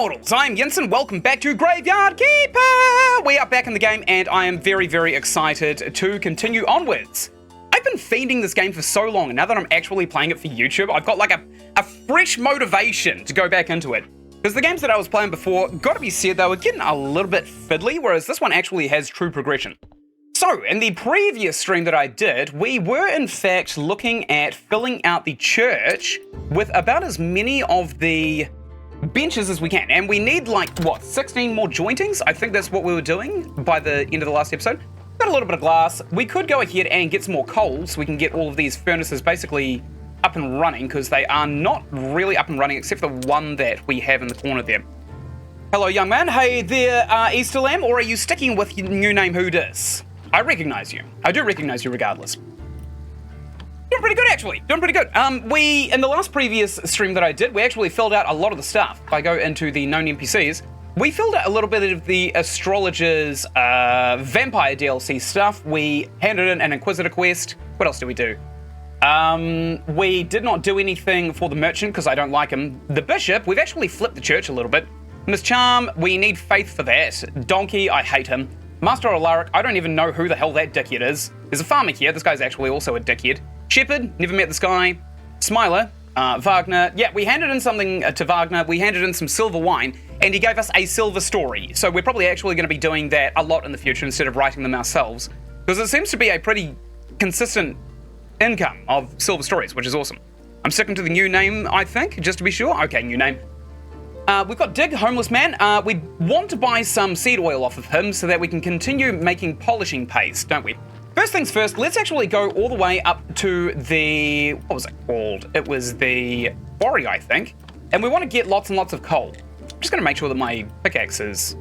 Immortals, I'm Ynsin, welcome back to Graveyard Keeper! We are back in the game and I am very, very excited to continue onwards. I've been fiending this game for so long, and now that I'm actually playing it for YouTube, I've got like a fresh motivation to go back into it. Because the games that I was playing before, gotta be said, they were getting a little bit fiddly, whereas this one actually has true progression. So, in the previous stream that I did, we were in fact looking at filling out the church with about as many of the benches as we can, and we need like, what, 16 more jointings? I think that's what we were doing by the end of the last episode. Got a little bit of glass. We could go ahead and get some more coal so we can get all of these furnaces basically up and running, because they are not really up and running except for the one that we have in the corner there. Hello, young man. Hey there, Easter Lamb, or are you sticking with your new name, who dis? I recognize you. I do recognize you regardless. Doing pretty good, actually. Doing pretty good. In the last previous stream that I did, we actually filled out a lot of the stuff. If I go into the known NPCs, we filled out a little bit of the Astrologer's Vampire DLC stuff. We handed in an Inquisitor quest. What else did we do? We did not do anything for the Merchant because I don't like him. The Bishop, we've actually flipped the church a little bit. Miss Charm, we need Faith for that. Donkey, I hate him. Master Alaric, I don't even know who the hell that dickhead is. There's a farmer here. This guy's actually also a dickhead. Shepherd, never met this guy. Smiler, Wagner. Yeah, we handed in something to Wagner. We handed in some silver wine, and he gave us a silver story. So we're probably actually going to be doing that a lot in the future instead of writing them ourselves, because it seems to be a pretty consistent income of silver stories, which is awesome. I'm sticking to the new name, I think, just to be sure. Okay, new name. We've got Dig, Homeless Man. We want to buy some seed oil off of him so that we can continue making polishing paste, don't we? First things first, let's actually go all the way up to the, what was it called? It was the quarry, I think. And we want to get lots and lots of coal. I'm just going to make sure that my pickaxe is,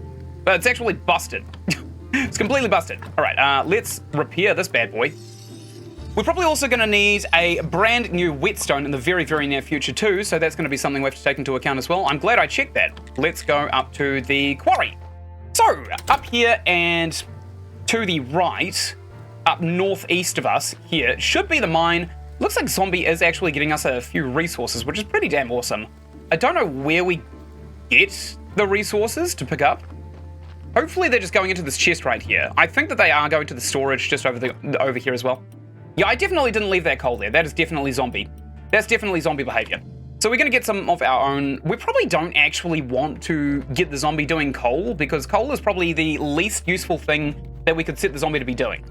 but it's actually busted. It's completely busted. All right, let's repair this bad boy. We're probably also going to need a brand new whetstone in the very, very near future too, so that's going to be something we have to take into account as well. I'm glad I checked that. Let's go up to the quarry. So, up here and to the right, up northeast of us here, should be the mine. Looks like Zombie is actually getting us a few resources, which is pretty damn awesome. I don't know where we get the resources to pick up. Hopefully they're just going into this chest right here. I think that they are going to the storage just over here as well. Yeah, I definitely didn't leave that coal there. That is definitely zombie. That's definitely zombie behavior. So we're going to get some of our own. We probably don't actually want to get the zombie doing coal, because coal is probably the least useful thing that we could set the zombie to be doing.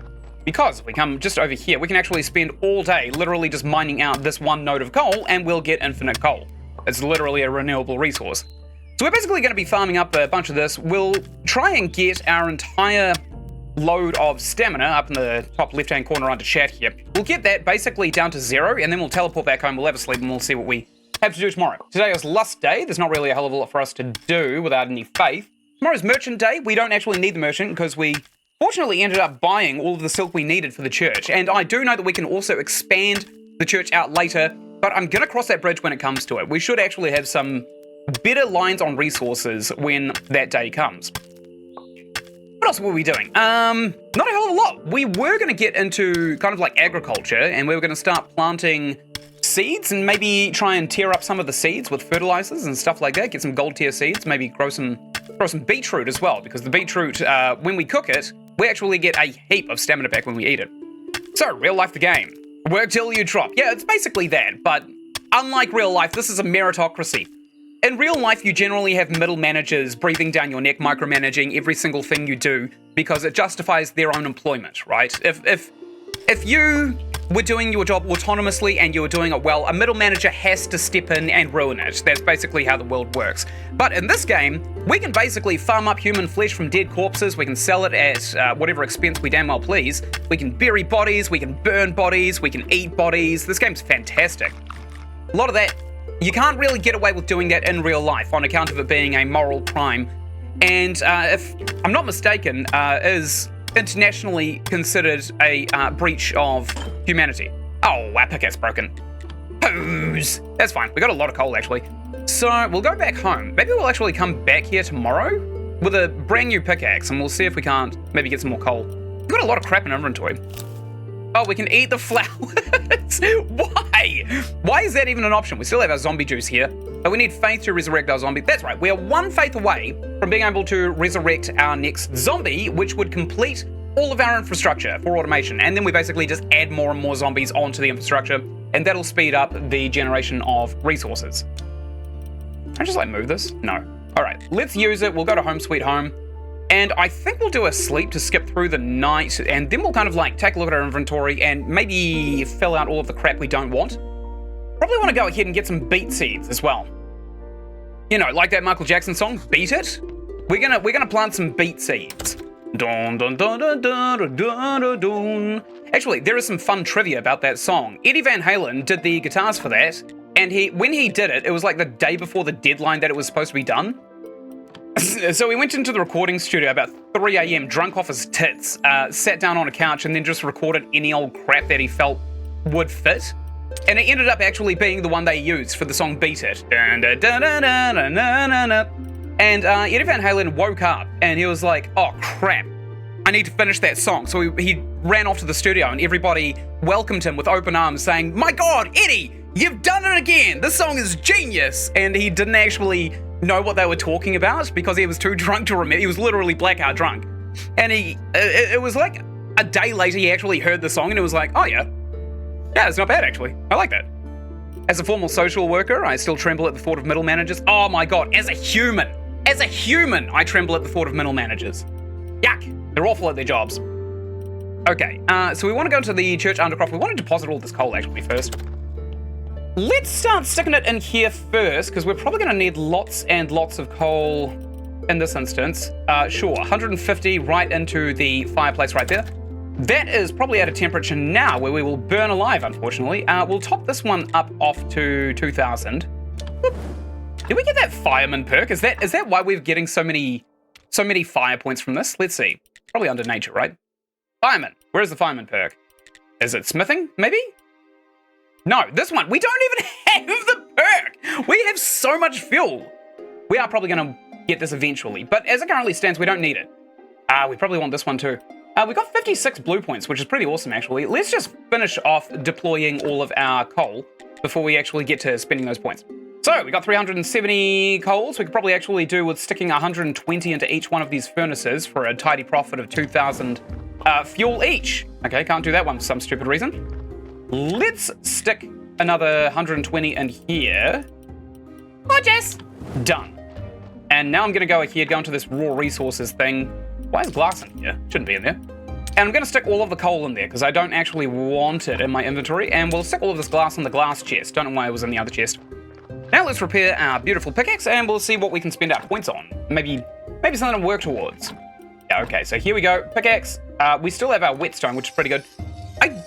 Because if we come just over here, we can actually spend all day literally just mining out this one node of coal, and we'll get infinite coal. It's literally a renewable resource. So we're basically going to be farming up a bunch of this. We'll try and get our entire load of stamina up in the top left-hand corner under chat here. We'll get that basically down to 0, and then we'll teleport back home, we'll have a sleep, and we'll see what we have to do tomorrow. Today is Lust Day. There's not really a hell of a lot for us to do without any faith. Tomorrow's Merchant Day. We don't actually need the Merchant because we fortunately ended up buying all of the silk we needed for the church, and I do know that we can also expand the church out later, but I'm going to cross that bridge when it comes to it. We should actually have some better lines on resources when that day comes. What else were we doing? Not a hell of a lot. We were going to get into kind of like agriculture, and we were going to start planting seeds and maybe try and tear up some of the seeds with fertilizers and stuff like that. Get some gold tier seeds, maybe grow some beetroot as well, because the beetroot, when we cook it, we actually get a heap of stamina back when we eat it. So, real life the game. Work till you drop. Yeah, it's basically that, but unlike real life, this is a meritocracy. In real life, you generally have middle managers breathing down your neck, micromanaging every single thing you do, because it justifies their own employment, right? If you were doing your job autonomously and you were doing it well, a middle manager has to step in and ruin it. That's basically how the world works. But in this game, we can basically farm up human flesh from dead corpses. We can sell it at whatever expense we damn well please. We can bury bodies, we can burn bodies, we can eat bodies. This game's fantastic. A lot of that, you can't really get away with doing that in real life on account of it being a moral crime. And if I'm not mistaken, is internationally considered a breach of humanity. Oh, our pickaxe broken. Pose. That's fine. We got a lot of coal, actually. So we'll go back home. Maybe we'll actually come back here tomorrow with a brand new pickaxe, and we'll see if we can't maybe get some more coal. We've got a lot of crap in inventory. Oh, we can eat the flowers. Why? Why is that even an option? We still have our zombie juice here, but we need faith to resurrect our zombie. That's right. We are one faith away from being able to resurrect our next zombie, which would complete all of our infrastructure for automation. And then we basically just add more and more zombies onto the infrastructure, and that'll speed up the generation of resources. Can I just like move this? No. All right, let's use it. We'll go to Home Sweet Home. And I think we'll do a sleep to skip through the night, and then we'll kind of like take a look at our inventory and maybe fill out all of the crap we don't want. Probably want to go ahead and get some beet seeds as well. You know, like that Michael Jackson song, Beat It. We're gonna plant some beet seeds. Dun, dun, dun, dun, dun, dun, dun, dun. Actually, there is some fun trivia about that song. Eddie Van Halen did the guitars for that, and when he did it, it was like the day before the deadline that it was supposed to be done. So he went into the recording studio about 3 a.m, drunk off his tits, sat down on a couch, and then just recorded any old crap that he felt would fit. And it ended up actually being the one they used for the song Beat It. And Eddie Van Halen woke up, and he was like, oh crap, I need to finish that song. So he ran off to the studio, and everybody welcomed him with open arms, saying, my God, Eddie, you've done it again! This song is genius! And he didn't actually know what they were talking about because he was too drunk to remember. He was literally blackout drunk. And it was like a day later he actually heard the song and it was like, oh yeah, it's not bad actually. I like that. As a former social worker, I still tremble at the thought of middle managers. Oh my God, as a human, I tremble at the thought of middle managers. Yuck, they're awful at their jobs. Okay, so we want to go to the church undercroft. We want to deposit all this coal actually first. Let's start sticking it in here first, because we're probably going to need lots and lots of coal in this instance. Sure, 150 right into the fireplace right there. That is probably at a temperature now where we will burn alive, unfortunately. We'll top this one up off to 2,000. Whoop. Did we get that fireman perk? Is that why we're getting so many fire points from this? Let's see. Probably under nature, right? Fireman. Where's the fireman perk? Is it smithing, maybe? No, this one. We don't even have the perk. We have so much fuel. We are probably going to get this eventually, but as it currently stands, we don't need it. We probably want this one too. We got 56 blue points, which is pretty awesome, actually. Let's just finish off deploying all of our coal before we actually get to spending those points. So we got 370 coals. We could probably actually do with sticking 120 into each one of these furnaces for a tidy profit of 2,000 fuel each. Okay, can't do that one for some stupid reason. Let's stick another 120 in here. Oh, Jess. Done. And now I'm going to go ahead, go into this raw resources thing. Why is glass in here? Shouldn't be in there. And I'm going to stick all of the coal in there because I don't actually want it in my inventory. And we'll stick all of this glass in the glass chest. Don't know why it was in the other chest. Now let's repair our beautiful pickaxe and we'll see what we can spend our points on. Maybe something to work towards. Yeah, okay, so here we go. Pickaxe. We still have our whetstone, which is pretty good. I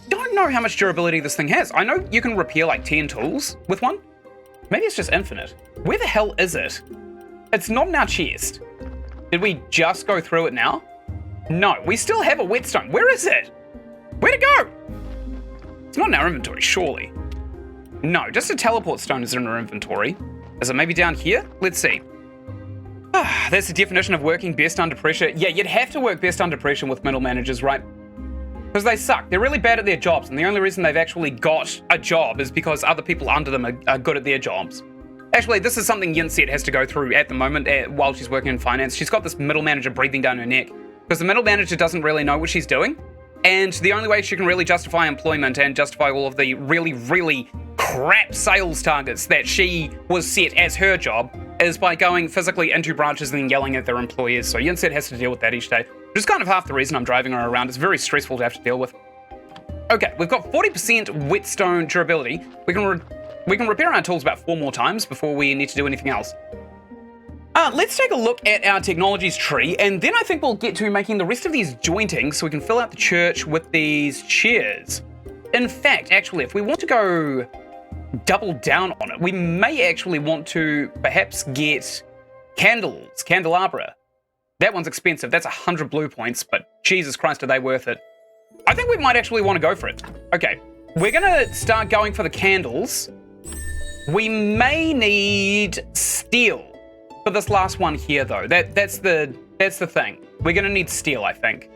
don't know how much durability this thing has. I know you can repair like 10 tools with one. Maybe it's just infinite. Where the hell is it? It's not in our chest. Did we just go through it now? No, we still have a whetstone. Where is it? Where'd it go? It's not in our inventory, surely. No, just a teleport stone is in our inventory. Is it maybe down here? Let's see. That's the definition of working best under pressure. Yeah, you'd have to work best under pressure with middle managers, right? Because they suck. They're really bad at their jobs, and the only reason they've actually got a job is because other people under them are good at their jobs. Actually, this is something Ynsin has to go through at the moment while she's working in finance. She's got this middle manager breathing down her neck because the middle manager doesn't really know what she's doing. And the only way she can really justify employment and justify all of the really, really crap sales targets that she was set as her job is by going physically into branches and then yelling at their employees. So Ynsin has to deal with that each day, which is kind of half the reason I'm driving her around. It's very stressful to have to deal with. Okay, we've got 40% whetstone durability. We can repair our tools about 4 more times before we need to do anything else. Let's take a look at our technologies tree, and then I think we'll get to making the rest of these jointing so we can fill out the church with these chairs. In fact, actually, if we want to go double down on it, we may actually want to perhaps get candles, candelabra. That one's expensive. That's 100 blue points, but Jesus Christ, are they worth it? I think we might actually want to go for it. Okay, we're going to start going for the candles. We may need steel for this last one here, though. That's the thing. We're going to need steel, I think.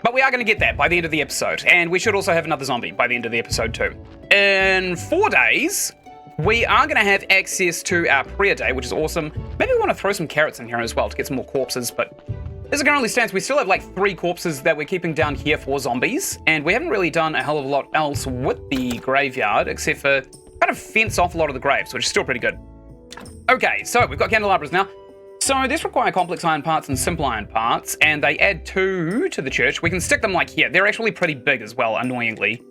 But we are going to get that by the end of the episode, and we should also have another zombie by the end of the episode too. In 4 days, we are going to have access to our prayer day, which is awesome. Maybe we want to throw some carrots in here as well to get some more corpses, but as it currently stands, we still have like 3 corpses that we're keeping down here for zombies, and we haven't really done a hell of a lot else with the graveyard, except for kind of fence off a lot of the graves, which is still pretty good. Okay, so we've got candelabras now. So this require complex iron parts and simple iron parts, and they add 2 to the church. We can stick them like here. They're actually pretty big as well, annoyingly.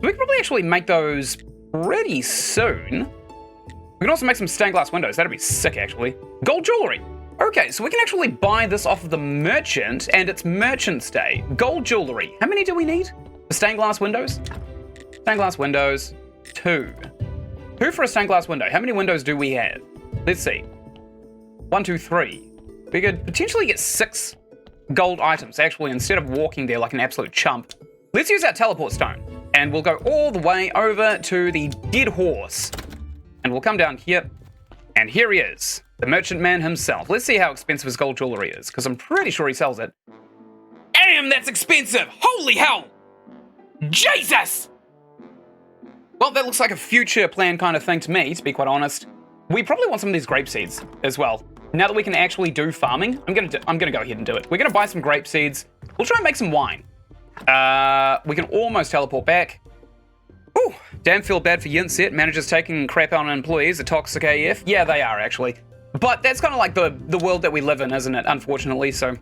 We can probably actually make those pretty soon. We can also make some stained glass windows. That'd be sick, actually. Gold jewelry. Okay, so we can actually buy this off of the merchant, and it's Merchant's Day. Gold jewelry. How many do we need? The stained glass windows? Stained glass windows, 2. 2 for a stained glass window. How many windows do we have? Let's see. 1, 2, 3. We could potentially get 6 gold items, actually, instead of walking there like an absolute chump. Let's use our teleport stone, and we'll go all the way over to the dead horse. And we'll come down here, and here he is, the merchant man himself. Let's see how expensive his gold jewelry is, because I'm pretty sure he sells it. Damn, that's expensive! Holy hell! Jesus! Well, that looks like a future plan kind of thing to me, to be quite honest. We probably want some of these grape seeds as well. Now that we can actually do farming, I'm gonna go ahead and do it. We're gonna buy some grape seeds. We'll try and make some wine. We can almost teleport back. Ooh, damn feel bad for Ynsin. Managers taking crap on employees are toxic AF. Yeah, they are actually. But that's kind of like the world that we live in, isn't it? Unfortunately, so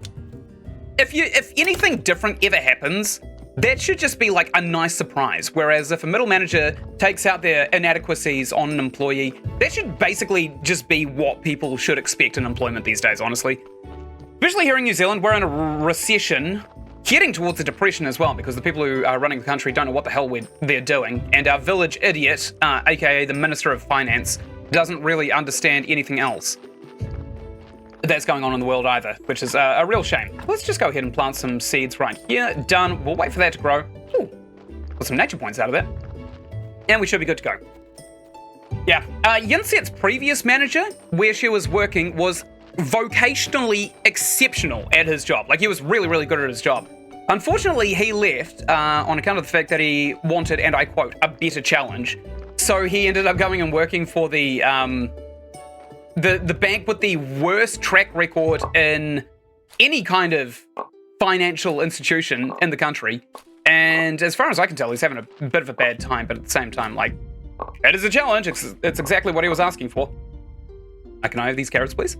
if anything different ever happens, that should just be like a nice surprise. Whereas if a middle manager takes out their inadequacies on an employee, that should basically just be what people should expect in employment these days, honestly. Especially here in New Zealand, we're in a recession, heading towards a depression as well, because the people who are running the country don't know what the hell they're doing. And our village idiot, aka the Minister of Finance, doesn't really understand anything else that's going on in the world either, which is a real shame. Let's just go ahead and plant some seeds right here. Done. We'll wait for that to grow. Ooh, got some nature points out of that. And we should be good to go. Yeah, Ynsin's previous manager, where she was working, was vocationally exceptional at his job. Like, he was really, really good at his job. Unfortunately, he left on account of the fact that he wanted, and I quote, a better challenge. So he ended up going and working for the bank with the worst track record in any kind of financial institution in the country. And as far as I can tell, he's having a bit of a bad time, but at the same time, like, that is a challenge. It's exactly what he was asking for. Can I have these carrots, please?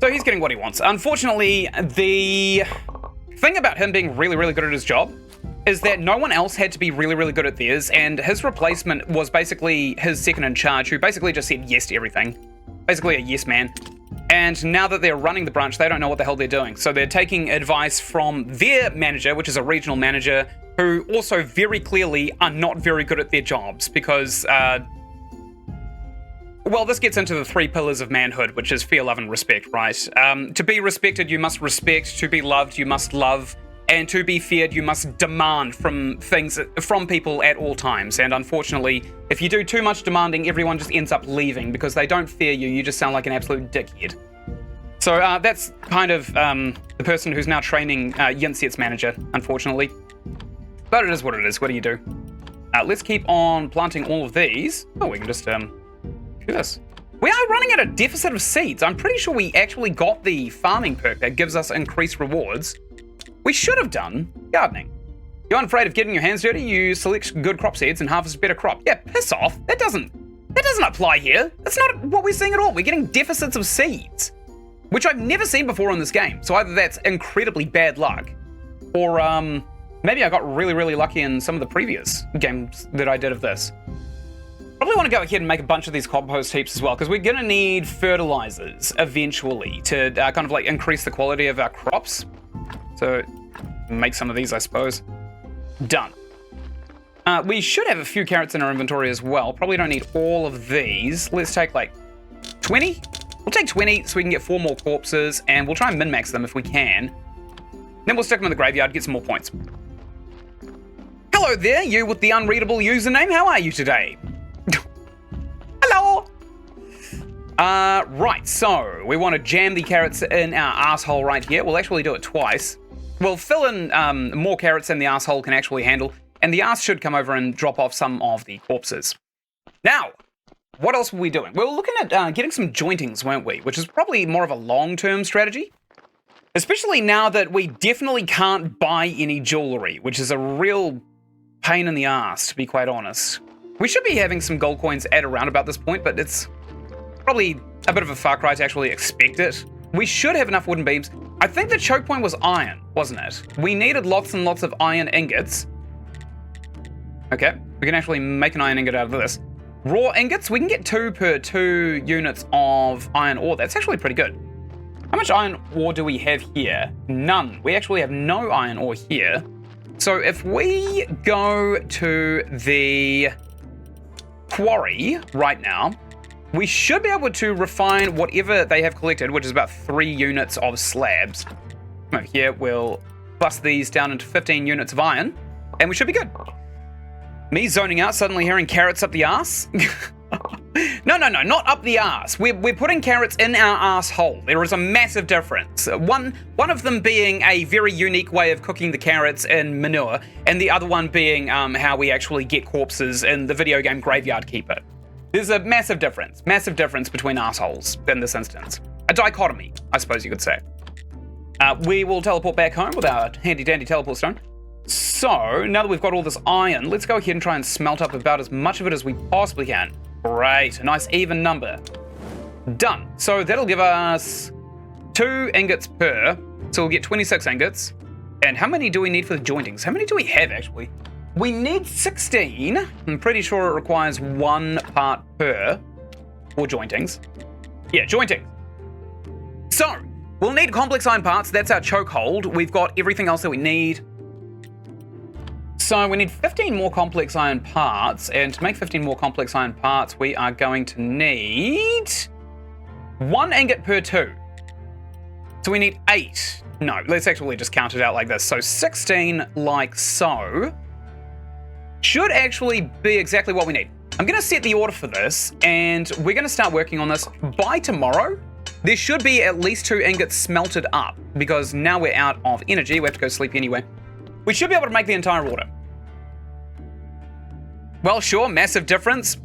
So he's getting what he wants. Unfortunately, the thing about him being really, really good at his job is that no one else had to be really, really good at theirs, and his replacement was basically his second in charge, who basically just said yes to everything. Basically a yes man. And now that they're running the branch, they don't know what the hell they're doing. So they're taking advice from their manager, which is a regional manager, who also very clearly are not very good at their jobs because, well, this gets into the 3 pillars of manhood, which is fear, love, and respect, right? To be respected, you must respect. To be loved, you must love. And to be feared, you must demand from people at all times. And unfortunately, if you do too much demanding, everyone just ends up leaving because they don't fear you. You just sound like an absolute dickhead. So that's kind of the person who's now training Ynsin's manager, unfortunately. But it is what it is. What do you do? Let's keep on planting all of these. Oh, we can just do this. We are running at a deficit of seeds. I'm pretty sure we actually got the farming perk that gives us increased rewards. We should have done gardening. You're unafraid of getting your hands dirty, you select good crop seeds and harvest a better crop. Yeah, piss off. That doesn't apply here. That's not what we're seeing at all. We're getting deficits of seeds, which I've never seen before in this game. So either that's incredibly bad luck, or maybe I got really, really lucky in some of the previous games that I did of this. Probably want to go ahead and make a bunch of these compost heaps as well, because we're going to need fertilizers eventually to kind of like increase the quality of our crops. So make some of these, I suppose. Done. We should have a few carrots in our inventory as well. Probably don't need all of these. Let's take like 20. We'll take 20 so we can get 4 more corpses, and we'll try and min-max them if we can. Then we'll stick them in the graveyard, get some more points. Hello there, you with the unreadable username. How are you today? Hello! Right, so we want to jam the carrots in our asshole right here. We'll actually do it twice. we'll fill in more carrots than the asshole can actually handle, and the ass should come over and drop off some of the corpses. Now, what else were we doing? We were looking at getting some jointings, weren't we? Which is probably more of a long-term strategy. Especially now that we definitely can't buy any jewelry, which is a real pain in the ass, to be quite honest. We should be having some gold coins at around about this point, but it's probably a bit of a far cry to actually expect it. We should have enough wooden beams. I think the choke point was iron, wasn't it? We needed lots and lots of iron ingots. Okay, we can actually make an iron ingot out of this. Raw ingots, we can get 2 per 2 units of iron ore. That's actually pretty good. How much iron ore do we have here? None. We actually have no iron ore here. So if we go to the quarry right now, we should be able to refine whatever they have collected, which is about 3 units of slabs. Come over here, we'll bust these down into 15 units of iron, and we should be good. Me zoning out, suddenly hearing carrots up the arse? No, not up the arse. We're putting carrots in our asshole. There is a massive difference. One of them being a very unique way of cooking the carrots in manure, and the other one being how we actually get corpses in the video game Graveyard Keeper. There's a massive difference between assholes in this instance. A dichotomy, I suppose you could say. We will teleport back home with our handy-dandy teleport stone. So, now that we've got all this iron, let's go ahead and try and smelt up about as much of it as we possibly can. Great, a nice even number. Done. So that'll give us 2 ingots per, so we'll get 26 ingots. And how many do we need for the jointings? How many do we have, actually? We need 16. I'm pretty sure it requires 1 part per for jointings. Yeah, jointing. So, we'll need complex iron parts. That's our chokehold. We've got everything else that we need. So we need 15 more complex iron parts, and to make 15 more complex iron parts, we are going to need 1 ingot per 2. So we need 8. No, let's actually just count it out like this. So 16 like so should actually be exactly what we need. I'm going to set the order for this, and we're going to start working on this by tomorrow. There should be at least 2 ingots smelted up, because now we're out of energy. We have to go sleep anyway. We should be able to make the entire order. Well, sure, massive difference.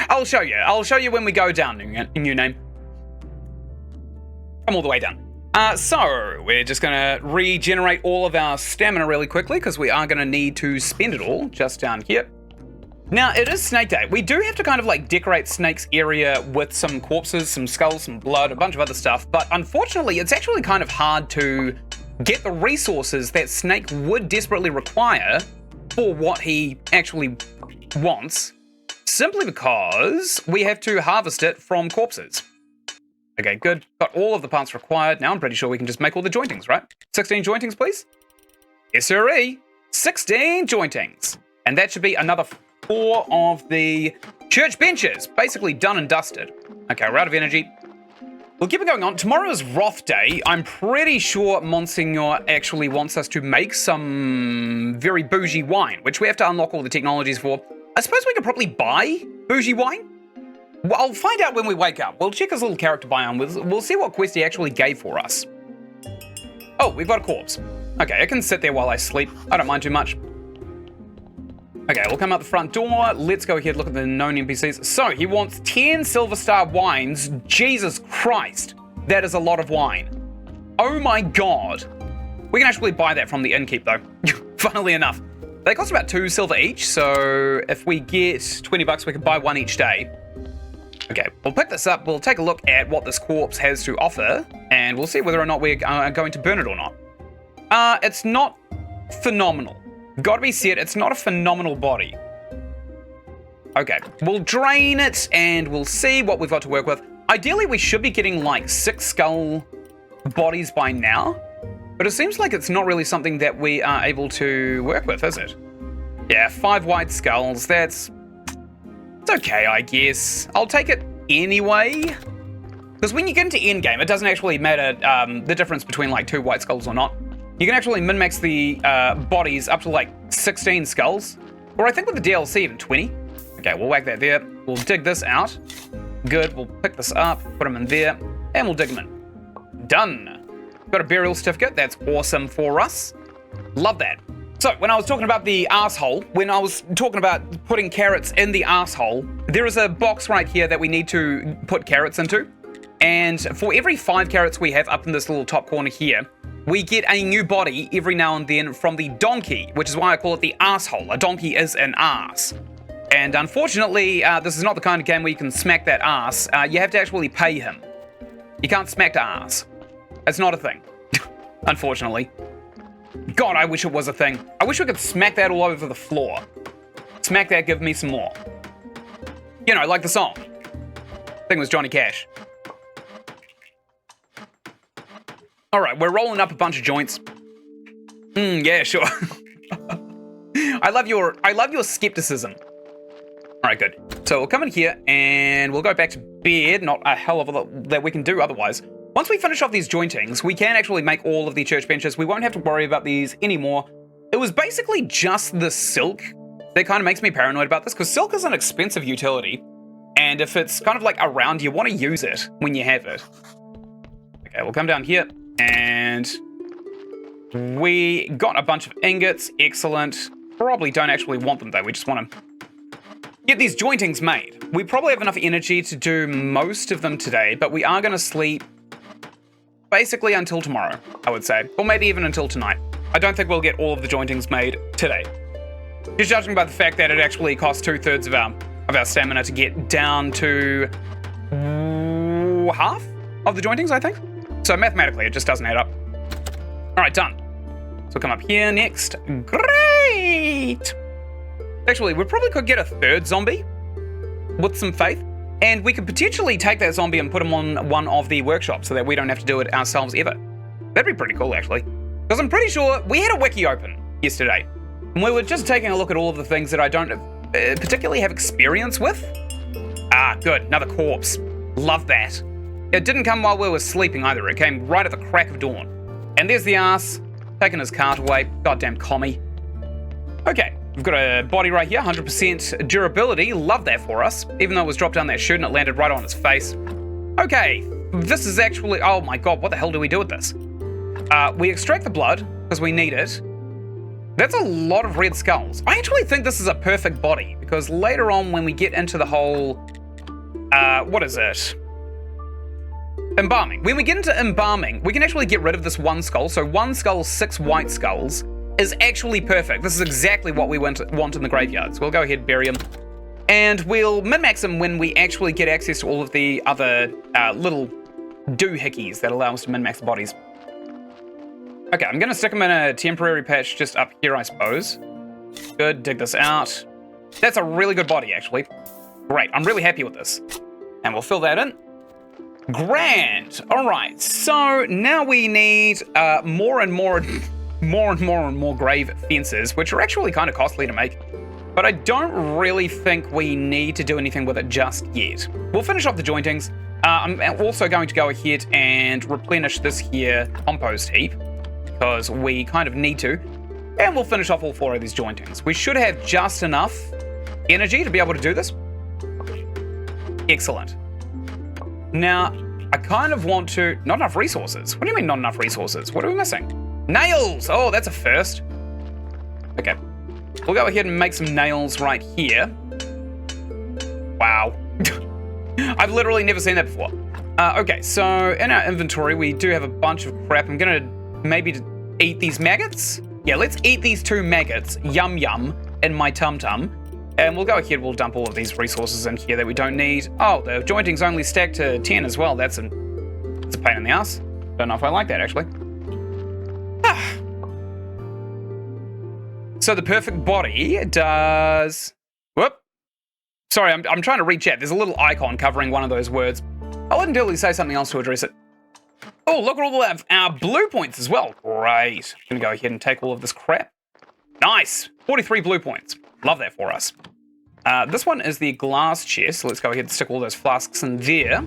I'll show you. I'll show you when we go down, new name. Come all the way down. So, we're just going to regenerate all of our stamina really quickly, because we are going to need to spend it all just down here. Now, it is Snake Day. We do have to kind of like decorate Snake's area with some corpses, some skulls, some blood, a bunch of other stuff, but unfortunately, it's actually kind of hard to get the resources that Snake would desperately require for what he actually wants, simply because we have to harvest it from corpses. Okay, good. Got all of the parts required. Now I'm pretty sure we can just make all the jointings, right? 16 jointings, please? Yes, sirree. 16 jointings. And that should be another 4 of the church benches. Basically done and dusted. Okay, we're out of energy. We'll keep it going on. Tomorrow is Roth Day. I'm pretty sure Monsignor actually wants us to make some very bougie wine, which we have to unlock all the technologies for. I suppose we could probably buy bougie wine? Well, I'll find out when we wake up. We'll check his little character biome. We'll see what quest he actually gave for us. Oh, we've got a corpse. Okay, I can sit there while I sleep. I don't mind too much. Okay, we'll come out the front door. Let's go ahead and look at the known NPCs. So, he wants 10 Silver Star wines. Jesus Christ. That is a lot of wine. Oh my god. We can actually buy that from the innkeep, though. Funnily enough. They cost about 2 silver each, so if we get 20 bucks, we can buy 1 each day. Okay, we'll pick this up. We'll take a look at what this corpse has to offer, and we'll see whether or not we're going to burn it or not. It's not phenomenal. Gotta be said, it's not a phenomenal body. Okay, we'll drain it and we'll see what we've got to work with. Ideally, we should be getting like 6 skull bodies by now, but it seems like it's not really something that we are able to work with, is it? Yeah, 5 white skulls, it's okay, I guess. I'll take it anyway. Because when you get into endgame, it doesn't actually matter the difference between like 2 white skulls or not. You can actually min-max the bodies up to like 16 skulls. Or I think with the DLC even 20. Okay, we'll whack that there. We'll dig this out. Good, we'll pick this up, put them in there, and we'll dig them in. Done. Got a burial certificate. That's awesome for us. Love that. So, when I was talking about the asshole, when I was talking about putting carrots in the asshole, there is a box right here that we need to put carrots into. And for every 5 carrots we have up in this little top corner here, we get a new body every now and then from the donkey, which is why I call it the asshole. A donkey is an ass. And unfortunately, this is not the kind of game where you can smack that ass. You have to actually pay him. You can't smack the ass. It's not a thing. Unfortunately. God, I wish it was a thing. I wish we could smack that all over the floor. Smack that, give me some more. You know, like the song. I think it was Johnny Cash. Alright, we're rolling up a bunch of joints. Yeah, sure. I love your skepticism. Alright, good. So we'll come in here and we'll go back to bed. Not a hell of a lot that we can do otherwise. Once we finish off these jointings, we can actually make all of the church benches. We won't have to worry about these anymore. It was basically just the silk that kind of makes me paranoid about this, because silk is an expensive utility. And if it's kind of like around, you want to use it when you have it. Okay, we'll come down here and we got a bunch of ingots. Excellent. Probably don't actually want them though. We just want to get these jointings made. We probably have enough energy to do most of them today, but we are going to sleep basically until tomorrow, I would say. Or maybe even until tonight. I don't think we'll get all of the jointings made today. Just judging by the fact that it actually costs 2/3 of our stamina to get down to half of the jointings, I think. So mathematically, it just doesn't add up. All right, done. So we'll come up here next. Great! Actually, we probably could get a 3rd zombie with some faith. And we could potentially take that zombie and put him on one of the workshops so that we don't have to do it ourselves ever. That'd be pretty cool, actually. Because I'm pretty sure we had a wiki open yesterday. And we were just taking a look at all of the things that I don't particularly have experience with. Ah, good. Another corpse. Love that. It didn't come while we were sleeping either. It came right at the crack of dawn. And there's the ass, taking his cart away. Goddamn commie. Okay. We've got a body right here, 100% durability. Love that for us. Even though it was dropped down that chute and it landed right on its face. Okay, this is actually... Oh my god, what the hell do we do with this? We extract the blood, because we need it. That's a lot of red skulls. I actually think this is a perfect body, because later on when we get into the whole... what is it? Embalming. When we get into embalming, we can actually get rid of this 1 skull. So 1 skull, 6 white skulls is actually perfect. This is exactly what we want in the graveyards. We'll go ahead and bury him. And we'll min-max him when we actually get access to all of the other little doohickeys that allow us to min-max the bodies. Okay, I'm going to stick him in a temporary patch just up here, I suppose. Good, dig this out. That's a really good body, actually. Great, I'm really happy with this. And we'll fill that in. Grand! Alright, so now we need more and more grave fences, which are actually kind of costly to make. But I don't really think we need to do anything with it just yet. We'll finish off the jointings. I'm also going to go ahead and replenish this here compost heap, because we kind of need to. And we'll finish off all 4 of these jointings. We should have just enough energy to be able to do this. Excellent. Now, I kind of want to... Not enough resources. What do you mean not enough resources? What are we missing? Nails! Oh, that's a first. Okay. We'll go ahead and make some nails right here. Wow. I've literally never seen that before. Okay, so in our inventory, we do have a bunch of crap. I'm gonna maybe eat these maggots. Yeah, let's eat these 2 maggots. Yum yum in my tum-tum. And we'll go ahead, we'll dump all of these resources in here that we don't need. Oh, the jointing's only stacked to 10 as well. That's a pain in the ass. Don't know if I like that, actually. So the perfect body does... Whoop. Sorry, I'm trying to read chat. There's a little icon covering one of those words. I'll let Dilly say something else to address it. Oh, look at all of our blue points as well. Great. I'm going to go ahead and take all of this crap. Nice. 43 blue points. Love that for us. This one is the glass chest. So let's go ahead and stick all those flasks in there.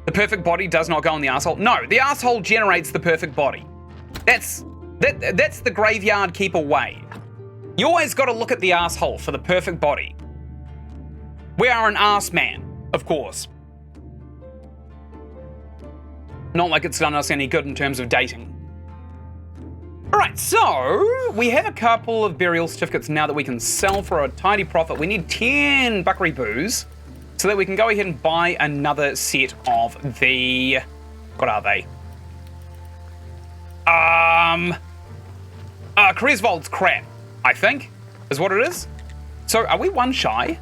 The perfect body does not go in the asshole. No, the asshole generates the perfect body. That's the graveyard keeper way. You always got to look at the asshole for the perfect body. We are an ass man, of course. Not like it's done us any good in terms of dating. Alright, so we have a couple of burial certificates now that we can sell for a tidy profit. We need 10 buckery boos so that we can go ahead and buy another set of the... What are they? Kresvold's crap, I think, is what it is. So are we one shy?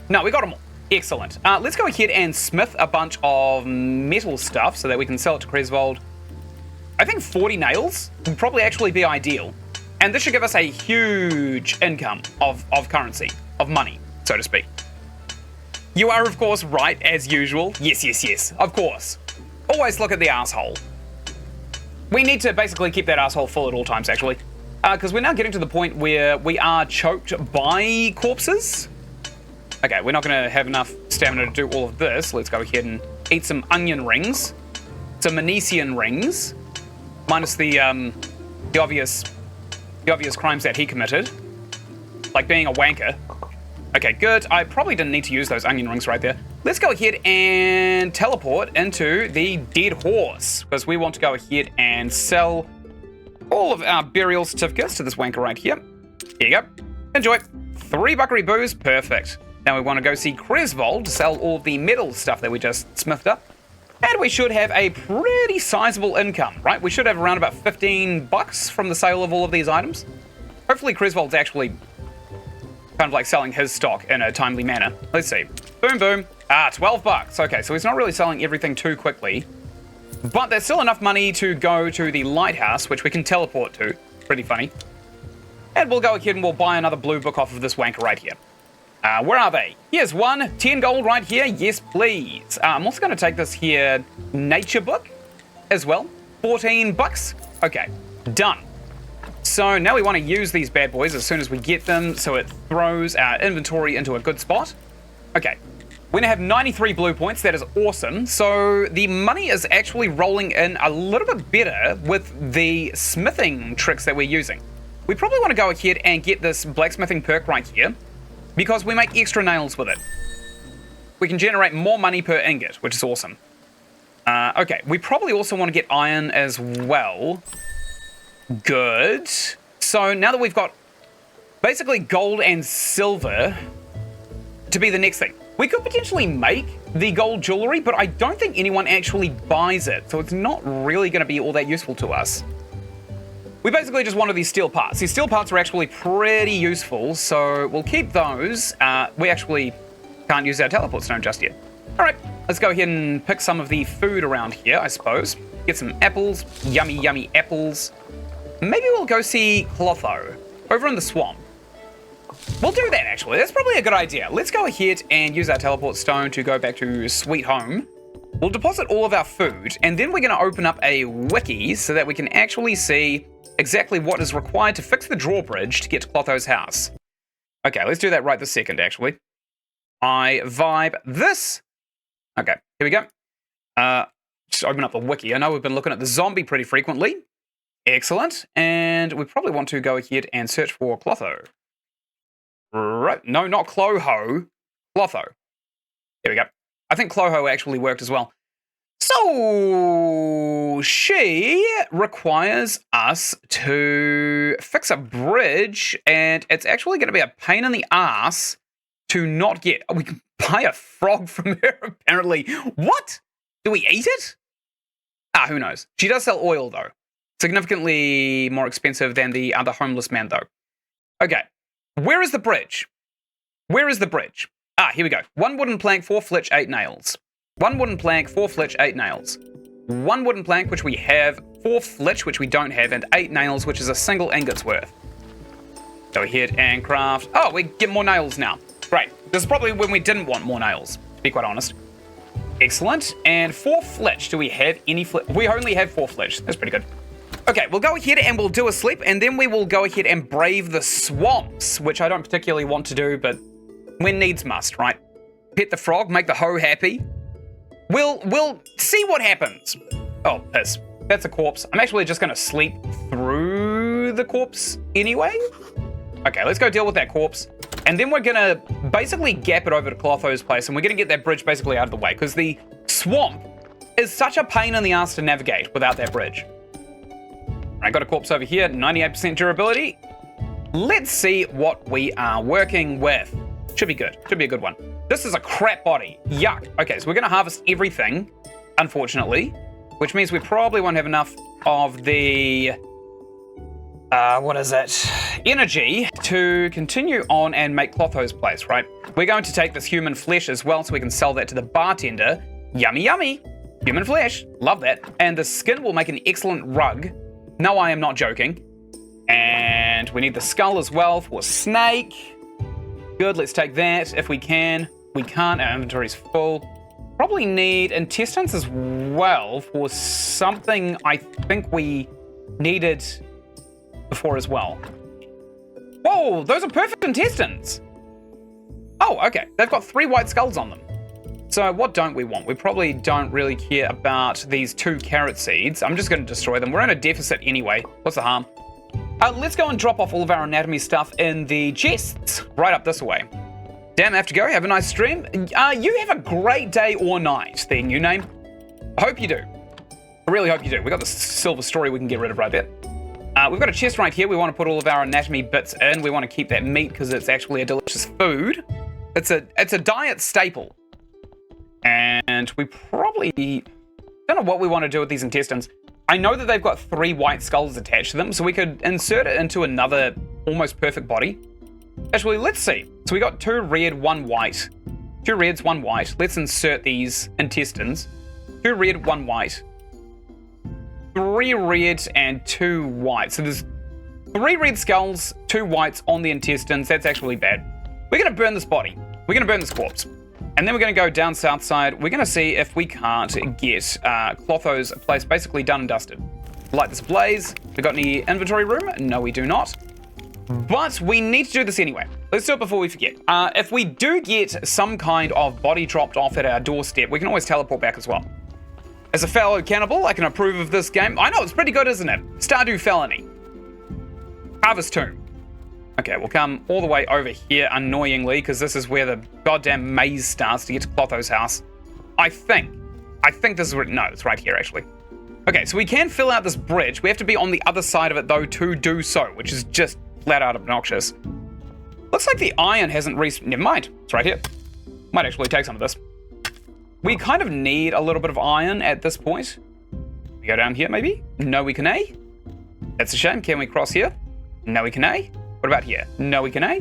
No, we got them all. Excellent. Let's go ahead and smith a bunch of metal stuff so that we can sell it to Kresvold. I think 40 nails would probably actually be ideal. And this should give us a huge income of currency, of money, so to speak. You are, of course, right, as usual. Yes, yes, yes, of course. Always look at the asshole. We need to basically keep that asshole full at all times, actually. Because we're now getting to the point where we are choked by corpses. Okay, we're not going to have enough stamina to do all of this. Let's go ahead and eat some onion rings. Some Manesian rings. Minus the obvious crimes that he committed. Like being a wanker. Okay, good. I probably didn't need to use those onion rings right there. Let's go ahead and teleport into the dead horse. Because we want to go ahead and sell all of our burial certificates to this wanker right here. Here you go. Enjoy. 3 buckery boos. Perfect. Now we want to go see Kresvold to sell all the metal stuff that we just smithed up. And we should have a pretty sizable income, right? We should have around about 15 bucks from the sale of all of these items. Hopefully Kresvold's actually kind of like selling his stock in a timely manner. Let's see. Boom, boom. 12 bucks. Okay, so he's not really selling everything too quickly. But there's still enough money to go to the lighthouse, which we can teleport to. Pretty funny. And we'll go ahead and we'll buy another blue book off of this wanker right here. Where are they? Here's one. 10 gold right here. Yes, please. I'm also going to take this here nature book as well. 14 bucks. Okay, done. So now we want to use these bad boys as soon as we get them so it throws our inventory into a good spot. Okay, we're going to have 93 blue points. That is awesome. So the money is actually rolling in a little bit better with the smithing tricks that we're using. We probably want to go ahead and get this blacksmithing perk right here, because we make extra nails with it. We can generate more money per ingot, which is awesome. Okay, we probably also want to get iron as well. Good. So now that we've got basically gold and silver to be the next thing. We could potentially make the gold jewelry, but I don't think anyone actually buys it, so it's not really going to be all that useful to us. We basically just wanted these steel parts. These steel parts are actually pretty useful, so we'll keep those. We actually can't use our teleport stone just yet. All right, let's go ahead and pick some of the food around here, I suppose. Get some apples, yummy, yummy apples. Maybe we'll go see Clotho over in the swamp. We'll do that, actually. That's probably a good idea. Let's go ahead and use our teleport stone to go back to Sweet Home. We'll deposit all of our food, and then we're going to open up a wiki so that we can actually see exactly what is required to fix the drawbridge to get to Clotho's house. Okay, let's do that right this second, actually. I vibe this. Okay, here we go. Just open up the wiki. I know we've been looking at the zombie pretty frequently. Excellent. And we probably want to go ahead and search for Clotho. Right. No, not Cloho. Clotho. Here we go. I think Cloho actually worked as well. So she requires us to fix a bridge, and it's actually going to be a pain in the ass to not get. We can buy a frog from her, apparently. What? Do we eat it? Who knows? She does sell oil, though. Significantly more expensive than the other homeless man, though. Okay. Where is the bridge? Where is the bridge? Here we go. 1 wooden plank, 4 flitch, 8 nails. 1 wooden plank, 4 flitch, 8 nails. 1 wooden plank, which we have, 4 flitch, which we don't have, and 8 nails, which is a single ingot's worth. Go ahead and craft. Oh, we get more nails now. Great. This is probably when we didn't want more nails, to be quite honest. Excellent. And 4 flitch. Do we have any flitch? We only have 4 flitch. That's pretty good. Okay, we'll go ahead and we'll do a sleep, and then we will go ahead and brave the swamps, which I don't particularly want to do, but when needs must, right? Pet the frog, make the hoe happy. We'll see what happens. Oh, piss. That's a corpse. I'm actually just going to sleep through the corpse anyway. Okay, let's go deal with that corpse. And then we're going to basically gap it over to Clotho's place, and we're going to get that bridge basically out of the way, because the swamp is such a pain in the ass to navigate without that bridge. I got a corpse over here, 98% durability. Let's see what we are working with. Should be good. Should be a good one. This is a crap body. Yuck. Okay, so we're going to harvest everything, unfortunately, which means we probably won't have enough of the... what is it? Energy to continue on and make Clotho's place, right? We're going to take this human flesh as well so we can sell that to the bartender. Yummy, yummy. Human flesh. Love that. And the skin will make an excellent rug. No, I am not joking. And we need the skull as well for snake. Good, let's take that if we can. We can't, our inventory's full. Probably need intestines as well for something I think we needed before as well. Whoa, those are perfect intestines. Oh, okay. They've got 3 white skulls on them. So what don't we want? We probably don't really care about these 2 carrot seeds. I'm just going to destroy them. We're in a deficit anyway. What's the harm? Let's go and drop off all of our anatomy stuff in the chests right up this way. Damn, I have to go. Have a nice stream. You have a great day or night, the new name. I hope you do. I really hope you do. We got the silver story we can get rid of right there. We've got a chest right here. We want to put all of our anatomy bits in. We want to keep that meat because it's actually a delicious food. It's a diet staple. And we probably don't know what we want to do with these intestines. I know that they've got 3 white skulls attached to them, so we could insert it into another almost perfect body. Actually, let's see. So we got 2 red, 1 white. 2 reds, 1 white. Let's insert these intestines. 2 red, 1 white. 3 red and 2 white. So there's 3 red skulls, 2 whites on the intestines. That's actually bad. We're going to burn this body. We're going to burn this corpse. And then we're going to go down south side. We're going to see if we can't get Clotho's place basically done and dusted. Light this ablaze. We got any inventory room? No, we do not. But we need to do this anyway. Let's do it before we forget. If we do get some kind of body dropped off at our doorstep, we can always teleport back as well. As a fellow cannibal, I can approve of this game. I know, it's pretty good, isn't it? Stardew Felony. Harvest Tomb. Okay, we'll come all the way over here, annoyingly, because this is where the goddamn maze starts to get to Clotho's house. I think this is where... No, it's right here, actually. Okay, so we can fill out this bridge. We have to be on the other side of it, though, to do so, which is just flat out obnoxious. Looks like the iron hasn't Never mind. It's right here. Might actually take some of this. We kind of need a little bit of iron at this point. We go down here, maybe? No, we can A. That's a shame. Can we cross here? No, we can A. What about here? No, we can A.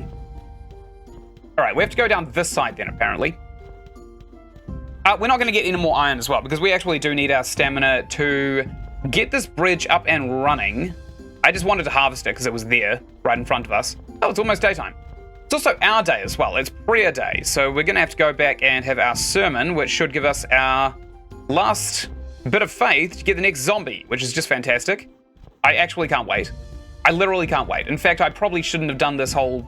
All right, we have to go down this side then, apparently. We're not going to get any more iron as well, because we actually do need our stamina to get this bridge up and running. I just wanted to harvest it because it was there, right in front of us. Oh, it's almost daytime. It's also our day as well. It's prayer day, so we're going to have to go back and have our sermon, which should give us our last bit of faith to get the next zombie, which is just fantastic. I actually can't wait. I literally can't wait. In fact, I probably shouldn't have done this whole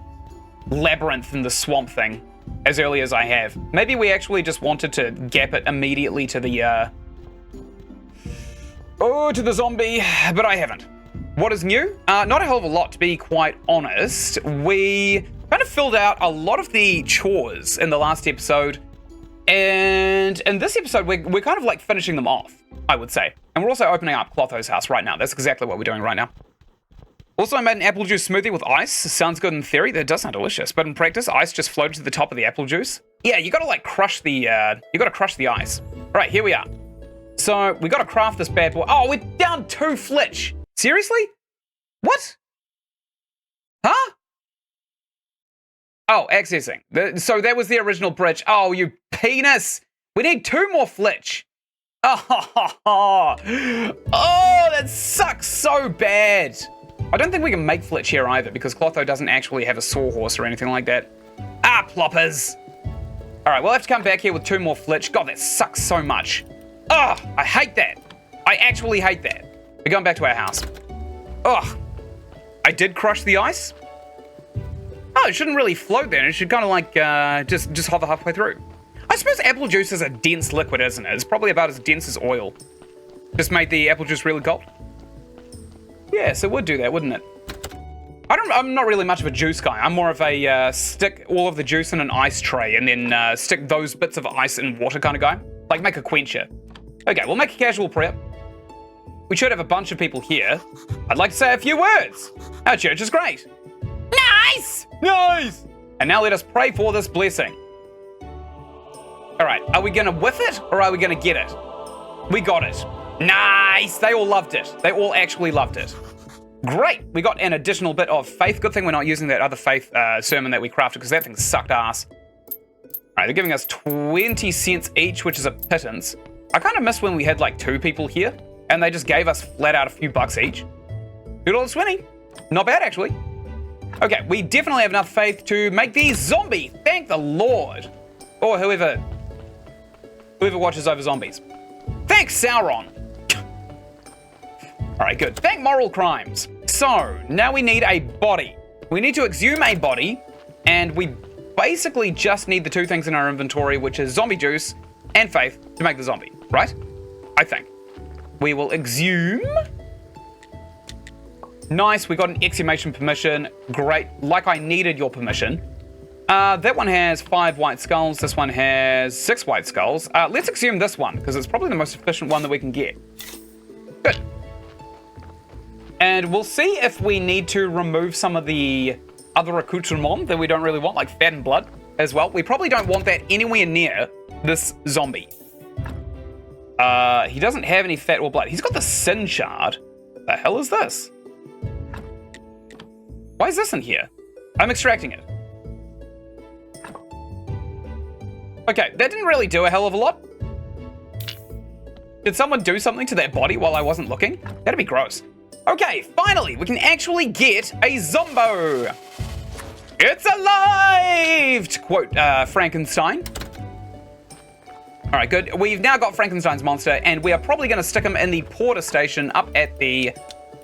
labyrinth in the swamp thing as early as I have. Maybe we actually just wanted to gap it immediately to the, to the zombie, but I haven't. What is new? Not a hell of a lot, to be quite honest. We kind of filled out a lot of the chores in the last episode, and in this episode, we're kind of like finishing them off, I would say. And we're also opening up Clotho's house right now. That's exactly what we're doing right now. Also, I made an apple juice smoothie with ice. Sounds good in theory. That does sound delicious. But in practice, ice just floated to the top of the apple juice. Yeah, you gotta like crush the, ice. All right, here we are. So we gotta craft this bad boy. Oh, we're down 2 flitch. Seriously? What? Huh? Oh, accessing. So that was the original bridge. Oh, you penis. We need 2 more flitch. Oh, that sucks so bad. I don't think we can make flitch here either because Clotho doesn't actually have a sawhorse or anything like that. Ah, ploppers. All right, we'll have to come back here with 2 more flitch. God, that sucks so much. Oh, I hate that. I actually hate that. We're going back to our house. Ugh. I did crush the ice. Oh, it shouldn't really float then. It should kind of like just hover halfway through. I suppose apple juice is a dense liquid, isn't it? It's probably about as dense as oil. Just made the apple juice really cold. Yes, it would do that, wouldn't it? I'm not really much of a juice guy. I'm more of a stick all of the juice in an ice tray and then stick those bits of ice in water kind of guy. Like make a quencher. Okay, we'll make a casual prep. We should have a bunch of people here. I'd like to say a few words. Our church is great. Nice! Nice! And now let us pray for this blessing. All right, are we gonna whiff it or are we gonna get it? We got it. Nice! They all loved it. They all actually loved it. Great! We got an additional bit of faith. Good thing we're not using that other faith sermon that we crafted because that thing sucked ass. All right, they're giving us 20 cents each, which is a pittance. I kind of miss when we had like 2 people here and they just gave us flat out a few bucks each. $2.20. Not bad, actually. Okay, we definitely have enough faith to make these zombie. Thank the Lord. Or whoever watches over zombies. Thanks, Sauron. All right, good. Thank moral crimes. So, now we need a body. We need to exhume a body, and we basically just need the 2 things in our inventory, which is zombie juice and faith to make the zombie, right? I think. We will exhume. Nice, we got an exhumation permission. Great, like I needed your permission. That one has 5 white skulls. This one has 6 white skulls. Let's exhume this one, because it's probably the most efficient one that we can get. Good. And we'll see if we need to remove some of the other accoutrements that we don't really want, like fat and blood as well. We probably don't want that anywhere near this zombie. He doesn't have any fat or blood. He's got the Ynsin shard. The hell is this? Why is this in here? I'm extracting it. Okay, that didn't really do a hell of a lot. Did someone do something to that body while I wasn't looking? That'd be gross. Okay, finally, we can actually get a zombo. It's alive, to quote Frankenstein. All right, good. We've now got Frankenstein's monster, and we are probably going to stick him in the porter station up at the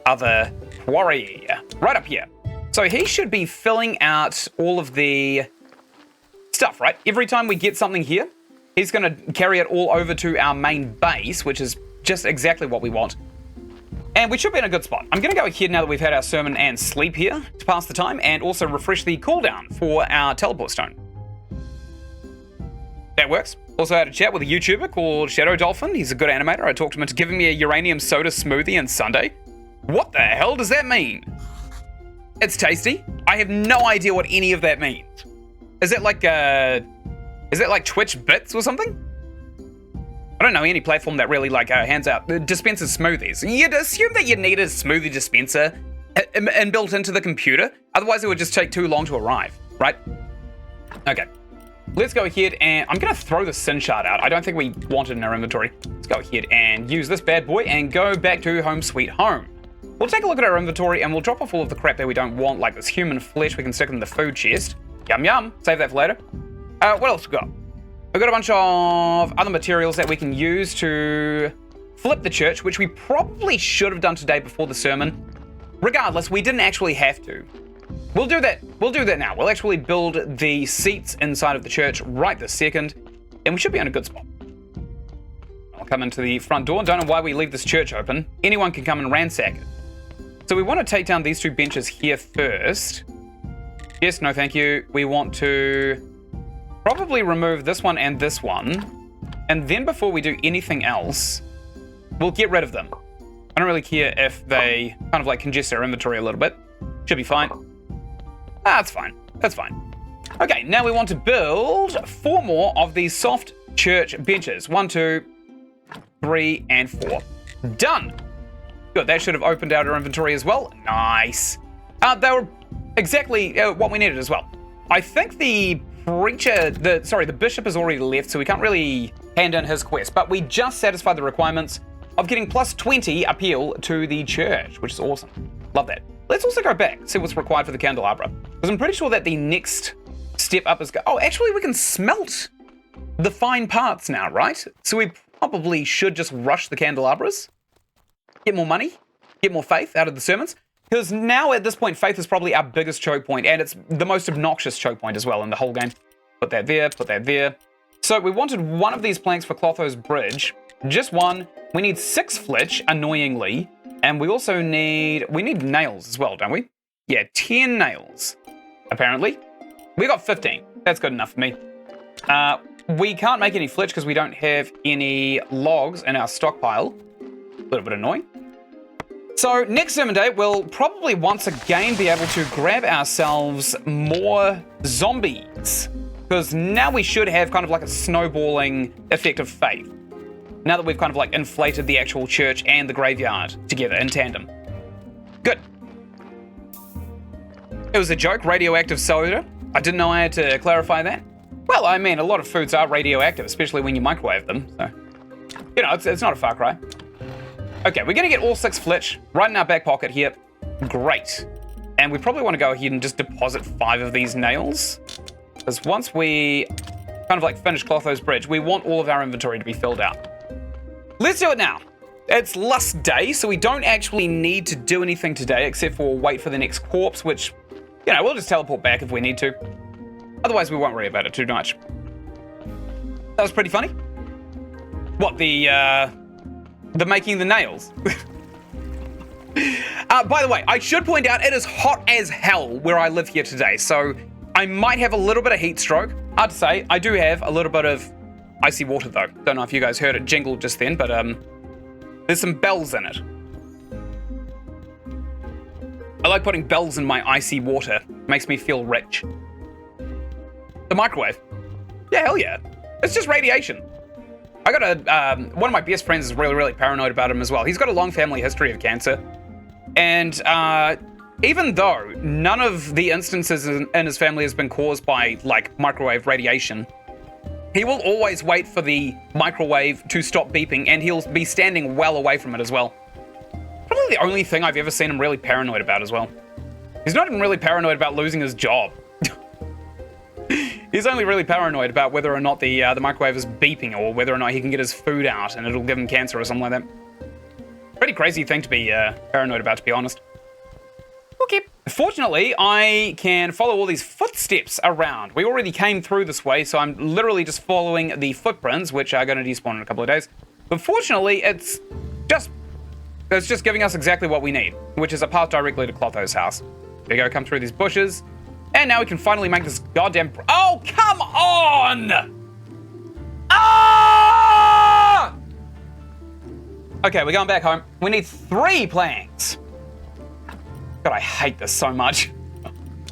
other quarry, right up here. So he should be filling out all of the stuff, right? Every time we get something here, he's going to carry it all over to our main base, which is just exactly what we want. And we should be in a good spot. I'm going to go ahead now that we've had our sermon and sleep here to pass the time, and also refresh the cooldown for our teleport stone. That works. Also had a chat with a YouTuber called Shadow Dolphin. He's a good animator. I talked him into giving me a uranium soda smoothie and sundae. What the hell does that mean? It's tasty. I have no idea what any of that means. Is it like Twitch bits or something? I don't know any platform that really hands out dispenses smoothies. You'd assume that you need a smoothie dispenser and built into the computer. Otherwise, it would just take too long to arrive, right? Okay. Let's go ahead and I'm going to throw the Ynsin shard out. I don't think we want it in our inventory. Let's go ahead and use this bad boy and go back to home sweet home. We'll take a look at our inventory and we'll drop off all of the crap that we don't want, like this human flesh we can stick in the food chest. Yum yum. Save that for later. What else we got? We've got a bunch of other materials that we can use to flip the church, which we probably should have done today before the sermon. Regardless, we didn't actually have to. We'll do that. We'll do that now. We'll actually build the seats inside of the church right this second, and we should be in a good spot. I'll come into the front door. Don't know why we leave this church open. Anyone can come and ransack it. So we want to take down these 2 benches here first. Yes, no thank you. We want to probably remove this one and this one. And then before we do anything else, we'll get rid of them. I don't really care if they kind of congest our inventory a little bit. Should be fine. That's fine. That's fine. Okay, now we want to build 4 more of these soft church benches. 1, 2, 3, and 4. Done. Good, that should have opened out our inventory as well. Nice. They were exactly what we needed as well. I think the bishop has already left, so we can't really hand in his quest, but we just satisfied the requirements of getting plus 20 appeal to the church, which is awesome. Love that. Let's also go back, see what's required for the candelabra, because I'm pretty sure that the next step up is oh, actually we can smelt the fine parts now, right? So we probably should just rush the candelabras, get more money, get more faith out of the sermons. Because now at this point, faith is probably our biggest choke point, and it's the most obnoxious choke point as well in the whole game. Put that there, put that there. So we wanted 1 of these planks for Clotho's bridge, just 1. We need 6 flitch, annoyingly, and we also need nails as well, don't we? Yeah, 10 nails, apparently. We got 15. That's good enough for me. we can't make any flitch because we don't have any logs in our stockpile. A little bit annoying. So next sermon day, we'll probably once again be able to grab ourselves more zombies. Because now we should have kind of like a snowballing effect of faith. Now that we've kind of like inflated the actual church and the graveyard together in tandem. Good. It was a joke, radioactive soda. I didn't know I had to clarify that. Well, I mean, a lot of foods are radioactive, especially when you microwave them. So, you know, it's not a far cry. Okay, we're gonna get all 6 flitch right in our back pocket here. Great. And we probably want to go ahead and just deposit 5 of these nails. Because once we kind of like finish Clotho's bridge, we want all of our inventory to be filled out. Let's do it now. It's last day, so we don't actually need to do anything today except for wait for the next corpse, which, you know, we'll just teleport back if we need to. Otherwise, we won't worry about it too much. That was pretty funny. What, the making the nails? By the way, I should point out it is hot as hell where I live here today, so I might have a little bit of heat stroke. Hard to say. I do have a little bit of icy water though. Don't know if you guys heard it jingle just then, but there's some bells in it. I like putting bells in my icy water. Makes me feel rich. The microwave. Yeah, hell yeah. It's just radiation. I got one of my best friends is really paranoid about him as well. He's got a long family history of cancer. And even though none of the instances in his family has been caused by like microwave radiation, he will always wait for the microwave to stop beeping and he'll be standing well away from it as well. Probably the only thing I've ever seen him really paranoid about as well. He's not even really paranoid about losing his job. He's only really paranoid about whether or not the microwave is beeping or whether or not he can get his food out and it'll give him cancer or something like that. Pretty crazy thing to be paranoid about, to be honest. Okay. Fortunately, I can follow all these footsteps around. We already came through this way, so I'm literally just following the footprints, which are going to despawn in a couple of days. But fortunately, it's just giving us exactly what we need, which is a path directly to Clotho's house. There we go, come through these bushes. And now we can finally make this goddamn... Oh, come on! Ah! Okay, we're going back home. We need 3 planks. God, I hate this so much.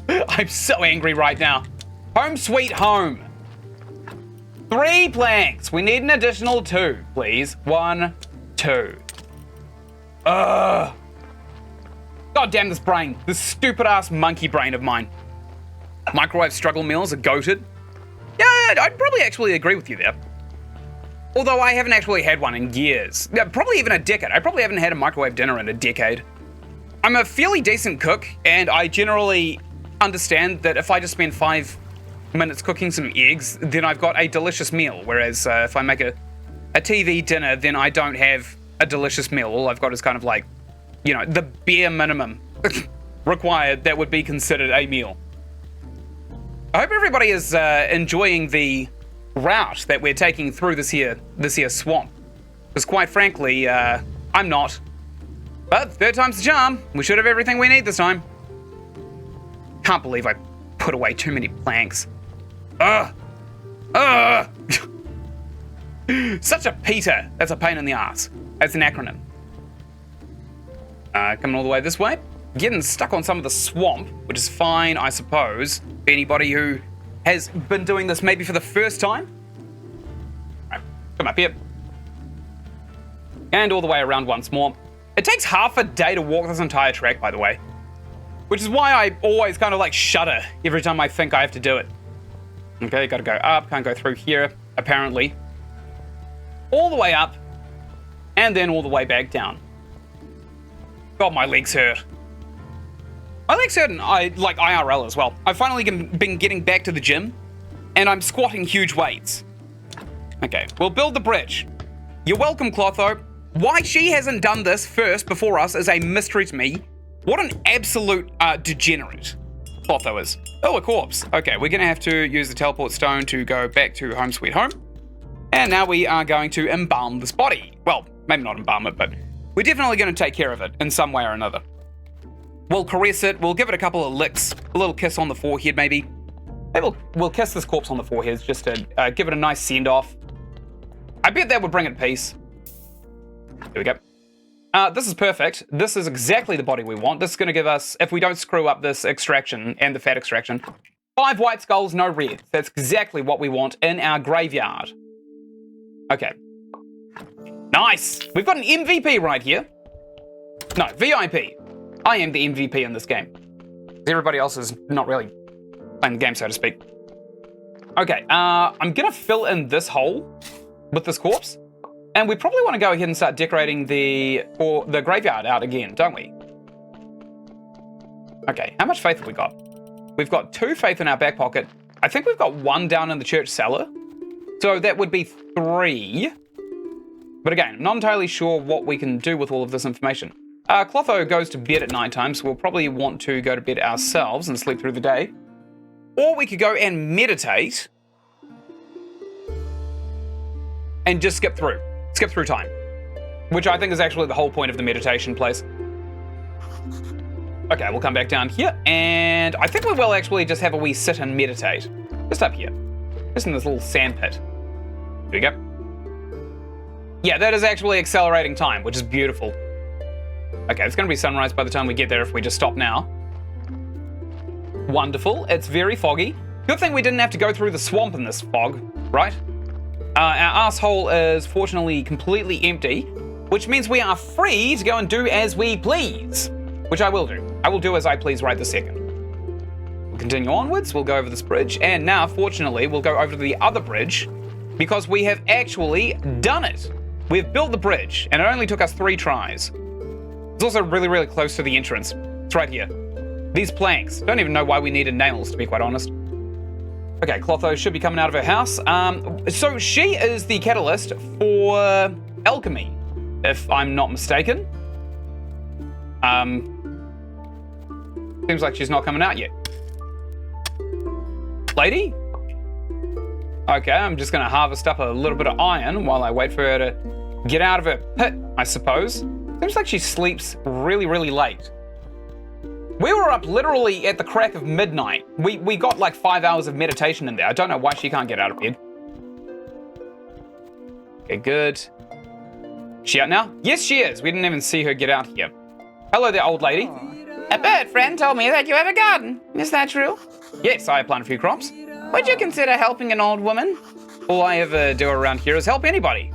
I'm so angry right now. Home sweet home. 3 planks. We need an additional 2, please. 1, 2. Ugh. God damn this brain. This stupid ass monkey brain of mine. Microwave struggle meals are goated. Yeah, I'd probably actually agree with you there. Although I haven't actually had one in years. Yeah, probably even a decade. I probably haven't had a microwave dinner in a decade. I'm a fairly decent cook, and I generally understand that if I just spend 5 minutes cooking some eggs, then I've got a delicious meal. Whereas if I make a TV dinner, then I don't have a delicious meal. All I've got is kind of like, you know, the bare minimum required that would be considered a meal. I hope everybody is enjoying the route that we're taking through this here swamp. Because quite frankly, I'm not. But 3rd time's the charm. We should have everything we need this time. Can't believe I put away too many planks. Ugh. Ugh. Such a Peter. That's a pain in the ass. That's an acronym. Coming all the way this way. Getting stuck on some of the swamp, which is fine, I suppose. For anybody who has been doing this maybe for the first time. All right, come up here. And all the way around once more. It takes half a day to walk this entire track, by the way. Which is why I always kind of like shudder every time I think I have to do it. Okay, gotta go up, can't go through here, apparently. All the way up, and then all the way back down. God, my legs hurt. My legs hurt, and I like IRL as well. I've finally been getting back to the gym, and I'm squatting huge weights. Okay, we'll build the bridge. You're welcome, Clotho. Why she hasn't done this first before us is a mystery to me. What an absolute degenerate Clotho is. Oh, a corpse. Okay, we're gonna have to use the teleport stone to go back to home sweet home. And now we are going to embalm this body. Well, maybe not embalm it, but we're definitely gonna take care of it in some way or another. We'll caress it, we'll give it a couple of licks, a little kiss on the forehead maybe. Maybe we'll kiss this corpse on the forehead just to give it a nice send-off. I bet that would bring it peace. Here we go. This is perfect. This is exactly the body we want. This is going to give us, if we don't screw up this extraction and the fat extraction, 5 white skulls, no reds. That's exactly what we want in our graveyard. Okay. Nice. We've got an MVP right here. No, VIP. I am the MVP in this game. Everybody else is not really playing the game, so to speak. Okay, I'm going to fill in this hole with this corpse. And we probably want to go ahead and start decorating the graveyard out again, don't we? Okay, how much faith have we got? We've got 2 faith in our back pocket. I think we've got 1 down in the church cellar. So that would be 3. But again, I'm not entirely sure what we can do with all of this information. Clotho goes to bed at night time, so we'll probably want to go to bed ourselves and sleep through the day. Or we could go and meditate and just skip through time, which I think is actually the whole point of the meditation place. Okay, we'll come back down here, and I think we will actually just have a wee sit and meditate. Just up here. Just in this little sand pit. Here we go. Yeah, that is actually accelerating time, which is beautiful. Okay, it's going to be sunrise by the time we get there if we just stop now. Wonderful. It's very foggy. Good thing we didn't have to go through the swamp in this fog, right? Our asshole is fortunately completely empty, which means we are free to go and do as we please, which I will do. I will do as I please right this second. We'll continue onwards, we'll go over this bridge, and now, fortunately, we'll go over to the other bridge because we have actually done it. We've built the bridge, and it only took us 3 tries. It's also really, really close to the entrance. It's right here. These planks. Don't even know why we needed nails, to be quite honest. Okay, Clotho should be coming out of her house. So she is the catalyst for alchemy, if I'm not mistaken. Seems like she's not coming out yet. Lady? Okay, I'm just gonna harvest up a little bit of iron while I wait for her to get out of her pit, I suppose. Seems like she sleeps really, really late. We were up literally at the crack of midnight. We got like 5 hours of meditation in there. I don't know why she can't get out of bed. Okay, good. She out now? Yes, she is. We didn't even see her get out here. Hello there, old lady. A bird friend told me that you have a garden. Is that true? Yes, I plant a few crops. Would you consider helping an old woman? All I ever do around here is help anybody.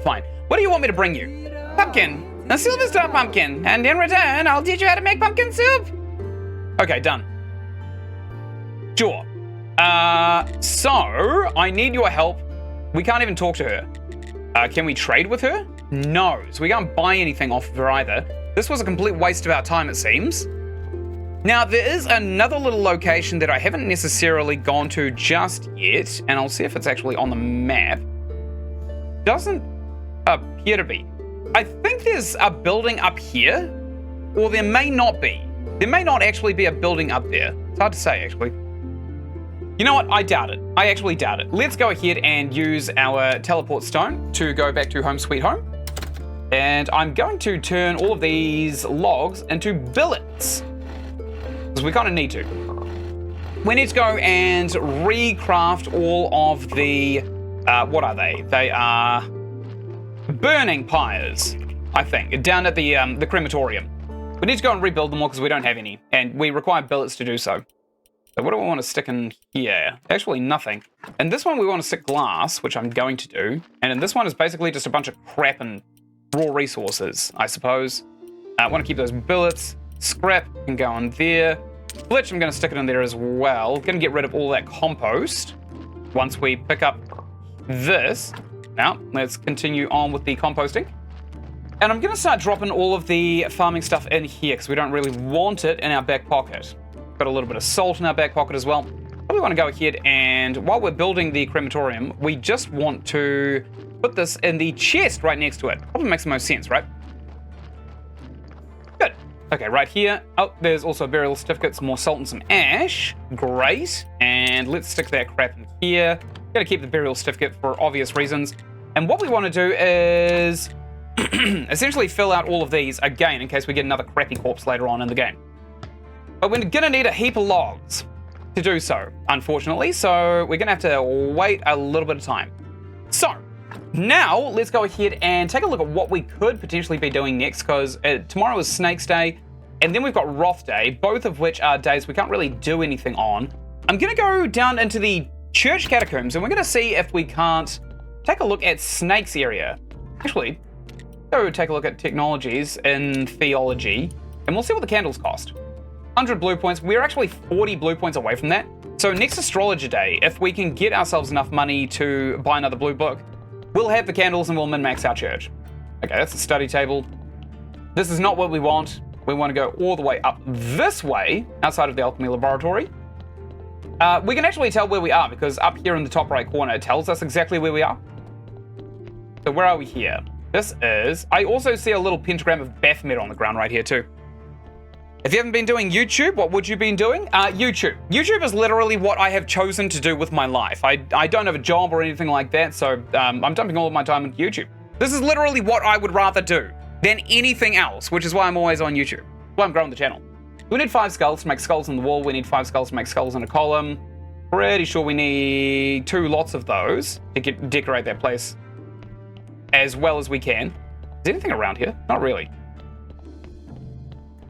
Fine. What do you want me to bring you? Pumpkin. A silver star pumpkin. And in return, I'll teach you how to make pumpkin soup. Okay, done. Sure. So, I need your help. We can't even talk to her. Can we trade with her? No, so we can't buy anything off of her either. This was a complete waste of our time, it seems. Now, there is another little location that I haven't necessarily gone to just yet, and I'll see if it's actually on the map. Doesn't appear to be. I think there's a building up here, or there may not be. There may not actually be a building up there. It's hard to say, actually. You know what? I doubt it. I actually doubt it. Let's go ahead and use our teleport stone to go back to home sweet home. And I'm going to turn all of these logs into billets, because we kind of need to. We need to go and recraft all of the, what are they? They are burning pyres, I think, down at the crematorium. We need to go and rebuild them all because we don't have any, and we require billets to do so. So what do we want to stick in here? Actually, nothing. In this one, we want to stick glass, which I'm going to do. And in this one is basically just a bunch of crap and raw resources, I suppose. I want to keep those billets. Scrap can go on there. Flitch, I'm going to stick it in there as well. Going to get rid of all that compost once we pick up this. Now, let's continue on with the composting. And I'm going to start dropping all of the farming stuff in here because we don't really want it in our back pocket. Got a little bit of salt in our back pocket as well. Probably want to go ahead and, while we're building the crematorium, we just want to put this in the chest right next to it. Probably makes the most sense, right? Good. Okay, right here. Oh, there's also burial certificates, more salt and some ash. Great. And let's stick that crap in here. Gotta keep the burial certificate for obvious reasons. And what we want to do is essentially fill out all of these again in case we get another crappy corpse later on in the game. But we're gonna need a heap of logs. to do so, unfortunately, so we're gonna have to wait a little bit of time. So, now let's go ahead and take a look at what we could potentially be doing next, because tomorrow is Snake's Day, and then we've got Roth Day, both of which are days we can't really do anything on. I'm gonna go down into the church catacombs, and we're gonna see if we can't take a look at Snake's area. Actually, go take a look at technologies in theology, and we'll see what the candles cost. 100 blue points. We're actually 40 blue points away from that. So next astrologer day, if we can get ourselves enough money to buy another blue book, we'll have the candles and we'll min-max our church. Okay, that's the study table. This is not what we want. We want to go all the way up this way, outside of the alchemy laboratory. We can actually tell where we are, because up here in the top right corner, it tells us exactly where we are. So where are we here? This is... I also see a little pentagram of Baphomet on the ground right here too. If you haven't been doing YouTube, what would you been doing? YouTube. YouTube is literally what I have chosen to do with my life. I don't have a job or anything like that, so I'm dumping all of my time into YouTube. This is literally what I would rather do than anything else, which is why I'm always on YouTube. Why I'm growing the channel. We need 5 skulls to make skulls on the wall. We need 5 skulls to make skulls in a column. Pretty sure we need 2 lots of those to decorate that place as well as we can. Is there anything around here? Not really.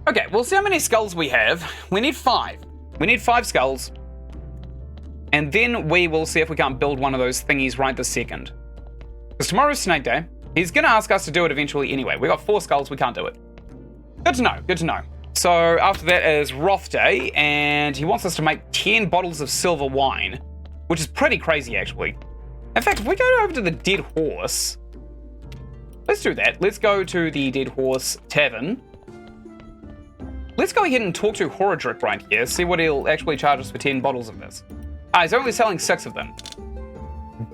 Okay, we'll see how many skulls we have. We need 5. We need 5 skulls. And then we will see if we can't build one of those thingies right this second. Because tomorrow's Snake Day. He's going to ask us to do it eventually anyway. We got 4 skulls, we can't do it. Good to know, good to know. So after that is Roth Day, and he wants us to make 10 bottles of silver wine, which is pretty crazy actually. In fact, if we go over to the Dead Horse, let's do that. Let's go to the Dead Horse Tavern. Let's go ahead and talk to Horadric right here, see what he'll actually charge us for 10 bottles of this. He's only selling 6 of them.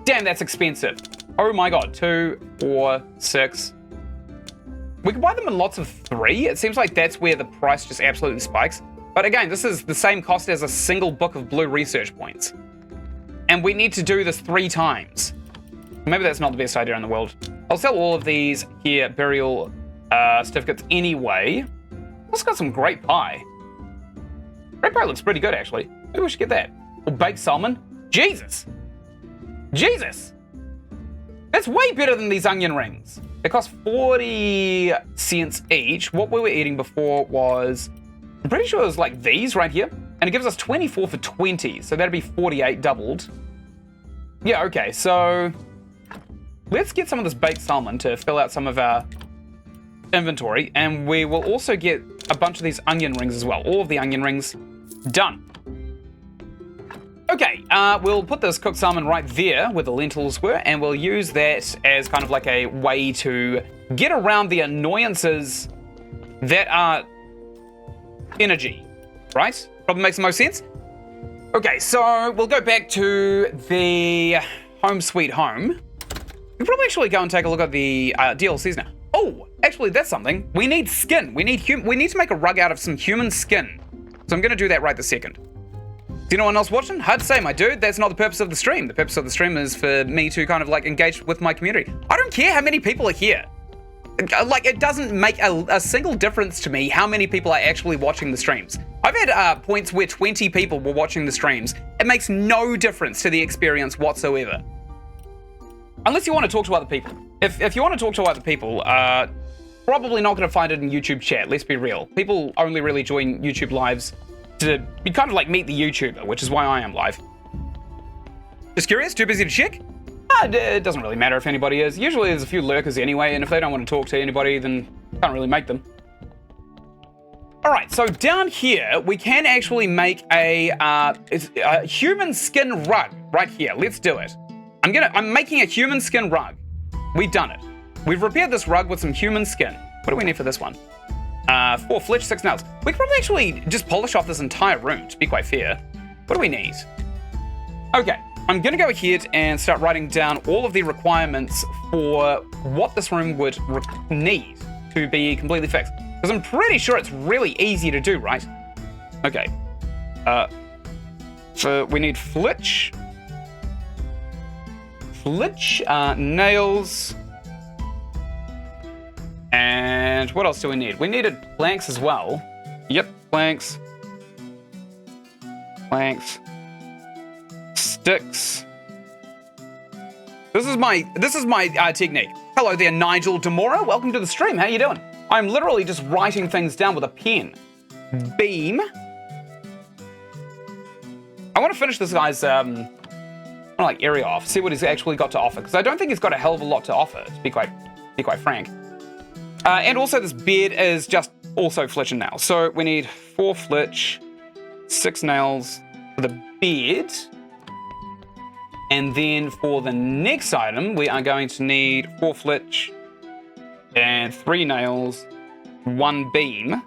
Damn, that's expensive. Oh my god, 2, 4, 6. We can buy them in lots of 3. It seems like that's where the price just absolutely spikes. But again, this is the same cost as a single book of blue research points. And we need to do this 3 times. Maybe that's not the best idea in the world. I'll sell all of these here, burial certificates anyway. Also got some grape pie. Grape pie looks pretty good, actually. Maybe we should get that. Or baked salmon. Jesus! Jesus! That's way better than these onion rings. They cost 40 cents each. What we were eating before was... I'm pretty sure it was like these right here. And it gives us 24 for 20. So that'd be 48 doubled. Yeah, okay. So let's get some of this baked salmon to fill out some of our inventory. And we will also get a bunch of these onion rings as well. All of the onion rings. Done. Okay, we'll put this cooked salmon right there where the lentils were, and we'll use that as kind of like a way to get around the annoyances that are energy, right? Probably makes the most sense. Okay, so we'll go back to the Home Sweet Home. We'll probably actually go and take a look at the DLCs now. Oh, actually, that's something. We need skin. We need to make a rug out of some human skin. So I'm going to do that right this second. Is anyone else watching? Hard to say, my dude. That's not the purpose of the stream. The purpose of the stream is for me to kind of like engage with my community. I don't care how many people are here. Like, it doesn't make a single difference to me how many people are actually watching the streams. I've had points where 20 people were watching the streams. It makes no difference to the experience whatsoever. Unless you want to talk to other people. If you want to talk to other people, probably not going to find it in YouTube chat, let's be real. People only really join YouTube lives to be kind of like meet the YouTuber, which is why I am live. Just curious, too busy to check? It doesn't really matter if anybody is. Usually there's a few lurkers anyway, and if they don't want to talk to anybody, then can't really make them. Alright, so down here, we can actually make a human skin rug right here. Let's do it. I'm making a human skin rug. We've done it. We've repaired this rug with some human skin. What do we need for this one? 4 flitch, 6 nails. We could probably actually just polish off this entire room, to be quite fair. What do we need? Okay, I'm gonna go ahead and start writing down all of the requirements for what this room would need to be completely fixed. Because I'm pretty sure it's really easy to do, right? Okay. So we need flitch. Nails. And what else do we need? We needed planks as well. Yep, planks. Planks. Sticks. This is my technique. Hello there, Nigel Demora. Welcome to the stream. How you doing? I'm literally just writing things down with a pen. Beam. I want to finish this guy's area off, see what he's actually got to offer, because I don't think he's got a hell of a lot to offer, to be quite frank. And also this bed is just also flitch and nails. So we need 4 flitch, 6 nails for the bed. And then for the next item, we are going to need 4 flitch and 3 nails, 1 beam.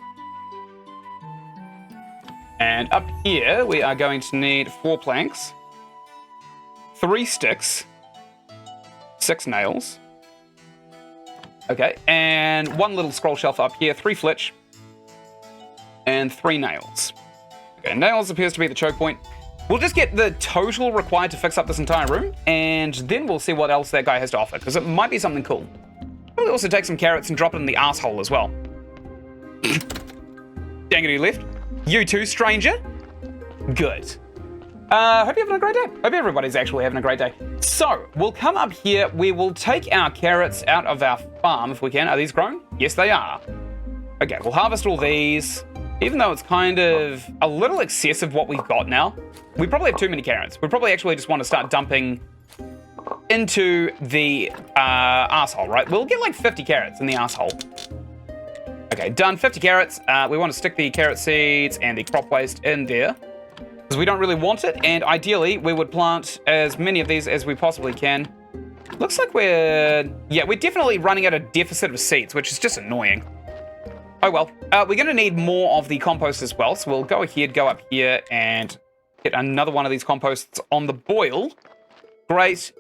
And up here, we are going to need 4 planks, 3 sticks, 6 nails. Okay, and 1 little scroll shelf up here, 3 flitch, and 3 nails. Okay, nails appears to be the choke point. We'll just get the total required to fix up this entire room, and then we'll see what else that guy has to offer, because it might be something cool. We'll also take some carrots and drop it in the asshole as well. Dang it, he left. You too, stranger? Good. Hope you're having a great day. Hope everybody's actually having a great day. So, we'll come up here. We will take our carrots out of our farm if we can. Are these grown? Yes, they are. Okay, we'll harvest all these. Even though it's kind of a little excessive what we've got now. We probably have too many carrots. We probably actually just want to start dumping into the asshole, right? We'll get like 50 carrots in the asshole. Okay, done. 50 carrots. We want to stick the carrot seeds and the crop waste in there, because we don't really want it, and ideally we would plant as many of these as we possibly can. Looks like we're definitely running at a deficit of seeds, which is just annoying. Oh well. We're going to need more of the compost as well, so we'll go ahead, go up here, and get another one of these composts on the boil. Great.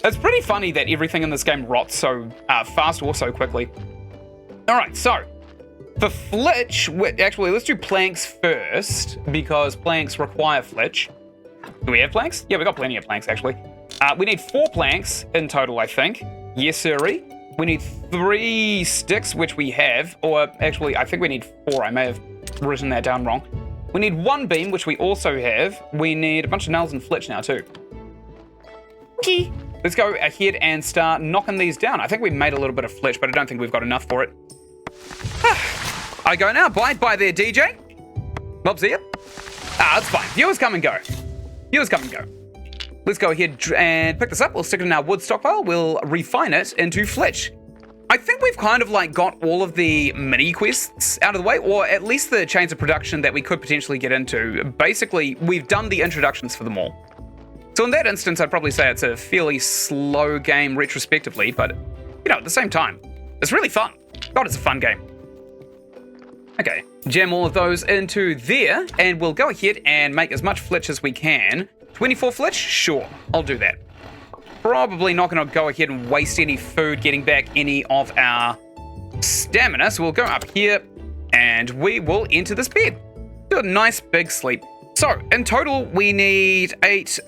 It's pretty funny that everything in this game rots so fast or so quickly. Alright, so for flitch, actually, let's do planks first, because planks require flitch. Do we have planks? Yeah, we got plenty of planks, actually. We need 4 planks in total, I think. Yes, sirree. We need 3 sticks, which we have, or actually, I think we need 4. I may have written that down wrong. We need 1 beam, which we also have. We need a bunch of nails and flitch now, too. Okay. Let's go ahead and start knocking these down. I think we made a little bit of flitch, but I don't think we've got enough for it. I go now. Bye there, DJ. Bob's here. It's fine. Viewers come and go. Viewers come and go. Let's go ahead and pick this up. We'll stick it in our wood stockpile. We'll refine it into flitch. I think we've kind of like got all of the mini quests out of the way, or at least the chains of production that we could potentially get into. Basically, we've done the introductions for them all. So in that instance, I'd probably say it's a fairly slow game retrospectively, but, you know, at the same time, it's really fun. God, it's a fun game. Okay, jam all of those into there, and we'll go ahead and make as much flitch as we can. 24 flitch? Sure, I'll do that. Probably not going to go ahead and waste any food getting back any of our stamina, so we'll go up here, and we will enter this bed. Do a nice big sleep. So, in total, we need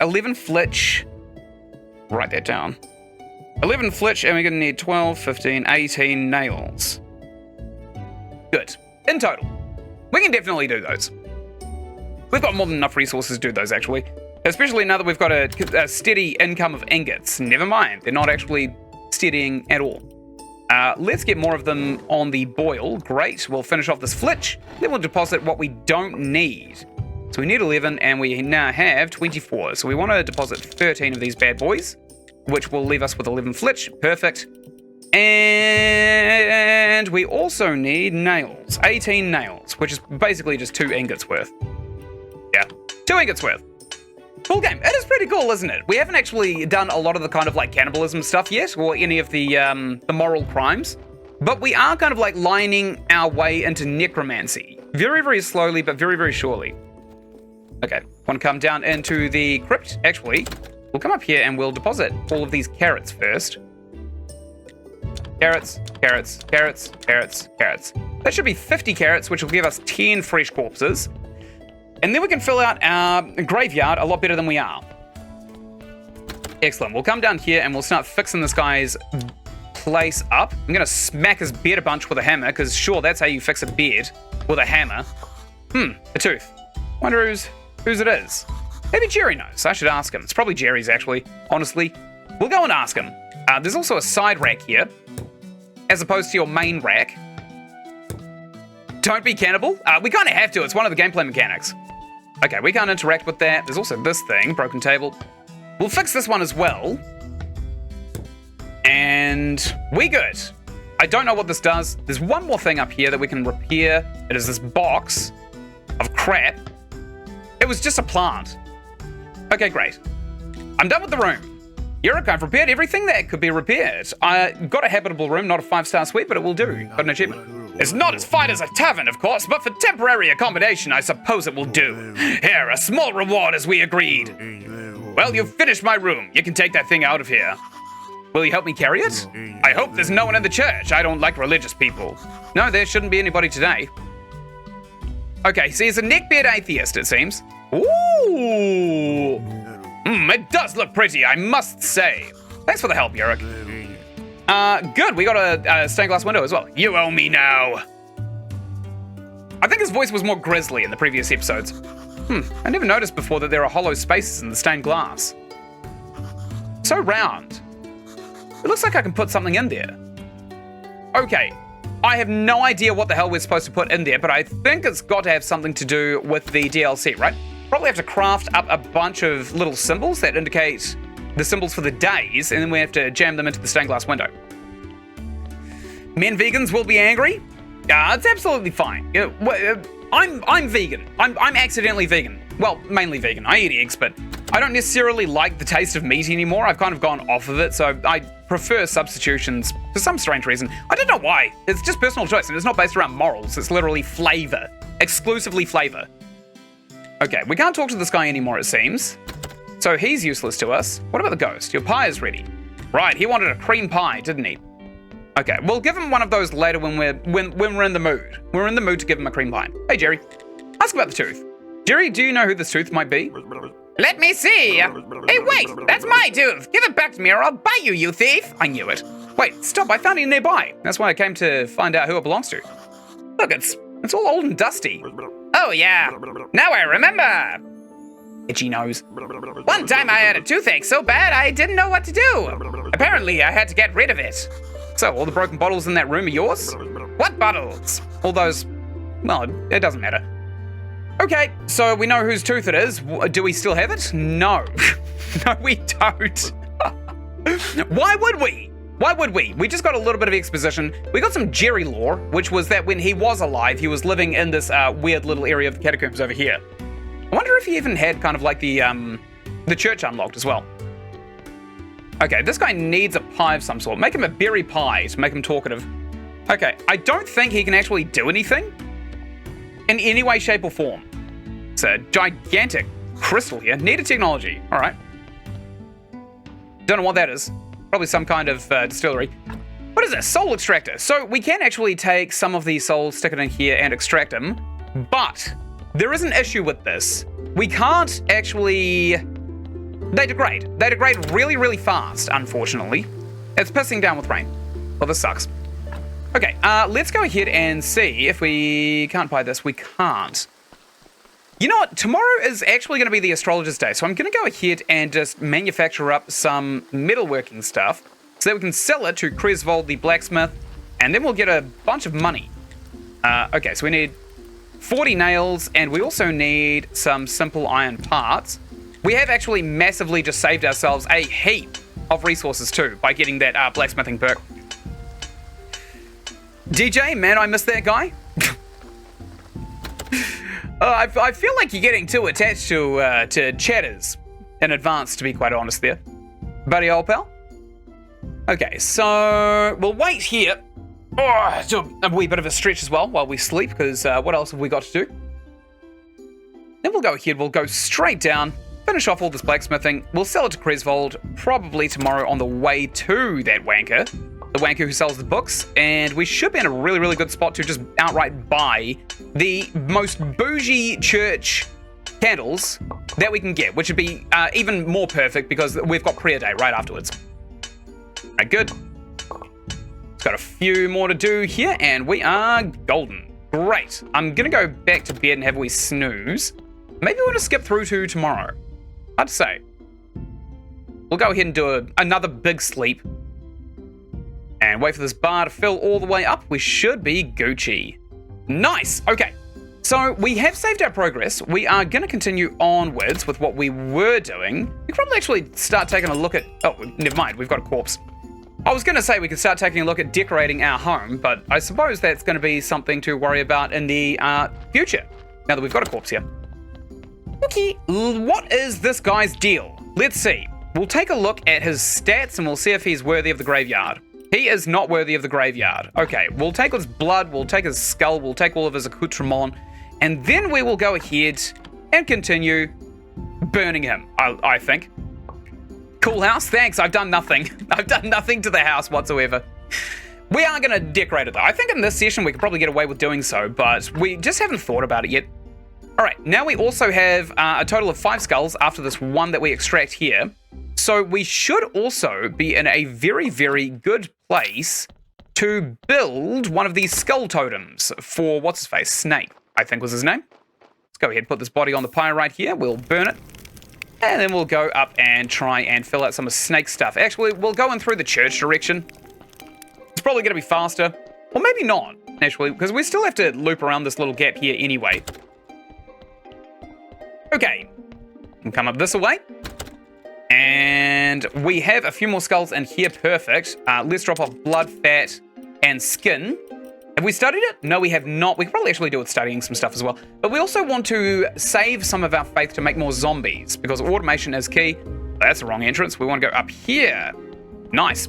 11 flitch. Write that down. 11 flitch, and we're going to need 12, 15, 18 nails. Good. In total. We can definitely do those. We've got more than enough resources to do those, actually. Especially now that we've got a steady income of ingots. Never mind, they're not actually steadying at all. Let's get more of them on the boil. Great, we'll finish off this flitch. Then we'll deposit what we don't need. So we need 11, and we now have 24. So we want to deposit 13 of these bad boys, which will leave us with 11 flitch. Perfect. And we also need nails. 18 nails, which is basically just 2 ingots worth. Yeah, 2 ingots worth. Cool game. It is pretty cool, isn't it? We haven't actually done a lot of the kind of like cannibalism stuff yet, or any of the moral crimes, but we are kind of like lining our way into necromancy. Very, very slowly, but very, very surely. Okay, want to come down into the crypt? Actually, we'll come up here and we'll deposit all of these carrots first. Carrots, carrots, carrots, carrots, carrots. That should be 50 carrots, which will give us 10 fresh corpses. And then we can fill out our graveyard a lot better than we are. Excellent. We'll come down here and we'll start fixing this guy's place up. I'm going to smack his bed a bunch with a hammer, because sure, that's how you fix a bed, with a hammer. A tooth. Wonder who's whose it is. Maybe Jerry knows. I should ask him. It's probably Jerry's, actually. Honestly. We'll go and ask him. There's also a side rack here, as opposed to your main rack. Don't be cannibal. We kind of have to. It's one of the gameplay mechanics. Okay, we can't interact with that. There's also this thing, broken table. We'll fix this one as well. And we good. I don't know what this does. There's one more thing up here that we can repair. It is this box of crap. It was just a plant. Okay, great. I'm done with the room. Yurik, I've repaired everything that could be repaired. I got a habitable room, not a 5-star suite, but it will do. Got an achievement. It's not as fine as a tavern, of course, but for temporary accommodation, I suppose it will do. Here, a small reward as we agreed. Well, you've finished my room. You can take that thing out of here. Will you help me carry it? I hope there's no one in the church. I don't like religious people. No, there shouldn't be anybody today. Okay, so he's a neckbeard atheist, it seems. Ooh! It does look pretty, I must say. Thanks for the help, Yurik. Good, we got a stained glass window as well. You owe me now. I think his voice was more grisly in the previous episodes. I never noticed before that there are hollow spaces in the stained glass. So round. It looks like I can put something in there. Okay, I have no idea what the hell we're supposed to put in there, but I think it's got to have something to do with the DLC, right? Probably have to craft up a bunch of little symbols that indicate the symbols for the days, and then we have to jam them into the stained glass window. Men vegans will be angry? It's absolutely fine. I'm vegan. I'm accidentally vegan. Well, mainly vegan. I eat eggs, but I don't necessarily like the taste of meat anymore. I've kind of gone off of it, so I prefer substitutions for some strange reason. I don't know why. It's just personal choice, and it's not based around morals. It's literally flavor. Exclusively flavor. Okay, we can't talk to this guy anymore, it seems. So he's useless to us. What about the ghost? Your pie is ready. Right, he wanted a cream pie, didn't he? Okay, we'll give him one of those later when we're in the mood. We're in the mood to give him a cream pie. Hey, Jerry. Ask about the tooth. Jerry, do you know who this tooth might be? Let me see. Hey, wait, that's my tooth. Give it back to me or I'll bite you, you thief. I knew it. Wait, stop, I found it nearby. That's why I came to find out who it belongs to. Look, it's all old and dusty. Oh, yeah. Now I remember. Itchy nose. One time I had a toothache so bad I didn't know what to do. Apparently, I had to get rid of it. So, all the broken bottles in that room are yours? What bottles? All those... Well, it doesn't matter. Okay, so we know whose tooth it is. Do we still have it? No. No, we don't. Why would we? Why would we? We just got a little bit of exposition. We got some Jerry lore, which was that when he was alive, he was living in this weird little area of the catacombs over here. I wonder if he even had kind of like the church unlocked as well. Okay, this guy needs a pie of some sort. Make him a berry pie to make him talkative. Okay, I don't think he can actually do anything in any way, shape, or form. It's a gigantic crystal here. Needed technology. All right. Don't know what that is. Probably some kind of distillery. What is this? Soul extractor. So we can actually take some of these souls, stick it in here, and extract them. But there is an issue with this. We can't actually... They degrade. They degrade really, really fast, unfortunately. It's pissing down with rain. Well, this sucks. Okay, let's go ahead and see if we can't buy this. We can't. You know what? Tomorrow is actually going to be the astrologer's day, so I'm going to go ahead and just manufacture up some metalworking stuff so that we can sell it to Cresvold the blacksmith, and then we'll get a bunch of money. Okay, so we need 40 nails, and we also need some simple iron parts. We have actually massively just saved ourselves a heap of resources too by getting that blacksmithing perk. DJ, man, I miss that guy. I feel like you're getting too attached to chatters in advance, to be quite honest there. Buddy old pal? Okay, so we'll wait here. Oh, do a wee bit of a stretch as well while we sleep, because what else have we got to do? Then we'll go ahead, we'll go straight down, finish off all this blacksmithing. We'll sell it to Cresvold probably tomorrow on the way to that wanker. The wanker who sells the books, and we should be in a really, really good spot to just outright buy the most bougie church candles that we can get, which would be even more perfect because we've got prayer day right afterwards. Alright, good. It's got a few more to do here, and we are golden. Great. I'm gonna go back to bed and have a wee snooze. Maybe we want to skip through to tomorrow. Hard to say. We'll go ahead and do another big sleep. And wait for this bar to fill all the way up. We should be Gucci. Nice! Okay. So we have saved our progress. We are going to continue onwards with what we were doing. We could probably actually start taking a look at... Oh, never mind. We've got a corpse. I was going to say we could start taking a look at decorating our home, but I suppose that's going to be something to worry about in the future, now that we've got a corpse here. Okay, what is this guy's deal? Let's see. We'll take a look at his stats and we'll see if he's worthy of the graveyard. He is not worthy of the graveyard. Okay, we'll take his blood, we'll take his skull, we'll take all of his accoutrement, and then we will go ahead and continue burning him, I think. Cool house, thanks, I've done nothing. I've done nothing to the house whatsoever. We are going to decorate it though. I think in this session we could probably get away with doing so, but we just haven't thought about it yet. Alright, now we also have a total of 5 skulls after this one that we extract here. So we should also be in a very, very good place to build one of these skull totems for, what's his face, Snake, I think was his name. Let's go ahead and put this body on the pyre right here. We'll burn it. And then we'll go up and try and fill out some of Snake's stuff. Actually, we'll go in through the church direction. It's probably going to be faster. Or maybe not, actually, because we still have to loop around this little gap here anyway. Okay. Can come up this way. And we have a few more skulls in here. Perfect. Let's drop off blood, fat, and skin. Have we studied it? No, we have not. We could probably actually do with studying some stuff as well. But we also want to save some of our faith to make more zombies, because automation is key. That's the wrong entrance. We want to go up here. Nice.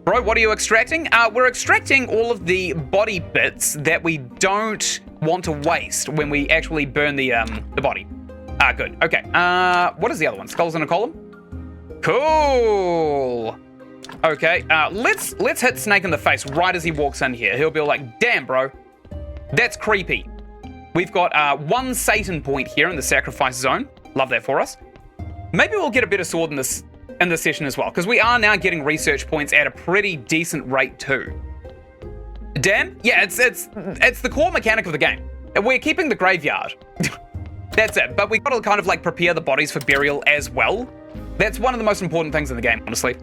Bro, what are you extracting? We're extracting all of the body bits that we don't want to waste when we actually burn the body. Good. Okay. What is the other one? Skulls in a column? Cool. Okay, let's hit Snake in the face right as he walks in here. He'll be like, damn, bro. That's creepy. We've got 1 Satan point here in the sacrifice zone. Love that for us. Maybe we'll get a better sword in this session as well, because we are now getting research points at a pretty decent rate too. Damn? Yeah, it's the core mechanic of the game. We're keeping the graveyard. That's it. But we've got to kind of like prepare the bodies for burial as well. That's one of the most important things in the game, honestly.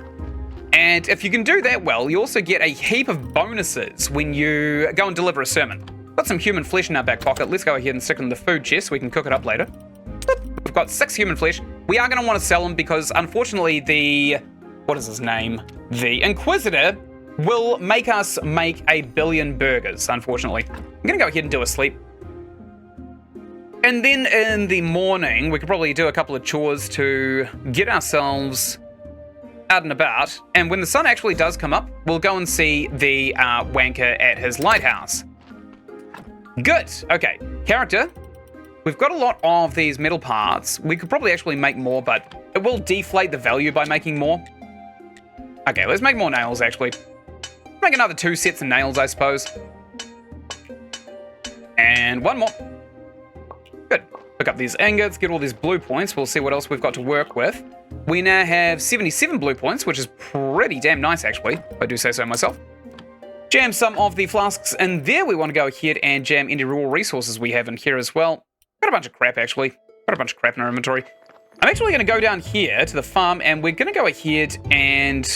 And if you can do that well, you also get a heap of bonuses when you go and deliver a sermon. Got some human flesh in our back pocket. Let's go ahead and stick it in the food chest so we can cook it up later. We've got 6 human flesh. We are going to want to sell them because, unfortunately, what is his name? The Inquisitor will make us make 1 billion burgers, unfortunately. I'm going to go ahead and do a sleep. And then in the morning, we could probably do a couple of chores to get ourselves out and about, and when the sun actually does come up, we'll go and see the wanker at his lighthouse. Good. Okay. Character. We've got a lot of these metal parts. We could probably actually make more, but it will deflate the value by making more. Okay, let's make more nails, actually. Make another 2 sets of nails, I suppose. And 1 more. Good. Pick up these ingots, get all these blue points. We'll see what else we've got to work with. We now have 77 blue points, which is pretty damn nice, actually, if I do say so myself. Jam some of the flasks in there. We want to go ahead and jam any raw resources we have in here as well. Got a bunch of crap, actually. Got a bunch of crap in our inventory. I'm actually going to go down here to the farm, and we're going to go ahead and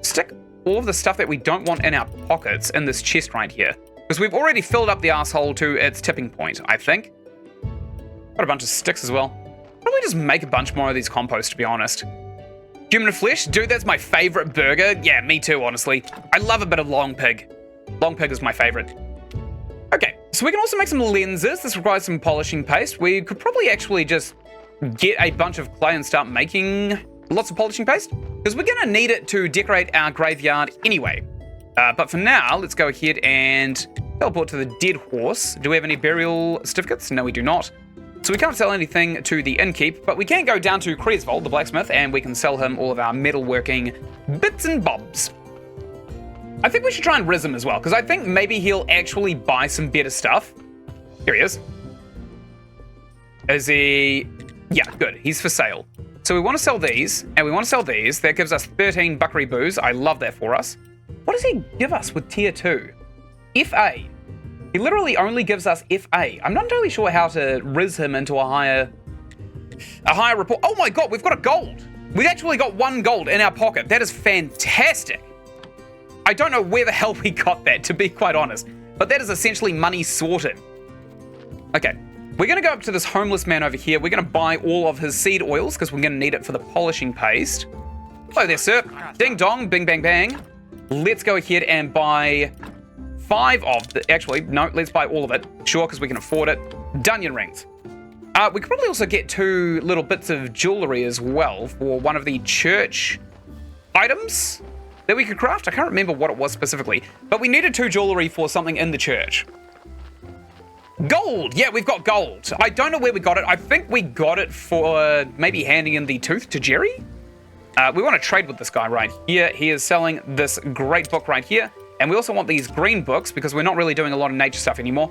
stick all of the stuff that we don't want in our pockets in this chest right here. Because we've already filled up the asshole to its tipping point, I think. Got a bunch of sticks as well. Probably just make a bunch more of these compost, to be honest. Human flesh? Dude, that's my favorite burger. Yeah, me too, honestly. I love a bit of long pig. Long pig is my favorite. Okay, so we can also make some lenses. This requires some polishing paste. We could probably actually just get a bunch of clay and start making lots of polishing paste, because we're going to need it to decorate our graveyard anyway. But for now, let's go ahead and teleport to the dead horse. Do we have any burial certificates? No, we do not. So we can't sell anything to the innkeep, but we can go down to Cresvold, the blacksmith, and we can sell him all of our metalworking bits and bobs. I think we should try and riz him as well, because I think maybe he'll actually buy some better stuff. Here he is. Is he... Yeah, good. He's for sale. So we want to sell these, and we want to sell these. That gives us 13 buckery boos. I love that for us. What does he give us with tier 2? FA. He literally only gives us FA. I'm not entirely sure how to riz him into a higher A higher report. Oh my god, we've got a gold. We've actually got 1 gold in our pocket. That is fantastic. I don't know where the hell we got that, to be quite honest. But that is essentially money sorted. Okay, we're going to go up to this homeless man over here. We're going to buy all of his seed oils because we're going to need it for the polishing paste. Hello there, sir. Ding dong, bing bang bang. Let's go ahead and buy 5 of the... Actually, no, let's buy all of it. Sure, because we can afford it. Dunyan rings. We could probably also get 2 little bits of jewelry as well for one of the church items that we could craft. I can't remember what it was specifically, but we needed 2 jewelry for something in the church. Gold! Yeah, we've got gold. I don't know where we got it. I think we got it for maybe handing in the tooth to Jerry. We want to trade with this guy right here. He is selling this great book right here. And we also want these green books because we're not really doing a lot of nature stuff anymore.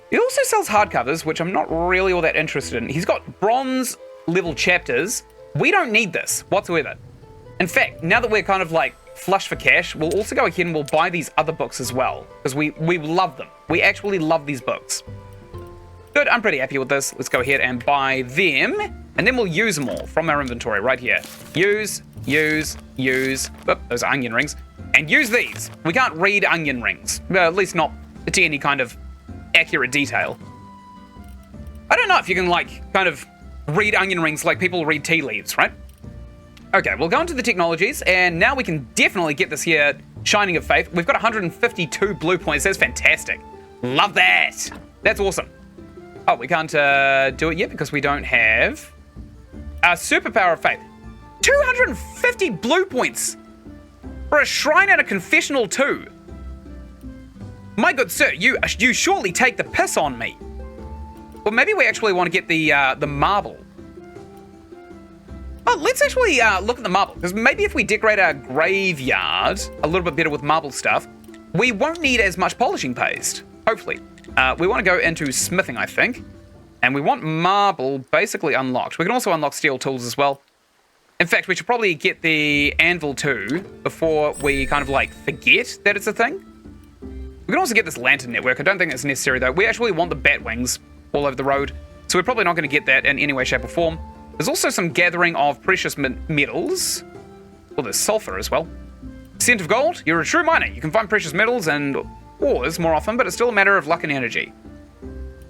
He also sells hardcovers, which I'm not really all that interested in. He's got bronze level chapters. We don't need this whatsoever. In fact, now that we're kind of like flush for cash, we'll also go ahead and we'll buy these other books as well because we love them. We actually love these books. Good, I'm pretty happy with this. Let's go ahead and buy them, and then we'll use them all from our inventory right here. Use. Oop, those are onion rings. And use these. We can't read onion rings. Well, at least not to any kind of accurate detail. I don't know if you can, like, kind of read onion rings like people read tea leaves, right? Okay, we'll go into the technologies, and now we can definitely get this here Shining of Faith. We've got 152 blue points. That's fantastic. Love that. That's awesome. Oh, we can't do it yet because we don't have a superpower of faith. 250 blue points for a shrine and a confessional too. My good sir, you surely take the piss on me. Well, maybe we actually want to get the marble. Oh, let's actually look at the marble, because maybe if we decorate our graveyard a little bit better with marble stuff, we won't need as much polishing paste, hopefully. We want to go into smithing, I think, and we want marble basically unlocked. We can also unlock steel tools as well. In fact, we should probably get the anvil too before we kind of like forget that it's a thing. We can also get this lantern network. I don't think that's necessary though. We actually want the bat wings all over the road, so we're probably not going to get that in any way, shape or form. There's also some gathering of precious metals. Well, there's sulfur as well. Scent of gold, you're a true miner. You can find precious metals and ores more often, but it's still a matter of luck and energy.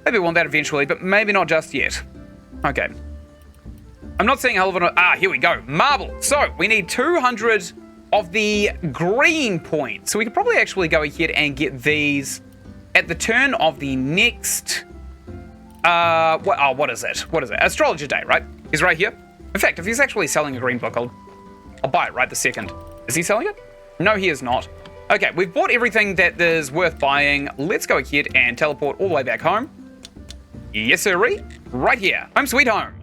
Maybe we want that eventually, but maybe not just yet. Okay. I'm not seeing a hell of an... here we go. Marble. So, we need 200 of the green points. So we could probably actually go ahead and get these at the turn of the next... what is it? What is it? Astrologer Day, right? He's right here. In fact, if he's actually selling a green book, I'll buy it right this second. Is he selling it? No, he is not. Okay, we've bought everything that is worth buying. Let's go ahead and teleport all the way back home. Yes, sirree. Right here. Home sweet home.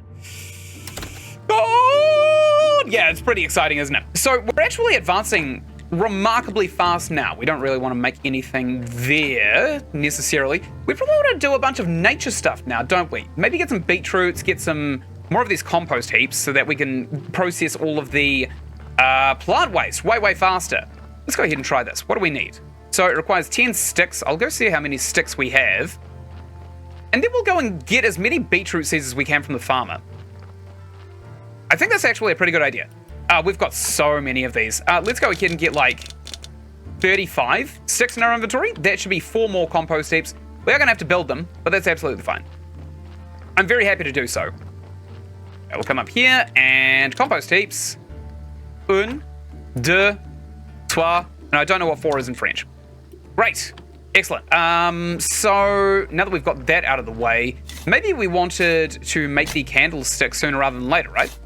God! Yeah, it's pretty exciting, isn't it? So we're actually advancing remarkably fast now. We don't really want to make anything there necessarily. We probably want to do a bunch of nature stuff now, don't we? Maybe get some beetroots, get some more of these compost heaps so that we can process all of the plant waste way faster. Let's go ahead and try this. What do we need? So it requires 10 sticks. I'll go see how many sticks we have. And then we'll go and get as many beetroot seeds as we can from the farmer. I think that's actually a pretty good idea. We've got so many of these. Let's go ahead and get like 35 sticks in our inventory. That should be 4 more compost heaps. We are going to have to build them, but that's absolutely fine. I'm very happy to do so. We'll come up here and compost heaps. Un, deux, trois. And I don't know what 4 is in French. Great. Excellent. So now that we've got that out of the way, maybe we wanted to make the candlestick sooner rather than later, right?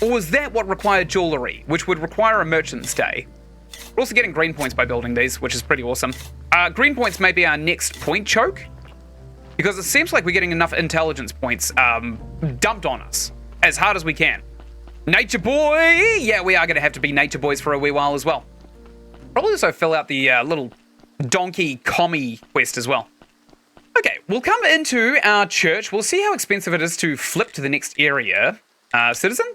Or was that what required jewelry, which would require a merchant's day? We're also getting green points by building these, which is pretty awesome. Green points may be our next point choke, because it seems like we're getting enough intelligence points dumped on us as hard as we can. Nature boy! Yeah, we are going to have to be nature boys for a wee while as well. Probably also fill out the little donkey commie quest as well. Okay, we'll come into our church. We'll see how expensive it is to flip to the next area. Citizen?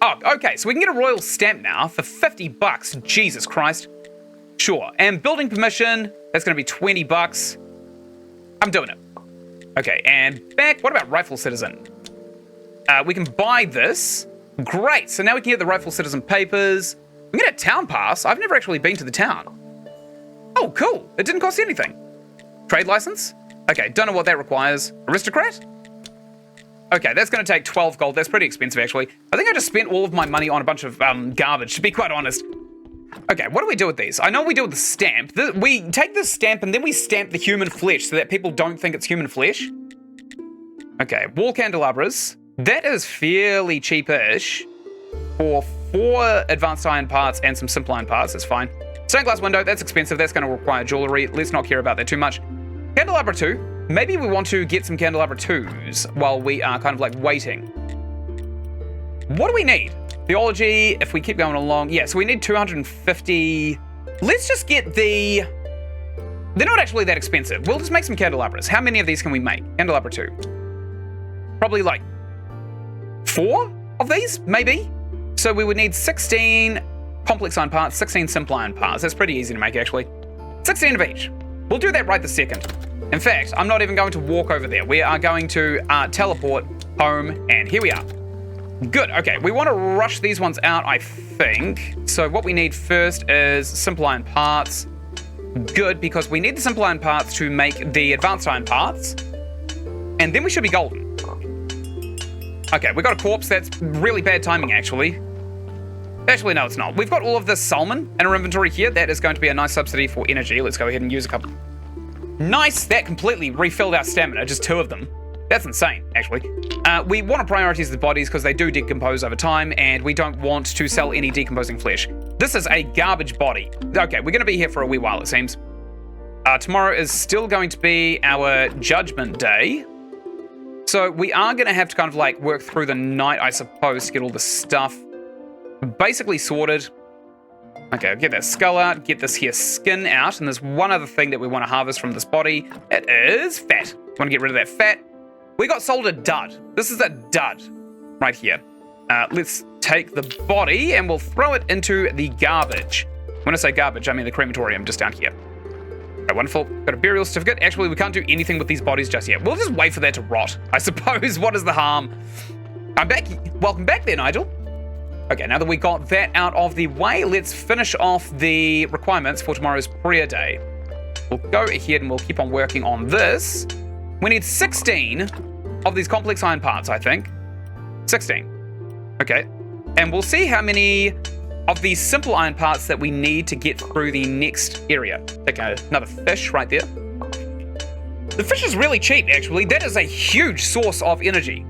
Oh, okay, so we can get a royal stamp now for 50 bucks. Jesus Christ. Sure, and building permission, that's going to be 20 bucks. I'm doing it. Okay, and back, what about rifle citizen? We can buy this. Great. So now we can get the rightful citizen papers. We can get a town pass. I've never actually been to the town. Oh, cool. It didn't cost anything. Trade license? Okay, don't know what that requires. Aristocrat? Okay, that's going to take 12 gold. That's pretty expensive, actually. I think I just spent all of my money on a bunch of garbage, to be quite honest. Okay, what do we do with these? I know we do with the stamp. We take the stamp and then we stamp the human flesh so that people don't think it's human flesh. Okay, wall candelabras. That is fairly cheapish for 4 advanced iron parts and some simple iron parts. That's fine. Stained glass window, that's expensive. That's going to require jewelry. Let's not care about that too much. Candelabra 2. Maybe we want to get some candelabra 2s while we are kind of like waiting. What do we need? Theology, if we keep going along. Yeah, so we need 250. Let's just get the... They're not actually that expensive. We'll just make some candelabras. How many of these can we make? Candelabra 2. Probably like 4 of these, maybe. So we would need 16 complex iron parts, 16 simple iron parts. That's pretty easy to make, actually. 16 of each. We'll do that right this second. In fact, I'm not even going to walk over there. We are going to teleport home, and here we are. Good, okay. We want to rush these ones out, I think. So what we need first is simple iron parts. Good, because we need the simple iron parts to make the advanced iron parts. And then we should be golden. Okay, we got a corpse. That's really bad timing, actually. Actually, no, it's not. We've got all of this salmon in our inventory here. That is going to be a nice subsidy for energy. Let's go ahead and use a couple. Nice, that completely refilled our stamina, just 2 of them. That's insane, actually. We want to prioritize the bodies because they do decompose over time, and we don't want to sell any decomposing flesh. This is a garbage body. Okay, we're going to be here for a wee while, it seems. Tomorrow is still going to be our judgment day. So we are going to have to kind of like work through the night, I suppose, to get all the stuff basically sorted. Okay, I'll get that skull out, get this here skin out, and there's one other thing that we want to harvest from this body. It is fat. We want to get rid of that fat. We got sold a dud. This is a dud right here. Let's take the body and we'll throw it into the garbage. When I say garbage, I mean the crematorium just down here. Right, wonderful. Got a burial certificate. Actually, we can't do anything with these bodies just yet. We'll just wait for that to rot, I suppose. What is the harm? I'm back. Welcome back there, Nigel. Okay, now that we got that out of the way, let's finish off the requirements for tomorrow's prayer day. We'll go ahead and we'll keep on working on this. We need 16 of these complex iron parts, I think. 16. Okay. And we'll see how many of these simple iron parts that we need to get through the next area. Take another fish right there. The fish is really cheap, actually. That is a huge source of energy.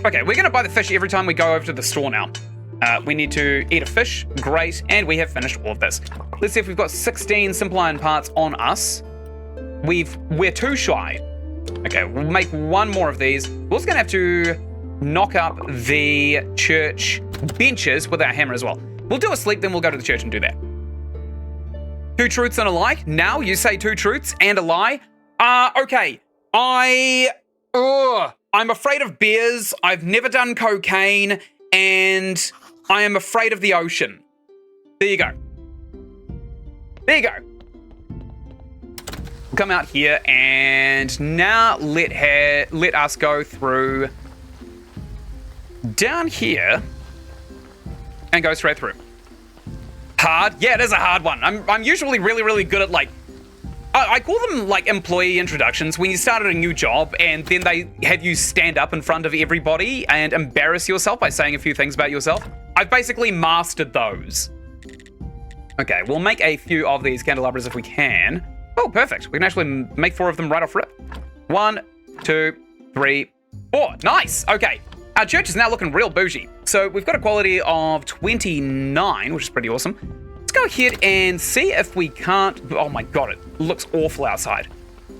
Okay, we're going to buy the fish every time we go over to the store now. We need to eat a fish. Great. And we have finished all of this. Let's see if we've got 16 simple iron parts on us. We're 2 shy. Okay, we'll make 1 more of these. We're also going to have to knock up the church benches with our hammer as well. We'll do a sleep, then we'll go to the church and do that. 2 truths and a lie. Now you say 2 truths and a lie. Okay. I'm afraid of bears. I've never done cocaine, and I am afraid of the ocean. There you go. There you go. We'll come out here, and now let us go through down here and go straight through. Hard? Yeah, it is a hard one. I'm usually really, really good at like, I call them like employee introductions when you start at a new job and then they have you stand up in front of everybody and embarrass yourself by saying a few things about yourself. I've basically mastered those. Okay, we'll make a few of these candelabras if we can. Oh, perfect. We can actually make 4 of them right off rip. 1, 2, 3, 4. Nice. Okay. Our church is now looking real bougie. So we've got a quality of 29, which is pretty awesome. Let's go ahead and see if we can't... Oh my god, it looks awful outside.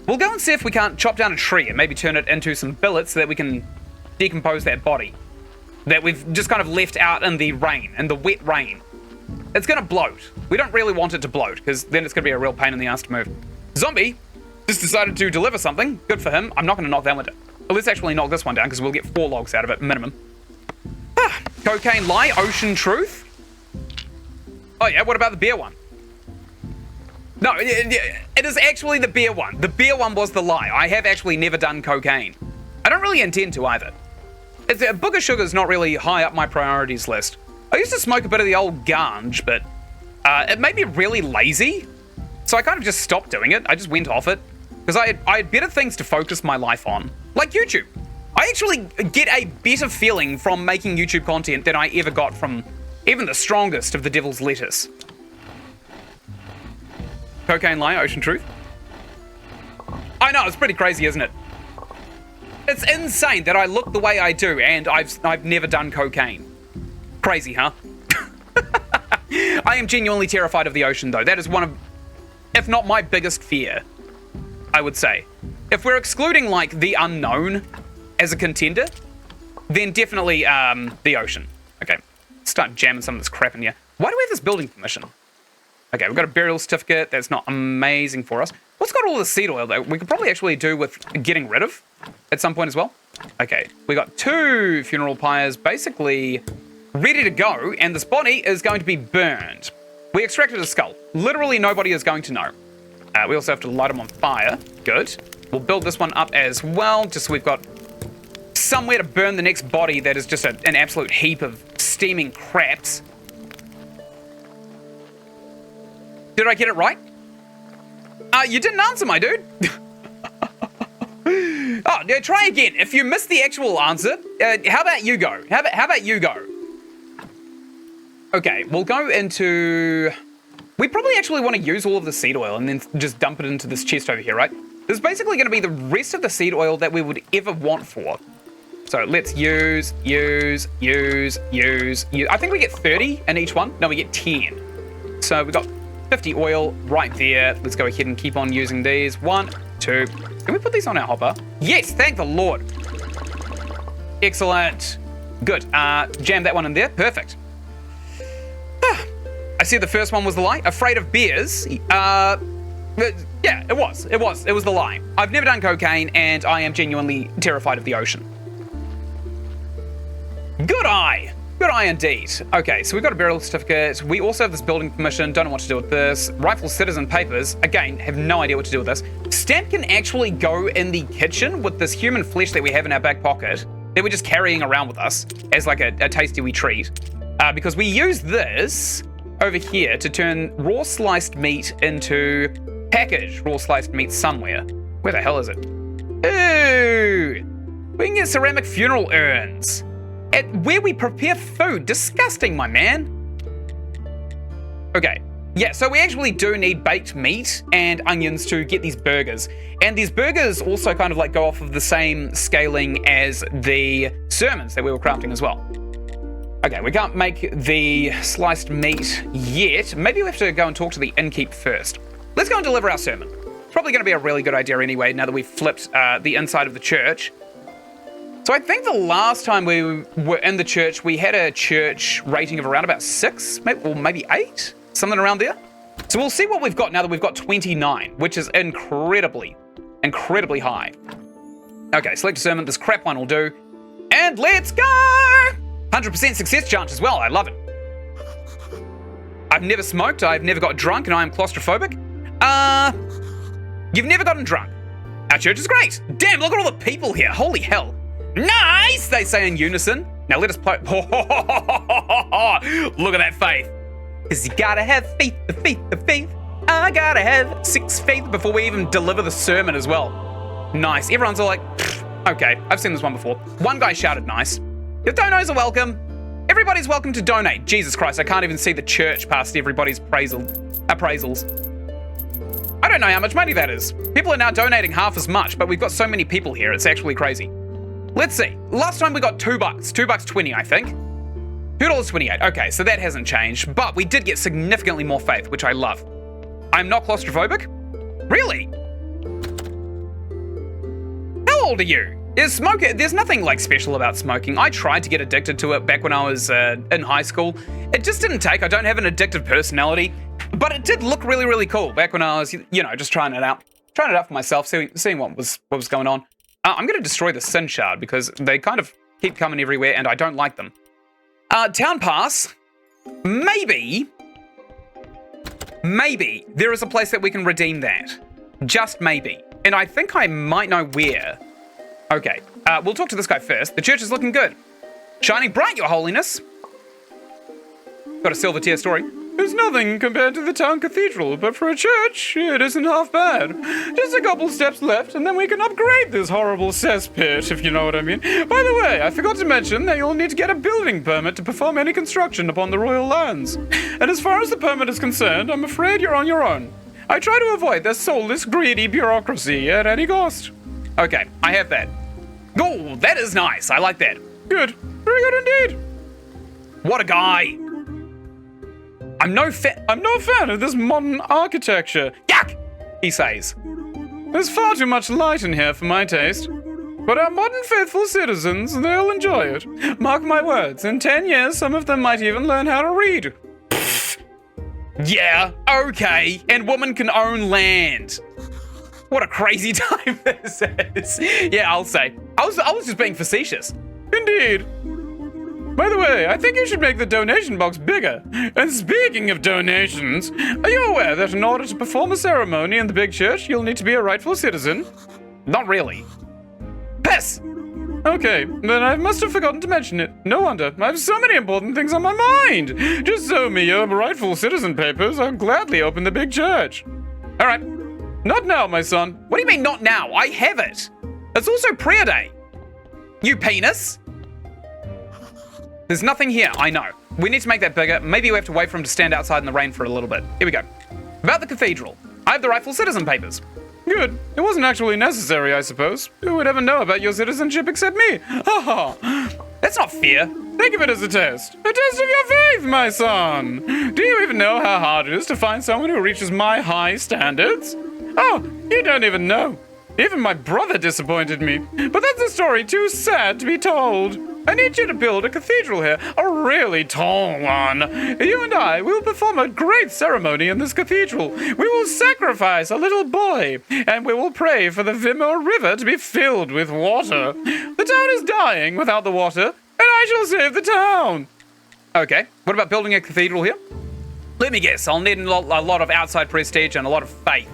We'll go and see if we can't chop down a tree and maybe turn it into some billets so that we can decompose that body that we've just kind of left out in the rain, in the wet rain. It's going to bloat. We don't really want it to bloat because then it's going to be a real pain in the ass to move. Zombie just decided to deliver something. Good for him. I'm not going to knock that one down. Well, let's actually knock this one down because we'll get 4 logs out of it, minimum. Cocaine lie, ocean truth. Oh yeah, what about the beer one? No, it is actually the beer one. The beer one was the lie. I have actually never done cocaine. I don't really intend to either. Booger sugar's not really high up my priorities list. I used to smoke a bit of the old ganj, but it made me really lazy. So I kind of just stopped doing it. I just went off it. Because I had better things to focus my life on. Like YouTube. I actually get a better feeling from making YouTube content than I ever got from even the strongest of the devil's lettuce. Cocaine lie, ocean truth. I know, it's pretty crazy, isn't it? It's insane that I look the way I do and I've never done cocaine. Crazy, huh? I am genuinely terrified of the ocean, though. That is one of, if not my biggest fear, I would say. If we're excluding, like, the unknown as a contender, then definitely the ocean. Okay, start jamming some of this crap in here. Why do we have this building permission? Okay, we've got a burial certificate. That's not amazing for us. What's got all the seed oil, though? We could probably actually do with getting rid of at some point as well. Okay, we got 2 funeral pyres basically ready to go, and this body is going to be burned. We extracted a skull. Literally nobody is going to know. We also have to light them on fire. Good. We'll build this one up as well, just so we've got somewhere to burn the next body that is just an absolute heap of steaming craps. Did I get it right? You didn't answer, my dude. Oh, yeah, try again. If you missed the actual answer, how about you go? How about you go? Okay, we'll go into... We probably actually want to use all of the seed oil and then just dump it into this chest over here, right? This is basically going to be the rest of the seed oil that we would ever want for. So let's use. I think we get 30 in each one. No, we get 10. So we've got 50 oil right there. Let's go ahead and keep on using these. 1, 2. Can we put these on our hopper? Yes, thank the Lord. Excellent. Good. Jam that one in there. Perfect. I said the first one was the lie. Afraid of bears. Yeah, it was the lie. I've never done cocaine, and I am genuinely terrified of the ocean. Good eye indeed. Okay, so we've got a burial certificate. We also have this building permission. Don't know what to do with this. Rifle citizen papers. Again, have no idea what to do with this. Stamp can actually go in the kitchen with this human flesh that we have in our back pocket that we're just carrying around with us as like a tasty wee treat. Because we use this over here to turn raw sliced meat into packaged raw sliced meat somewhere. Where the hell is it? Ooh! We can get ceramic funeral urns at where we prepare food. Disgusting, my man. Okay, yeah, so we actually do need baked meat and onions to get these burgers. And these burgers also kind of like go off of the same scaling as the sermons that we were crafting as well. Okay, we can't make the sliced meat yet. Maybe we have to go and talk to the innkeep first. Let's go and deliver our sermon. It's probably going to be a really good idea anyway, now that we've flipped the inside of the church. So I think the last time we were in the church, we had a church rating of around about 6, or maybe 8, something around there. So we'll see what we've got now that we've got 29, which is incredibly high. Okay, select a sermon. This crap one will do. And let's go! 100% success chance as well. I love it. I've never smoked. I've never got drunk, and I am claustrophobic. You've never gotten drunk. Our church is great. Damn, look at all the people here. Holy hell. Nice, they say in unison. Now let us play. Look at that faith. Because you gotta have faith, the faith, the faith. I gotta have 6 faith before we even deliver the sermon as well. Nice. Everyone's all like, okay, I've seen this one before. One guy shouted nice. Your donos are welcome. Everybody's welcome to donate. Jesus Christ, I can't even see the church past everybody's appraisals. I don't know how much money that is. People are now donating half as much, but we've got so many people here, it's actually crazy. Let's see. Last time we got $2. $2.20, I think. $2.28. Okay, so that hasn't changed, but we did get significantly more faith, which I love. I'm not claustrophobic? Really? How old are you? There's nothing like special about smoking. I tried to get addicted to it back when I was in high school. It just didn't take. I don't have an addictive personality, but it did look really, really cool back when I was, just trying it out for myself, seeing what was going on. I'm going to destroy the Sin Shard because they kind of keep coming everywhere and I don't like them. Town Pass. Maybe there is a place that we can redeem that. Just maybe. And I think I might know where. Okay, We'll talk to this guy first. The church is looking good. Shining bright, your holiness. Got a silver tier story. It's nothing compared to the town cathedral, but for a church, it isn't half bad. Just a couple steps left, and then we can upgrade this horrible cesspit, if you know what I mean. By the way, I forgot to mention that you'll need to get a building permit to perform any construction upon the royal lands. And as far as the permit is concerned, I'm afraid you're on your own. I try to avoid the soulless, greedy bureaucracy at any cost. Okay, I have that. Oh, that is nice. I like that. Good. Very good indeed. What a guy. I'm no fan of this modern architecture. Yuck! He says. There's far too much light in here for my taste. But our modern faithful citizens, they'll enjoy it. Mark my words, in 10 years, some of them might even learn how to read. Yeah, okay. And women can own land. What a crazy time this is. Yeah, I'll say. I was just being facetious. Indeed. By the way, I think you should make the donation box bigger. And speaking of donations, are you aware that in order to perform a ceremony in the big church, you'll need to be a rightful citizen? Not really. Piss! Okay, then I must have forgotten to mention it. No wonder. I have so many important things on my mind. Just show me your rightful citizen papers. I'll gladly open the big church. All right. Not now, my son. What do you mean not now? I have it. It's also prayer day. You penis. There's nothing here, I know. We need to make that bigger. Maybe we have to wait for him to stand outside in the rain for a little bit. Here we go. About the cathedral. I have the rightful citizen papers. Good. It wasn't actually necessary, I suppose. Who would ever know about your citizenship except me? Ha ha. That's not fair. Think of it as a test. A test of your faith, my son. Do you even know how hard it is to find someone who reaches my high standards? Oh, you don't even know. Even my brother disappointed me. But that's a story too sad to be told. I need you to build a cathedral here, a really tall one. You and I will perform a great ceremony in this cathedral. We will sacrifice a little boy, and we will pray for the Vimor River to be filled with water. The town is dying without the water, and I shall save the town. Okay, what about building a cathedral here? Let me guess, I'll need a lot of outside prestige and a lot of faith.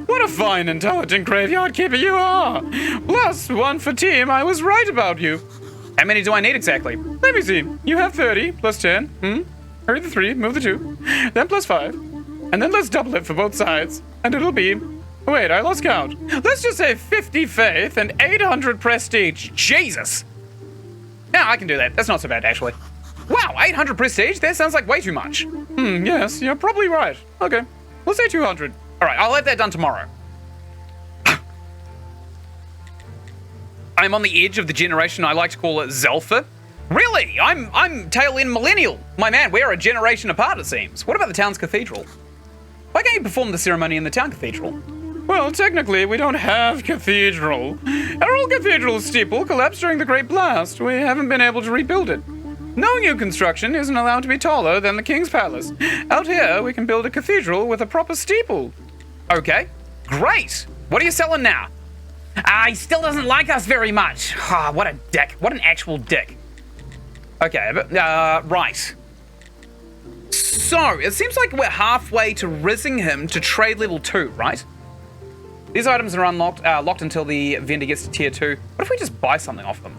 What a fine, intelligent graveyard keeper you are. Plus, one for team, I was right about you. How many do I need exactly? Let me see. You have 30 plus 10. Hurry the 3, move the 2. Then plus 5. And then let's double it for both sides. And it'll be... Wait, I lost count. Let's just say 50 faith and 800 prestige. Jesus! Yeah, I can do that. That's not so bad, actually. Wow, 800 prestige? That sounds like way too much. Yes, you're probably right. Okay, we'll say 200. All right, I'll have that done tomorrow. I'm on the edge of the generation I like to call it Zelfa. Really? I'm tail end millennial. My man, we're a generation apart, it seems. What about the town's cathedral? Why can't you perform the ceremony in the town cathedral? Well, technically, we don't have cathedral. Our old cathedral steeple collapsed during the Great Blast. We haven't been able to rebuild it. No new construction isn't allowed to be taller than the King's Palace. Out here, we can build a cathedral with a proper steeple. Okay, great. What are you selling now? He still doesn't like us very much. What a dick. What an actual dick. Okay, right. So, it seems like we're halfway to rizzing him to trade level 2, right? These items are unlocked, locked until the vendor gets to tier 2. What if we just buy something off them?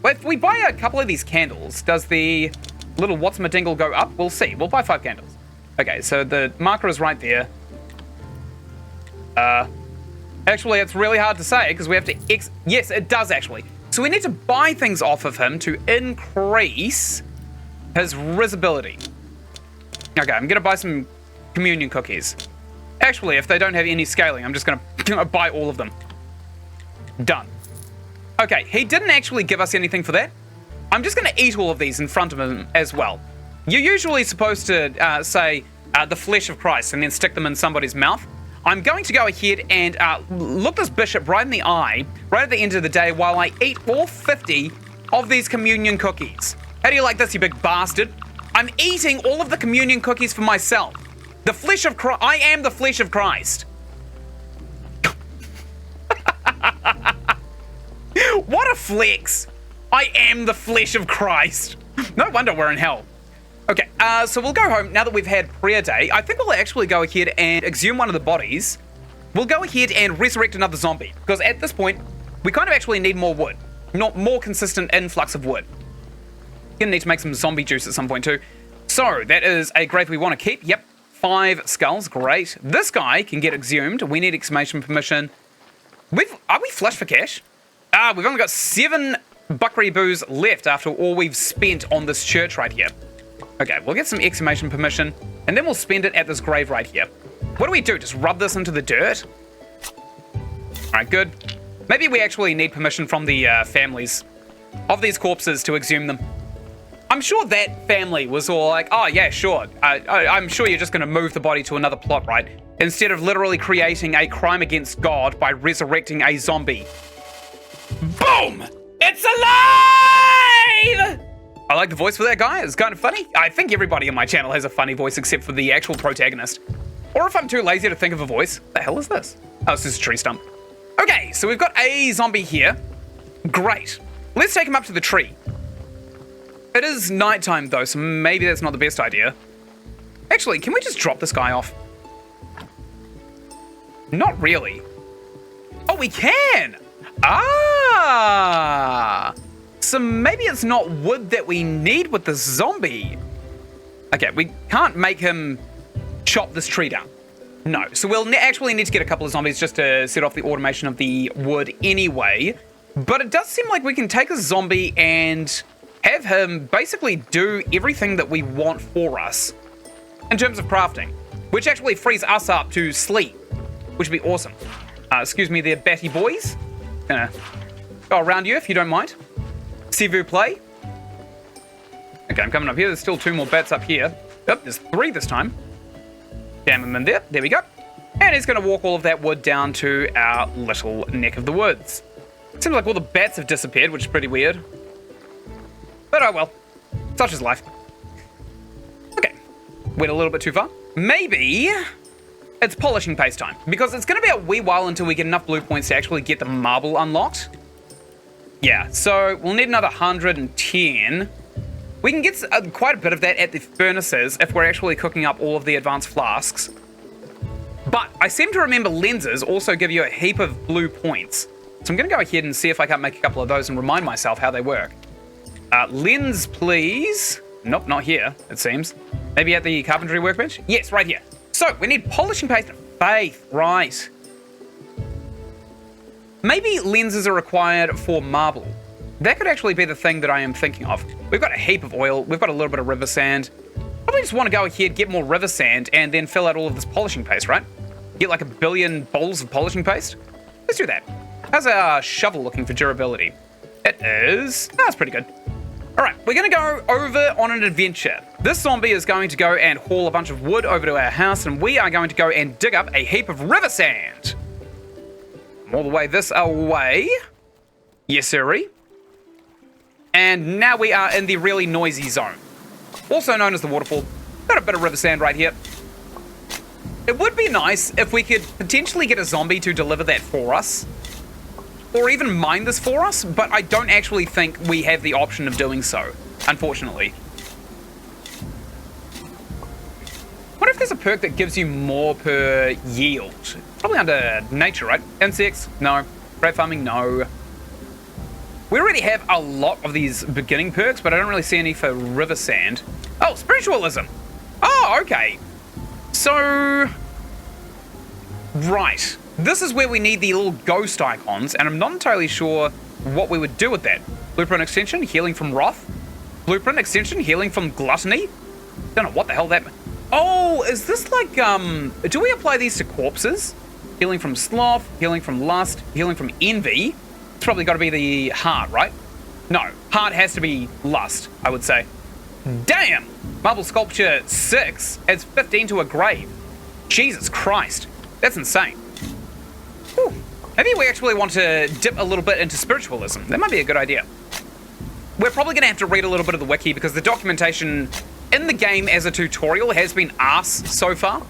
Well, if we buy a couple of these candles, does the little what's-my-dingle go up? We'll see. We'll buy 5 candles. Okay, so the marker is right there. Actually, it's really hard to say because we have to yes, it does actually. So we need to buy things off of him to increase his risibility. Okay, I'm gonna buy some communion cookies. Actually, if they don't have any scaling, I'm just gonna buy all of them. Done. Okay, he didn't actually give us anything for that. I'm just gonna eat all of these in front of him as well. You're usually supposed to say the flesh of Christ and then stick them in somebody's mouth. I'm going to go ahead and look this bishop right in the eye, right at the end of the day, while I eat all 50 of these communion cookies. How do you like this, you big bastard? I'm eating all of the communion cookies for myself. The flesh of Christ. I am the flesh of Christ. What a flex. I am the flesh of Christ. No wonder we're in hell. Okay, so we'll go home now that we've had prayer day. I think we'll actually go ahead and exhume one of the bodies. We'll go ahead and resurrect another zombie, because at this point, we kind of actually need more wood. Not more consistent influx of wood. Gonna need to make some zombie juice at some point too. So, that is a grave we want to keep. Yep, 5 skulls, great. This guy can get exhumed. We need exclamation permission. Are we flush for cash? We've only got 7 buckaroo boos left after all we've spent on this church right here. Okay, we'll get some exclamation permission, and then we'll spend it at this grave right here. What do we do? Just rub this into the dirt? Alright, good. Maybe we actually need permission from the families of these corpses to exhume them. I'm sure that family was all like, oh yeah, sure. I'm sure you're just going to move the body to another plot, right? Instead of literally creating a crime against God by resurrecting a zombie. Boom! It's alive! I like the voice for that guy. It's kind of funny. I think everybody on my channel has a funny voice except for the actual protagonist. Or if I'm too lazy to think of a voice. What the hell is this? Oh, it's just a tree stump. Okay, so we've got a zombie here. Great. Let's take him up to the tree. It is nighttime though, so maybe that's not the best idea. Actually, can we just drop this guy off? Not really. Oh, we can! Ah! So maybe it's not wood that we need with the zombie. Okay, we can't make him chop this tree down. No, so we'll actually need to get a couple of zombies just to set off the automation of the wood anyway. But it does seem like we can take a zombie and have him basically do everything that we want for us in terms of crafting, which actually frees us up to sleep, which would be awesome. Excuse me there, batty boys. Gonna go around you if you don't mind. S'il vous plaît. Okay, I'm coming up here. There's still 2 more bats up here. Oh, there's 3 this time. Jam him in there. There we go. And he's going to walk all of that wood down to our little neck of the woods. Seems like all the bats have disappeared, which is pretty weird. But oh well. Such is life. Okay. Went a little bit too far. Maybe it's polishing paste time, because it's going to be a wee while until we get enough blue points to actually get the marble unlocked. Yeah, so we'll need another 110. We can get quite a bit of that at the furnaces if we're actually cooking up all of the advanced flasks. But I seem to remember lenses also give you a heap of blue points. So I'm going to go ahead and see if I can't make a couple of those and remind myself how they work. Lens, please. Nope, not here, it seems. Maybe at the carpentry workbench? Yes, right here. So, we need polishing paste and faith, right. Maybe lenses are required for marble. That could actually be the thing that I am thinking of. We've got a heap of oil, we've got a little bit of river sand. Probably just want to go ahead, get more river sand, and then fill out all of this polishing paste, right? Get like 1 billion bowls of polishing paste? Let's do that. How's our shovel looking for durability? It is... that's pretty good. Alright, we're going to go over on an adventure. This zombie is going to go and haul a bunch of wood over to our house, and we are going to go and dig up a heap of river sand. All the way this away. Yes, sirree. And now we are in the really noisy zone, also known as the waterfall. Got a bit of river sand right here. It would be nice if we could potentially get a zombie to deliver that for us, or even mine this for us, but I don't actually think we have the option of doing so, unfortunately. What if there's a perk that gives you more per yield? Probably under nature, right? Insects? No. Rat farming? No. We already have a lot of these beginning perks, but I don't really see any for river sand. Oh, spiritualism. Oh, okay. So... right. This is where we need the little ghost icons, and I'm not entirely sure what we would do with that. Blueprint extension, healing from wrath. Blueprint extension, healing from gluttony. Don't know what the hell that means. Oh, is this like, do we apply these to corpses? Healing from sloth, healing from lust, healing from envy. It's probably got to be the heart, right? No, heart has to be lust, I would say. Damn! Marble sculpture 6 adds 15 to a grave. Jesus Christ, that's insane. Whew. Maybe we actually want to dip a little bit into spiritualism. That might be a good idea. We're probably going to have to read a little bit of the wiki because the documentation in the game as a tutorial has been arse so far.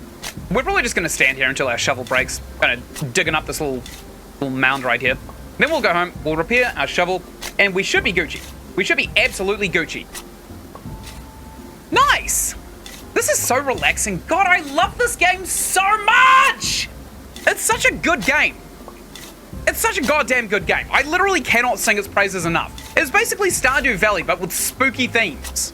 We're probably just going to stand here until our shovel breaks. Kind of digging up this little mound right here. Then we'll go home, we'll repair our shovel, and we should be Gucci. We should be absolutely Gucci. Nice! This is so relaxing. God, I love this game so much! It's such a good game. It's such a goddamn good game. I literally cannot sing its praises enough. It's basically Stardew Valley, but with spooky themes.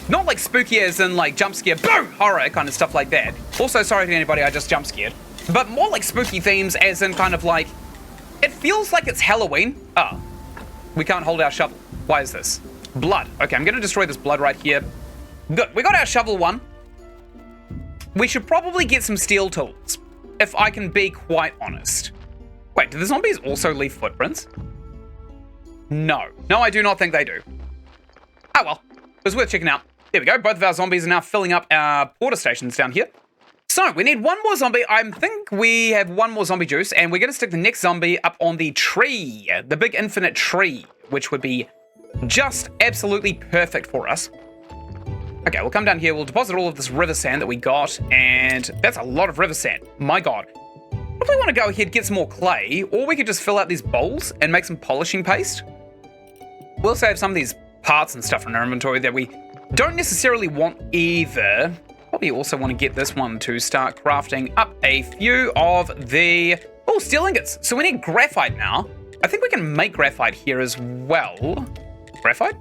Not like spooky as in like jump scare, boo, horror kind of stuff like that. Also, sorry to anybody I just jump scared. But more like spooky themes as in kind of like, it feels like it's Halloween. Oh, we can't hold our shovel. Why is this? Blood. Okay, I'm gonna destroy this blood right here. Good, we got our shovel one. We should probably get some steel tools, if I can be quite honest. Wait, do the zombies also leave footprints? No. No, I do not think they do. Oh well, it was worth checking out. There we go, both of our zombies are now filling up our porter stations down here. So, we need one more zombie. I think we have one more zombie juice, and we're going to stick the next zombie up on the tree, the big infinite tree, which would be just absolutely perfect for us. Okay, we'll come down here, we'll deposit all of this river sand that we got, and that's a lot of river sand. My god. Probably want to go ahead, get some more clay, or we could just fill out these bowls and make some polishing paste. We'll save some of these parts and stuff in our inventory that we don't necessarily want either. Probably also want to get this one to start crafting up a few of the... Oh, steel ingots. So we need graphite now. I think we can make graphite here as well. Graphite?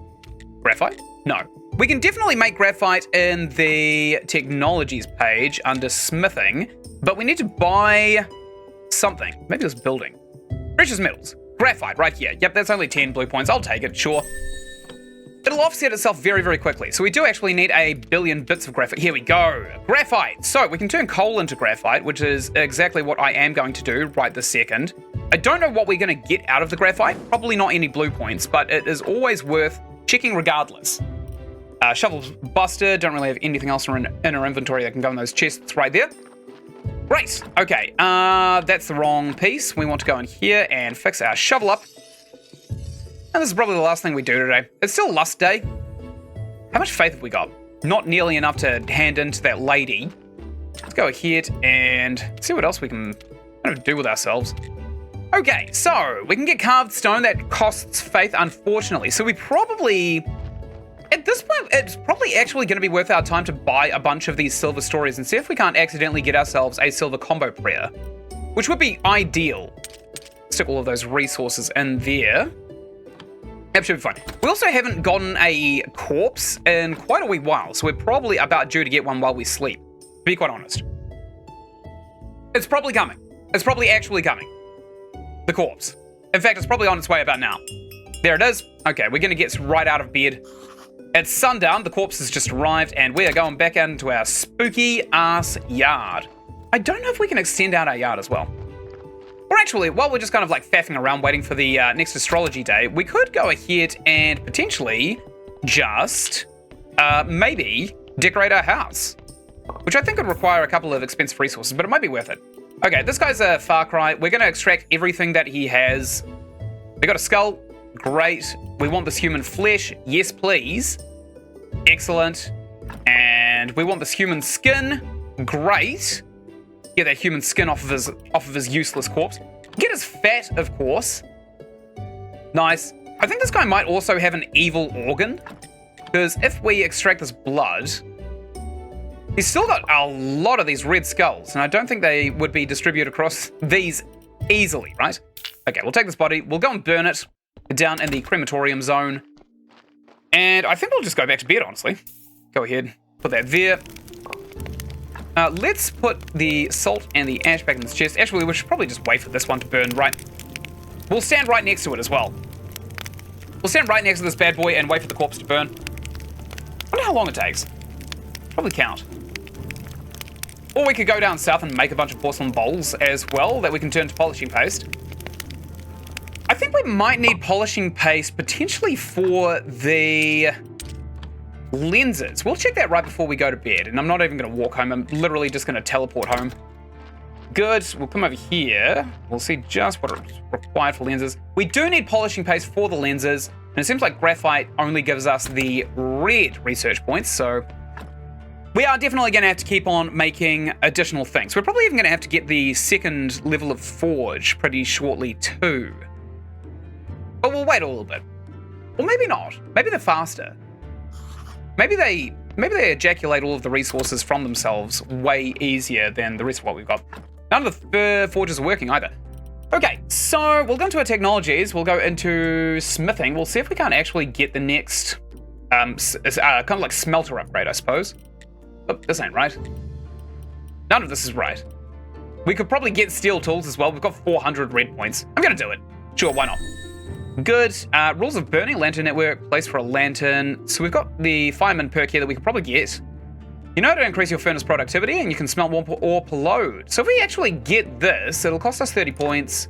Graphite? No. We can definitely make graphite in the technologies page under smithing, but we need to buy something. Maybe this building. Precious metals. Graphite right here. Yep, that's only 10 blue points. I'll take it, sure. It'll offset itself very, very quickly. So we do actually need a billion bits of graphite. Here we go. Graphite. So we can turn coal into graphite, which is exactly what I am going to do right this second. I don't know what we're going to get out of the graphite. Probably not any blue points, but it is always worth checking regardless. Shovel's busted. Don't really have anything else in our inventory that can go in those chests right there. Great. Okay. That's the wrong piece. We want to go in here and fix our shovel up. And this is probably the last thing we do today. It's still lust day. How much faith have we got? Not nearly enough to hand in to that lady. Let's go ahead and see what else we can kind of do with ourselves. Okay, so we can get carved stone. That costs faith, unfortunately. So we probably... At this point, it's probably actually going to be worth our time to buy a bunch of these silver stories and see if we can't accidentally get ourselves a silver combo prayer, which would be ideal. Stick all of those resources in there. That should be fine. We also haven't gotten a corpse in quite a wee while, so we're probably about due to get one while we sleep, to be quite honest. It's probably coming. It's probably actually coming. The corpse. In fact, it's probably on its way about now. There it is. Okay, we're going to get right out of bed. It's sundown, the corpse has just arrived, and we are going back into our spooky-ass yard. I don't know if we can extend out our yard as well. Or actually, while we're just kind of like faffing around waiting for the next astrology day, we could go ahead and potentially just maybe decorate our house, which I think would require a couple of expensive resources, but it might be worth it. Okay, this guy's a Far Cry. We're going to extract everything that he has. We got a skull. Great. We want this human flesh. Yes, please. Excellent. And we want this human skin. Great. Get that human skin off of his useless corpse. Get his fat, of course. Nice. I think this guy might also have an evil organ, because if we extract this blood, he's still got a lot of these red skulls, and I don't think they would be distributed across these easily, right? Okay, we'll take this body, we'll go and burn it down in the crematorium zone, and I think we'll just go back to bed, honestly. Go ahead, put that there. Let's put the salt and the ash back in this chest. Actually, we should probably just wait for this one to burn, right? We'll stand right next to it as well. We'll stand right next to this bad boy and wait for the corpse to burn. I wonder how long it takes. Probably count. Or we could go down south and make a bunch of porcelain bowls as well that we can turn to polishing paste. I think we might need polishing paste potentially for the lenses. We'll check that right before we go to bed, and I'm not even going to walk home. I'm literally just going to teleport home. Good. We'll come over here. We'll see just what is required for lenses. We do need polishing paste for the lenses, and it seems like graphite only gives us the red research points, so we are definitely going to have to keep on making additional things. We're probably even going to have to get the second level of forge pretty shortly too. But we'll wait a little bit. Or maybe not. Maybe they're faster. Maybe they ejaculate all of the resources from themselves way easier than the rest of what we've got. None of the forges are working either. Okay, so we'll go into our technologies. We'll go into smithing. We'll see if we can't actually get the next, kind of like smelter upgrade, I suppose. Oh, this ain't right. None of this is right. We could probably get steel tools as well. We've got 400 red points. I'm gonna do it. Sure, why not? Good. Rules of burning, lantern network, place for a lantern. So we've got the fireman perk here that we could probably get. You know, to increase your furnace productivity, and you can smelt more ore per load. So if we actually get this, it'll cost us 30 points,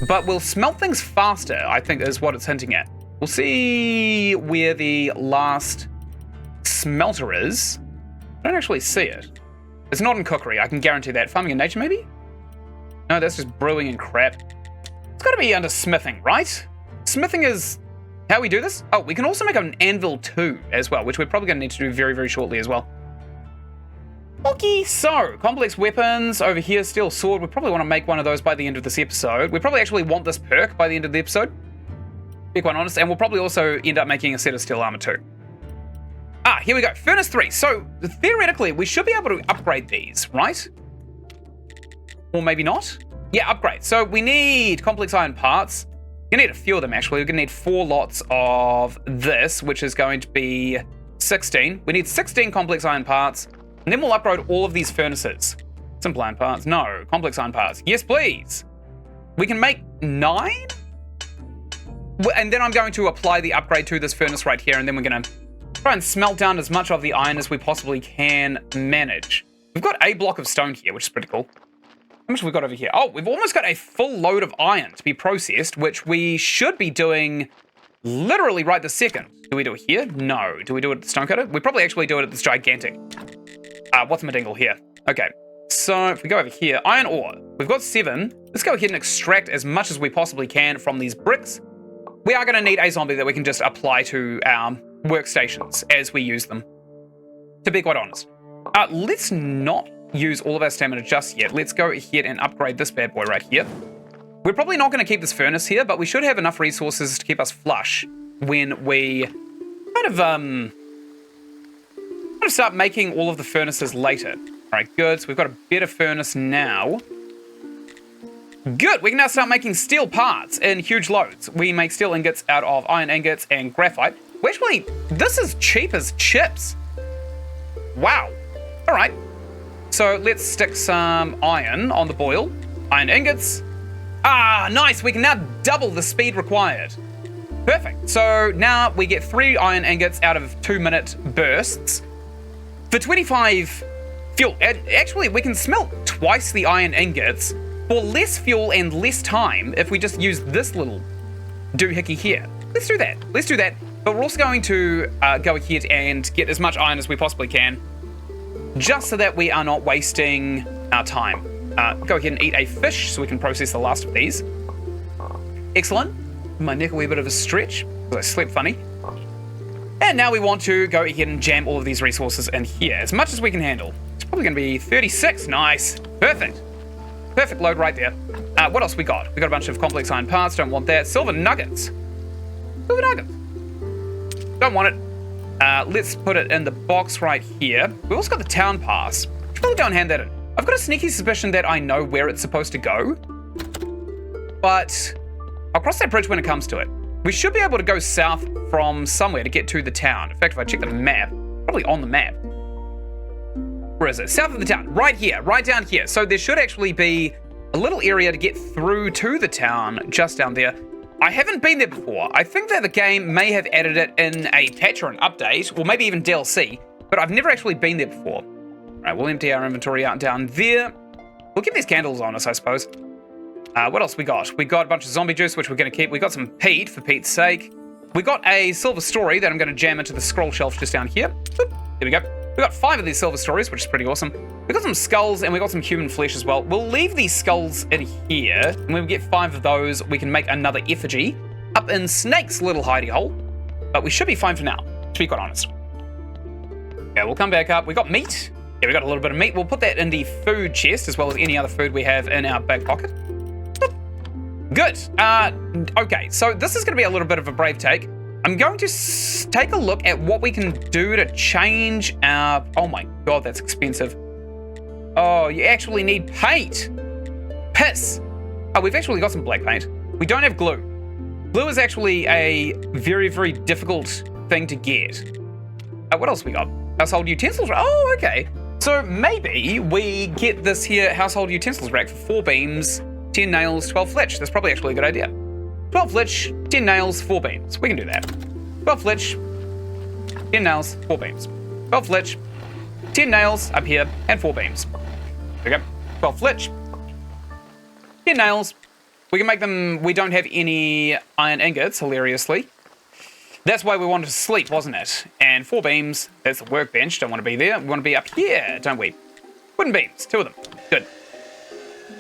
but we'll smelt things faster, I think is what it's hinting at. We'll see where the last smelter is. I don't actually see it. It's not in cookery, I can guarantee that. Farming and nature, maybe? No, that's just brewing and crap. It's gotta be under smithing, right? Smithing is how we do this. Oh, we can also make an anvil too, as well, which we're probably gonna need to do very, very shortly as well. Okay, so, complex weapons over here, steel sword. We probably want to make one of those by the end of this episode. We probably actually want this perk by the end of the episode, to be quite honest, and we'll probably also end up making a set of steel armor too. Ah, here we go, furnace 3. So, theoretically, we should be able to upgrade these, right? Or maybe not? Yeah, upgrade. So, we need complex iron parts. You need a few of them, actually. We're going to need 4 lots of this, which is going to be 16. We need 16 complex iron parts. And then we'll upgrade all of these furnaces. Simple iron parts. No. Complex iron parts. Yes, please. We can make 9? And then I'm going to apply the upgrade to this furnace right here. And then we're going to try and smelt down as much of the iron as we possibly can manage. We've got a block of stone here, which is pretty cool. How much have we got over here? Oh, we've almost got a full load of iron to be processed, which we should be doing literally right this second. Do we do it here? No. Do we do it at the stone cutter? We probably actually do it at this gigantic. What's my dingle here? Okay, so if we go over here, iron ore. We've got 7. Let's go ahead and extract as much as we possibly can from these bricks. We are going to need a zombie that we can just apply to our workstations as we use them, to be quite honest. Let's not use all of our stamina just yet. Let's go ahead and upgrade this bad boy right here. We're probably not going to keep this furnace here, but we should have enough resources to keep us flush when we kind of, start making all of the furnaces later. All right, good. So we've got a better furnace now. Good. We can now start making steel parts in huge loads. We make steel ingots out of iron ingots and graphite. Well, actually, this is cheap as chips. Wow. All right. So let's stick some iron on the boil. Iron ingots. Ah, nice. We can now double the speed required. Perfect. So now we get 3 iron ingots out of 2-minute bursts. For 25 fuel, and actually we can smelt twice the iron ingots for less fuel and less time if we just use this little doohickey here. Let's do that. Let's do that. But we're also going to go ahead and get as much iron as we possibly can, just so that we are not wasting our time. Go ahead and eat a fish so we can process the last of these. Excellent. My neck a wee bit of a stretch because I slept funny. And now we want to go ahead and jam all of these resources in here, as much as we can handle. It's probably going to be 36. Nice. Perfect. Perfect load right there. What else we got? We got a bunch of complex iron parts. Don't want that. Silver nuggets. Silver nuggets. Don't want it. Let's put it in the box right here. We also got the town pass. Should probably go and hand that in. I've got a sneaky suspicion that I know where it's supposed to go, but I'll cross that bridge when it comes to it. We should be able to go south from somewhere to get to the town. In fact, if I check the map, probably on the map. Where is it? South of the town. Right here. Right down here. So there should actually be a little area to get through to the town just down there. I haven't been there before. I think that the game may have added it in a patch or an update, or maybe even DLC, but I've never actually been there before. All right, we'll empty our inventory out down there. We'll keep these candles on us, I suppose. What else we got? We got a bunch of zombie juice, which we're going to keep. We got some peat, for Pete's sake. We got a silver story that I'm going to jam into the scroll shelf just down here. Boop. There we go. We got 5 of these silver stories, which is pretty awesome. We got some skulls and we got some human flesh as well. We'll leave these skulls in here, and when we get 5 of those, we can make another effigy up in Snake's little hidey hole. But we should be fine for now, to be quite honest. Yeah, we'll come back up. We got meat. Yeah, we got a little bit of meat. We'll put that in the food chest as well as any other food we have in our back pocket. Good. Okay, so this is going to be a little bit of a brave take. I'm going to take a look at what we can do to change our... Oh my god, that's expensive. Oh, you actually need paint. Piss. Oh, we've actually got some black paint. We don't have glue. Glue is actually a very, very difficult thing to get. What else we got? Household utensils. Oh, okay. So maybe we get this here household utensils rack for 4 beams, 10 nails, 12 flitch. That's probably actually a good idea. 12 flitch, 10 nails, 4 beams. We can do that. 12 flitch, 10 nails, 4 beams. 12 flitch, 10 nails up here, and 4 beams. Okay. 12 flitch, 10 nails. We can make them. We don't have any iron ingots, hilariously. That's why we wanted to sleep, wasn't it? And 4 beams. That's the workbench. Don't want to be there. We want to be up here, don't we? Wooden beams. 2 of them. Good.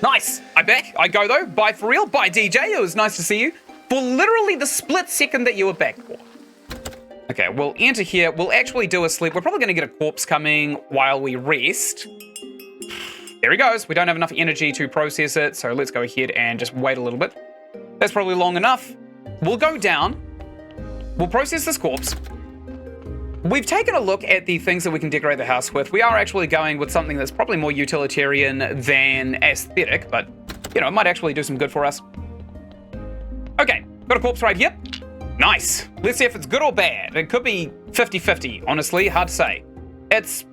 Nice. I'm back. I go, though. Bye for real. Bye, DJ. It was nice to see you. For literally the split second that you were back for. Okay, we'll enter here. We'll actually do a sleep. We're probably going to get a corpse coming while we rest. There he goes. We don't have enough energy to process it, so let's go ahead and just wait a little bit. That's probably long enough. We'll go down. We'll process this corpse. We've taken a look at the things that we can decorate the house with. We are actually going with something that's probably more utilitarian than aesthetic, but, you know, it might actually do some good for us. Okay, got a corpse right here. Nice. Let's see if it's good or bad. It could be 50-50, honestly. Hard to say. It's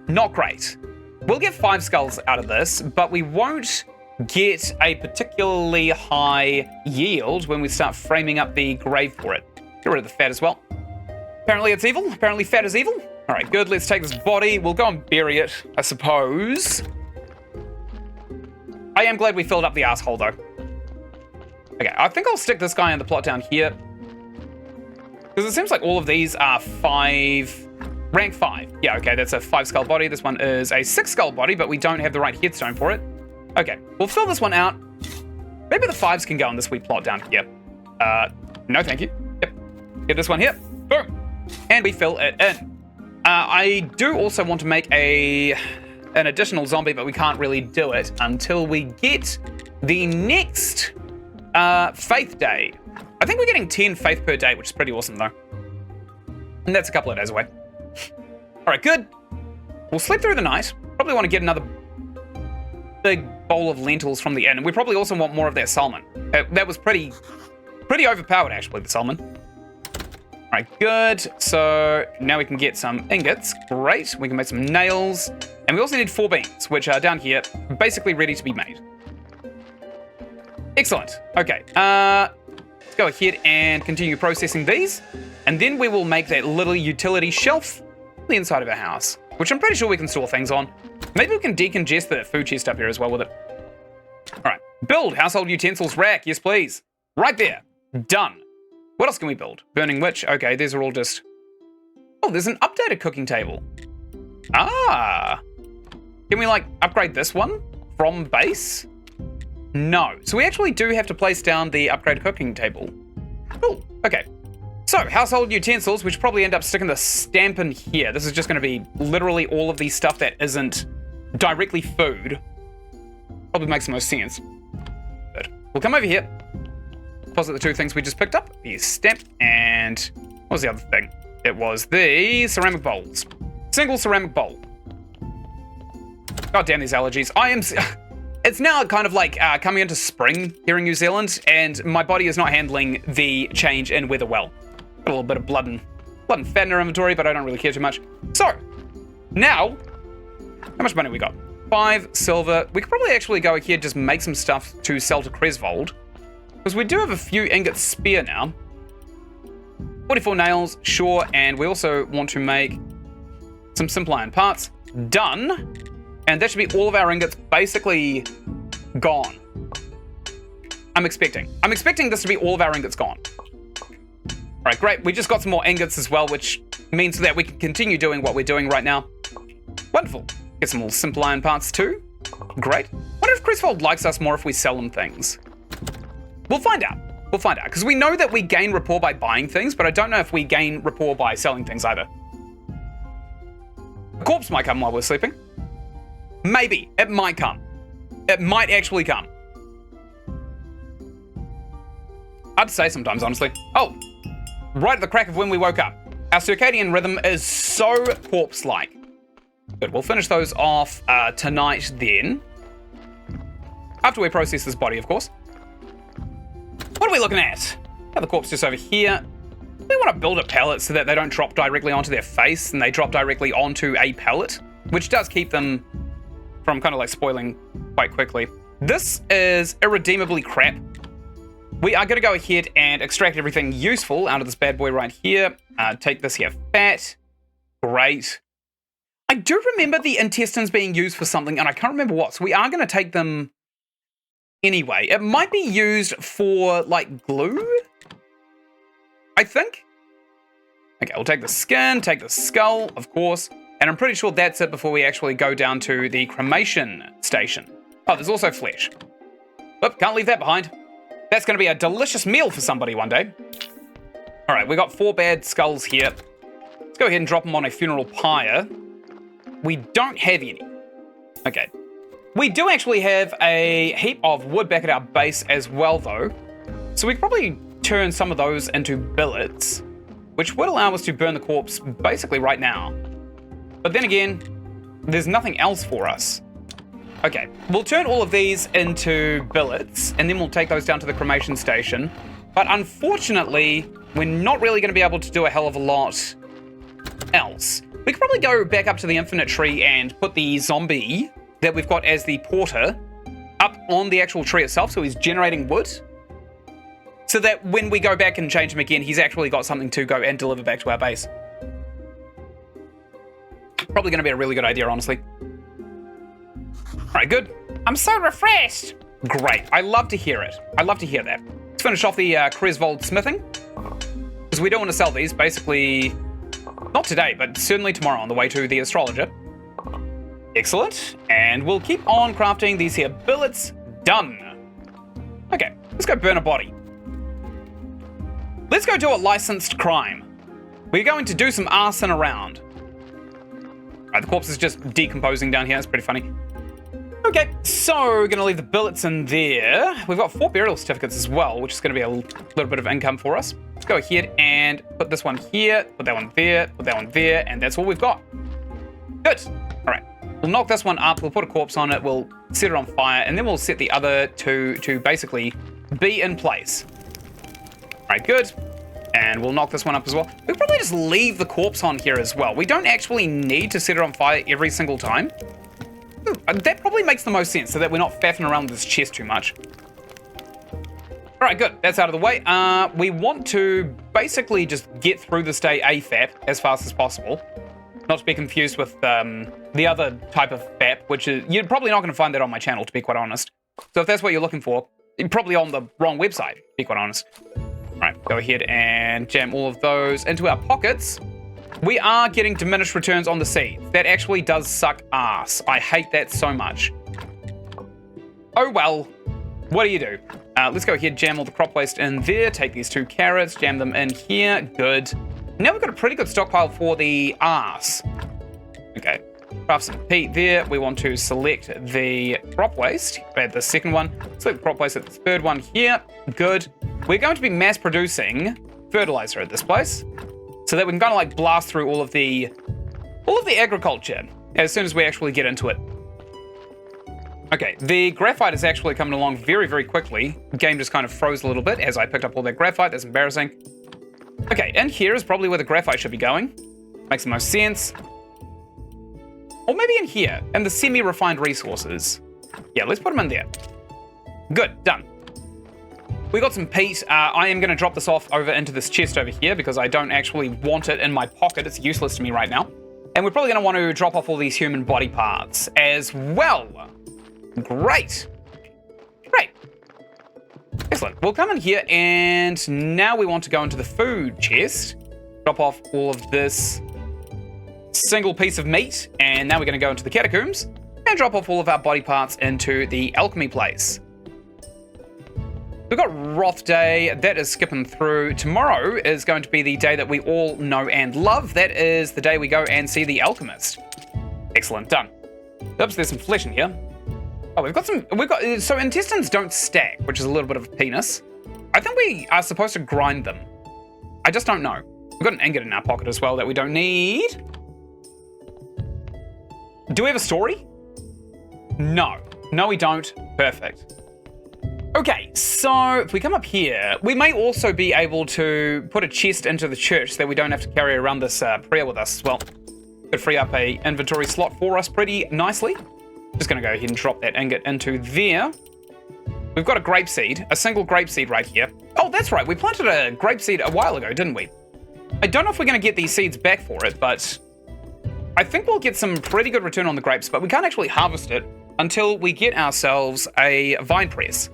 not great. We'll get 5 skulls out of this, but we won't get a particularly high yield when we start framing up the grave for it. Get rid of the fat as well. Apparently it's evil. Apparently fat is evil. All right, good. Let's take this body. We'll go and bury it, I suppose. I am glad we filled up the asshole, though. Okay, I think I'll stick this guy in the plot down here. Because it seems like all of these are rank 5. Yeah, okay, that's a 5 skull body. This one is a 6 skull body, but we don't have the right headstone for it. Okay, we'll fill this one out. Maybe the 5s can go in this wee plot down here. No, thank you. Yep. Get this one here. Boom. And we fill it in. I do also want to make an additional zombie, but we can't really do it until we get the next Faith Day. I think we're getting 10 Faith per day, which is pretty awesome, though. And that's a couple of days away. All right, good. We'll sleep through the night. Probably want to get another big bowl of lentils from the inn. And we probably also want more of that salmon. That was pretty overpowered, actually, the salmon. All right, good. So now we can get some ingots. Great. We can make some nails. And we also need 4 beams, which are down here, basically ready to be made. Excellent. Okay. Let's go ahead and continue processing these. And then we will make that little utility shelf on the inside of our house, which I'm pretty sure we can store things on. Maybe we can decongest the food chest up here as well with it. All right. Build household utensils rack. Yes, please. Right there. Done. What else can we build? Burning witch. Okay, these are all just... Oh, there's an updated cooking table. Ah. Can we, like, upgrade this one from base? No. So we actually do have to place down the upgrade cooking table. Cool. Okay. So, household utensils, which probably end up sticking the stamp in here. This is just going to be literally all of the stuff that isn't directly food. Probably makes the most sense. Good. We'll come over here. Deposit the 2 things we just picked up. The stamp and... What was the other thing? It was the ceramic bowls. Single ceramic bowl. God damn these allergies. It's now kind of like coming into spring here in New Zealand, and my body is not handling the change in weather well. Got a little bit of blood and fat in our inventory, but I don't really care too much. So, now, how much money we got? 5 silver. We could probably actually go here, just make some stuff to sell to Cresvold. Because we do have a few ingots spare now. 44 nails, sure, and we also want to make some simple iron parts. Done. And that should be all of our ingots basically gone. I'm expecting this to be all of our ingots gone. All right, great. We just got some more ingots as well, which means that we can continue doing what we're doing right now. Wonderful. Get some more simple iron parts too. Great. Wonder if Cresvold likes us more if we sell them things. We'll find out. We'll find out. Because we know that we gain rapport by buying things, but I don't know if we gain rapport by selling things either. A corpse might come while we're sleeping. Maybe. It might come. It might actually come. Hard to say sometimes, honestly. Oh, right at the crack of when we woke up. Our circadian rhythm is so corpse-like. Good, we'll finish those off tonight then. After we process this body, of course. What are we looking at? Got the corpse just over here. We want to build a pallet so that they don't drop directly onto their face and they drop directly onto a pallet, which does keep them from kind of like spoiling quite quickly. This is irredeemably crap. We are going to go ahead and extract everything useful out of this bad boy right here. Take this here fat. Great. I do remember the intestines being used for something, and I can't remember what, so we are going to take them anyway. It might be used for, like, glue? I think? Okay, we'll take the skin, take the skull, of course, and I'm pretty sure that's it before we actually go down to the cremation station. Oh, there's also flesh. Oop, can't leave that behind. That's going to be a delicious meal for somebody one day. All right, we got 4 bad skulls here. Let's go ahead and drop them on a funeral pyre. We don't have any. Okay. We do actually have a heap of wood back at our base as well, though. So we could probably turn some of those into billets, which would allow us to burn the corpse basically right now. But then again, there's nothing else for us. Okay, we'll turn all of these into billets, and then we'll take those down to the cremation station. But unfortunately, we're not really going to be able to do a hell of a lot else. We could probably go back up to the infinite tree and put the zombie that we've got as the porter up on the actual tree itself, so he's generating wood. So that when we go back and change him again, he's actually got something to go and deliver back to our base. Probably going to be a really good idea, honestly. Alright, good. I'm so refreshed. Great. I love to hear it. I love to hear that. Let's finish off the Cresvold smithing. Because we don't want to sell these, basically, not today, but certainly tomorrow on the way to the astrologer. Excellent. And we'll keep on crafting these here billets. Done. Okay, let's go burn a body. Let's go do a licensed crime. We're going to do some arson around. Alright, the corpse is just decomposing down here. It's pretty funny. Okay, so we're going to leave the billets in there. We've got 4 burial certificates as well, which is going to be a little bit of income for us. Let's go ahead and put this one here, put that one there, put that one there, and that's all we've got. Good. All right, we'll knock this one up, we'll put a corpse on it, we'll set it on fire, and then we'll set the other 2 to basically be in place. All right, good. And we'll knock this one up as well. We'll probably just leave the corpse on here as well. We don't actually need to set it on fire every single time. That probably makes the most sense, so that we're not faffing around with this chest too much. All right, good. That's out of the way. We want to basically just get through this day AFAP as fast as possible. Not to be confused with the other type of FAP, which is... You're probably not going to find that on my channel, to be quite honest. So if that's what you're looking for, you're probably on the wrong website, to be quite honest. All right, go ahead and jam all of those into our pockets. We are getting diminished returns on the seeds. That actually does suck ass. I hate that so much. Oh well, what do you do? Let's go ahead, jam all the crop waste in there, take these 2 carrots, jam them in here, good. Now we've got a pretty good stockpile for the arse. Okay, craft some peat there. We want to select the crop waste, add the second one, select the crop waste at the 3rd one here, good. We're going to be mass producing fertilizer at this place, so that we can kind of like blast through all of the agriculture as soon as we actually get into it. Okay, the graphite is actually coming along very, very quickly. The game just kind of froze a little bit as I picked up all that graphite. That's embarrassing. Okay, in here is probably where the graphite should be going. Makes the most sense. Or maybe in here, in the semi-refined resources. Yeah, let's put them in there. Good, done. We got some peat. I am going to drop this off over into this chest over here because I don't actually want it in my pocket. It's useless to me right now. And we're probably going to want to drop off all these human body parts as well. Great. Great. Excellent. We'll come in here and now we want to go into the food chest. Drop off all of this single piece of meat. And now we're going to go into the catacombs and drop off all of our body parts into the alchemy place. We've got Roth Day, that is skipping through. Tomorrow is going to be the day that we all know and love. That is the day we go and see the alchemist. Excellent, done. Oops, there's some flesh in here. Oh, so intestines don't stack, which is a little bit of a penis. I think we are supposed to grind them. I just don't know. We've got an ingot in our pocket as well that we don't need. Do we have a story? No. No, we don't. Perfect. Okay, so if we come up here, we may also be able to put a chest into the church so that we don't have to carry around this prayer with us as well. Could free up a inventory slot for us pretty nicely. Just gonna go ahead and drop that ingot into there. We've got a grape seed, a single grape seed right here. Oh, that's right, we planted a grape seed a while ago, didn't we? I don't know if we're gonna get these seeds back for it, but I think we'll get some pretty good return on the grapes, but we can't actually harvest it until we get ourselves a vine press.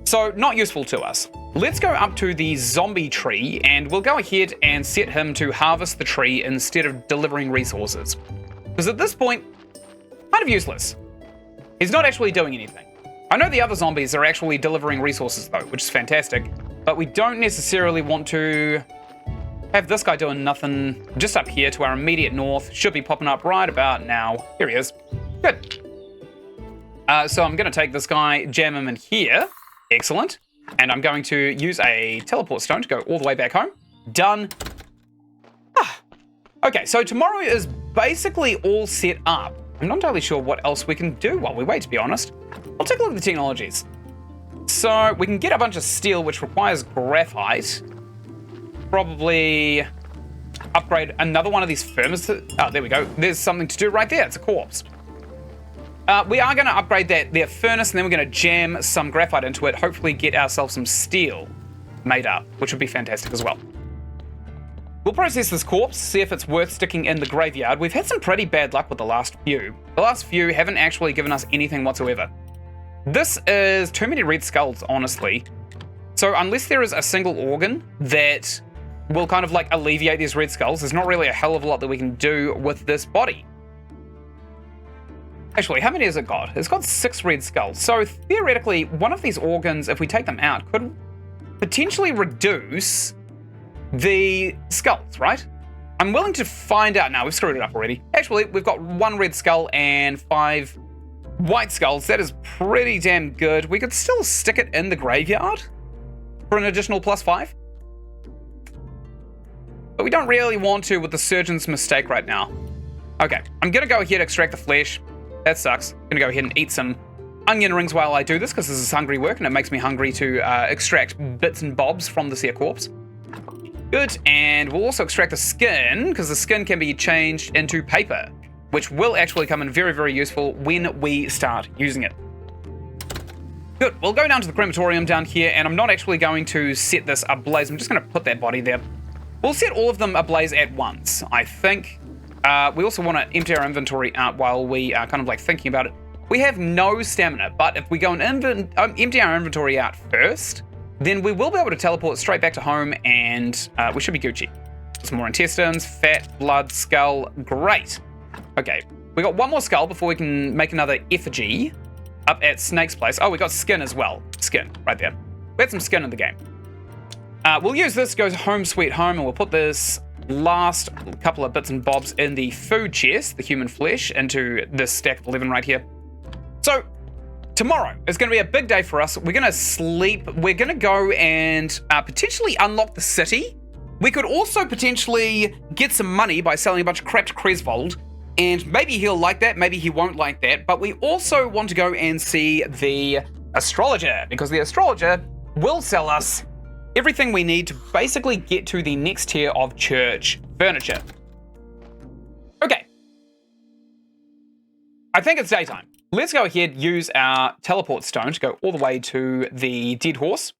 So, not useful to us. Let's go up to the zombie tree, and we'll go ahead and set him to harvest the tree instead of delivering resources. Because at this point, kind of useless. He's not actually doing anything. I know the other zombies are actually delivering resources though, which is fantastic, but we don't necessarily want to have this guy doing nothing. Just up here to our immediate north, should be popping up right about now. Here he is. Good. So I'm going to take this guy, jam him in here. Excellent. And I'm going to use a teleport stone to go all the way back home. Done. Okay, so tomorrow is basically all set up. I'm not entirely sure what else we can do while we wait, to be honest. I'll take a look at the technologies. So we can get a bunch of steel, which requires graphite. Probably upgrade another one of these furnaces. Oh, there we go. There's something to do right there. It's a corpse. We are going to upgrade their furnace, and then we're going to jam some graphite into it, hopefully get ourselves some steel made up, which would be fantastic as well. We'll process this corpse, see if it's worth sticking in the graveyard. We've had some pretty bad luck with the last few. The last few haven't actually given us anything whatsoever. This is too many red skulls, honestly. So unless there is a single organ that will kind of like alleviate these red skulls, there's not really a hell of a lot that we can do with this body. Actually, how many has it got? It's got 6 red skulls. So theoretically, one of these organs, if we take them out, could potentially reduce the skulls, right? I'm willing to find out. Now, we've screwed it up already. Actually, we've got 1 red skull and 5 white skulls. That is pretty damn good. We could still stick it in the graveyard for an additional +5. But we don't really want to with the surgeon's mistake right now. Okay, I'm going to go ahead and extract the flesh. That sucks. I'm gonna go ahead and eat some onion rings while I do this, because this is hungry work and it makes me hungry to extract bits and bobs from the corpse. Good, and we'll also extract the skin, because the skin can be changed into paper, which will actually come in very, very useful when we start using it. Good, we'll go down to the crematorium down here, and I'm not actually going to set this ablaze. I'm just gonna put that body there. We'll set all of them ablaze at once, I think. We also want to empty our inventory out while we are kind of like thinking about it. We have no stamina, but if we go and empty our inventory out first, then we will be able to teleport straight back to home, and we should be Gucci. Some more intestines, fat, blood, skull. Great. Okay, we got 1 more skull before we can make another effigy up at Snake's place. Oh, we got skin as well. Skin, right there. We had some skin in the game. We'll use this, goes home sweet home, and we'll put this last couple of bits and bobs in the food chest, the human flesh, into this stack of 11 right here. So tomorrow is going to be a big day for us. We're going to sleep. We're going to go and potentially unlock the city. We could also potentially get some money by selling a bunch of crap to Cresvold, and maybe he'll like that, maybe he won't like that, but we also want to go and see the astrologer, because the astrologer will sell us everything we need to basically get to the next tier of church furniture. Okay. I think it's daytime. Let's go ahead, use our teleport stone to go all the way to the dead horse.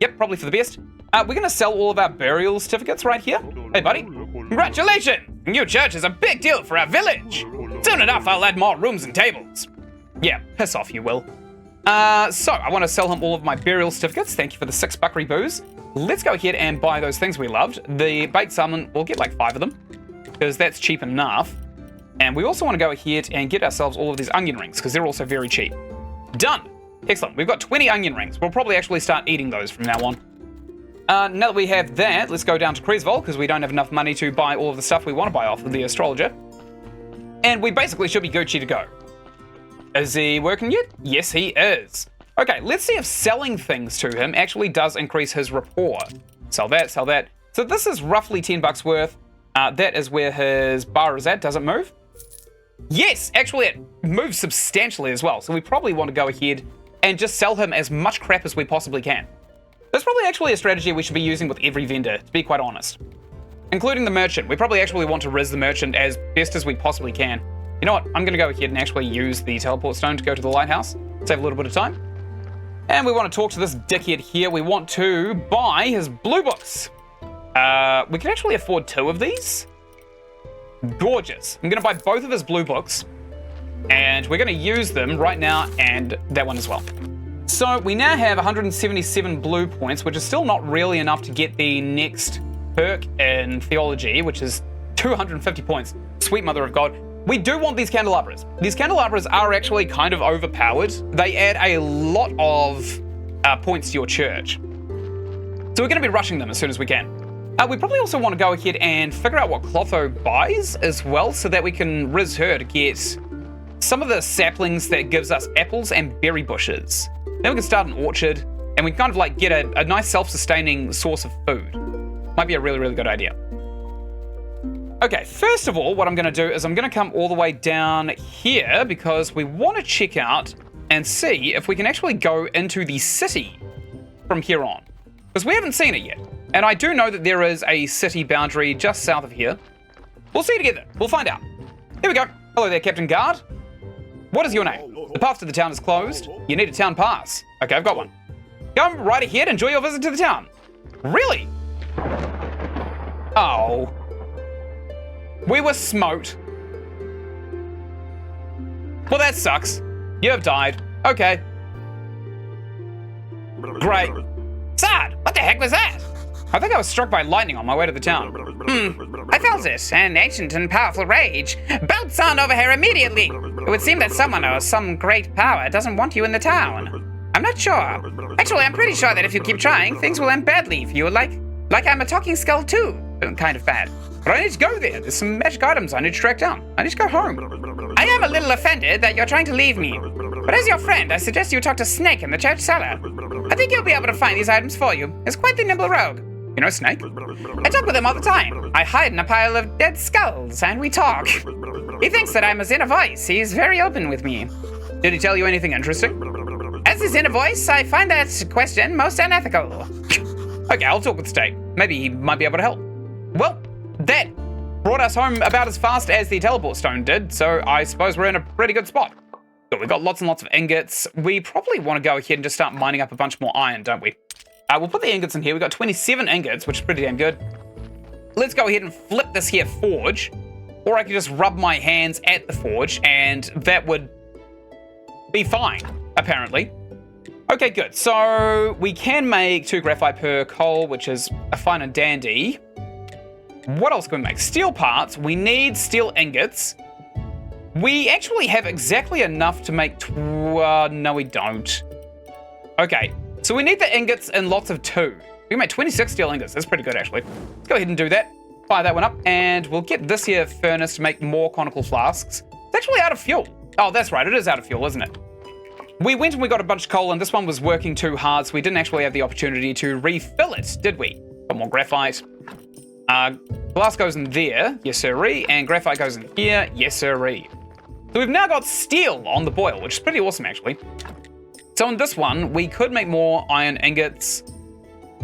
Yep, probably for the best. We're going to sell all of our burial certificates right here. Hey, buddy. Congratulations! New church is a big deal for our village. Soon enough, I'll add more rooms and tables. Yeah, piss off, you will. So I want to sell him all of my burial certificates. Thank you for the 6 buckery boos. Let's go ahead and buy those things we loved. The baked salmon, we'll get like 5 of them, because that's cheap enough. And we also want to go ahead and get ourselves all of these onion rings, because they're also very cheap. Done. Excellent. We've got 20 onion rings. We'll probably actually start eating those from now on. Now that we have that, let's go down to Cresvold, because we don't have enough money to buy all of the stuff we want to buy off of the astrologer. And we basically should be Gucci to go. Is he working yet? Yes, he is. Okay, let's see if selling things to him actually does increase his rapport. Sell that, sell that. So this is roughly 10 bucks worth. That is where his bar is at. Does it move? Yes, actually it moves substantially as well. So we probably want to go ahead and just sell him as much crap as we possibly can. That's probably actually a strategy we should be using with every vendor, to be quite honest. Including the merchant. We probably actually want to rizz the merchant as best as we possibly can. You know what? I'm going to go ahead and actually use the teleport stone to go to the lighthouse. Save a little bit of time. And we want to talk to this dickhead here. We want to buy his blue books. We can actually afford 2 of these. Gorgeous. I'm going to buy both of his blue books. And we're going to use them right now and that one as well. So we now have 177 blue points, which is still not really enough to get the next perk in theology, which is 250 points. Sweet mother of God. We do want these candelabras. These candelabras are actually kind of overpowered. They add a lot of points to your church. So we're going to be rushing them as soon as we can. We probably also want to go ahead and figure out what Clotho buys as well, so that we can rizz her to get some of the saplings that gives us apples and berry bushes. Then we can start an orchard, and we can kind of like get a nice self-sustaining source of food. Might be a really, really good idea. Okay, first of all, what I'm going to do is I'm going to come all the way down here because we want to check out and see if we can actually go into the city from here on. Because we haven't seen it yet. And I do know that there is a city boundary just south of here. We'll see together. We'll find out. Here we go. Hello there, Captain Guard. What is your name? The path to the town is closed. You need a town pass. Okay, I've got one. Come right ahead. Enjoy your visit to the town. Really? Oh. We were smote. Well, that sucks. You have died. Okay. Great. Sad, what the heck was that? I think I was struck by lightning on my way to the town. I felt it. An ancient and powerful rage. Bounce on over here immediately. It would seem that someone or some great power doesn't want you in the town. I'm not sure. Actually, I'm pretty sure that if you keep trying, things will end badly for you, like I'm a talking skull too. Kind of bad. But I need to go there. There's some magic items I need to track down. I need to go home. I am a little offended that you're trying to leave me. But as your friend, I suggest you talk to Snake in the church cellar. I think he'll be able to find these items for you. He's quite the nimble rogue. You know Snake? I talk with him all the time. I hide in a pile of dead skulls, and we talk. He thinks that I'm his inner voice. He's very open with me. Did he tell you anything interesting? As his inner voice, I find that question most unethical. Okay, I'll talk with Snake. Maybe he might be able to help. Well, that brought us home about as fast as the teleport stone did, so I suppose we're in a pretty good spot. But we've got lots and lots of ingots. We probably want to go ahead and just start mining up a bunch more iron, don't we? We'll put the ingots in here. We've got 27 ingots, which is pretty damn good. Let's go ahead and flip this here forge. Or I could just rub my hands at the forge, and that would be fine, apparently. Okay, good. So we can make 2 graphite per coal, which is a fine and dandy. What else can we make? Steel parts. We need steel ingots. We actually have exactly enough to make... no, we don't. Okay. So we need the ingots in lots of 2. We can make 26 steel ingots. That's pretty good, actually. Let's go ahead and do that. Fire that one up. And we'll get this here furnace to make more conical flasks. It's actually out of fuel. Oh, that's right. It is out of fuel, isn't it? We went and we got a bunch of coal, and this one was working too hard, so we didn't actually have the opportunity to refill it, did we? Got more graphite. Glass goes in there. Yes, sirree. And graphite goes in here. Yes, sirree. So we've now got steel on the boil, which is pretty awesome, actually. So in this one, we could make more iron ingots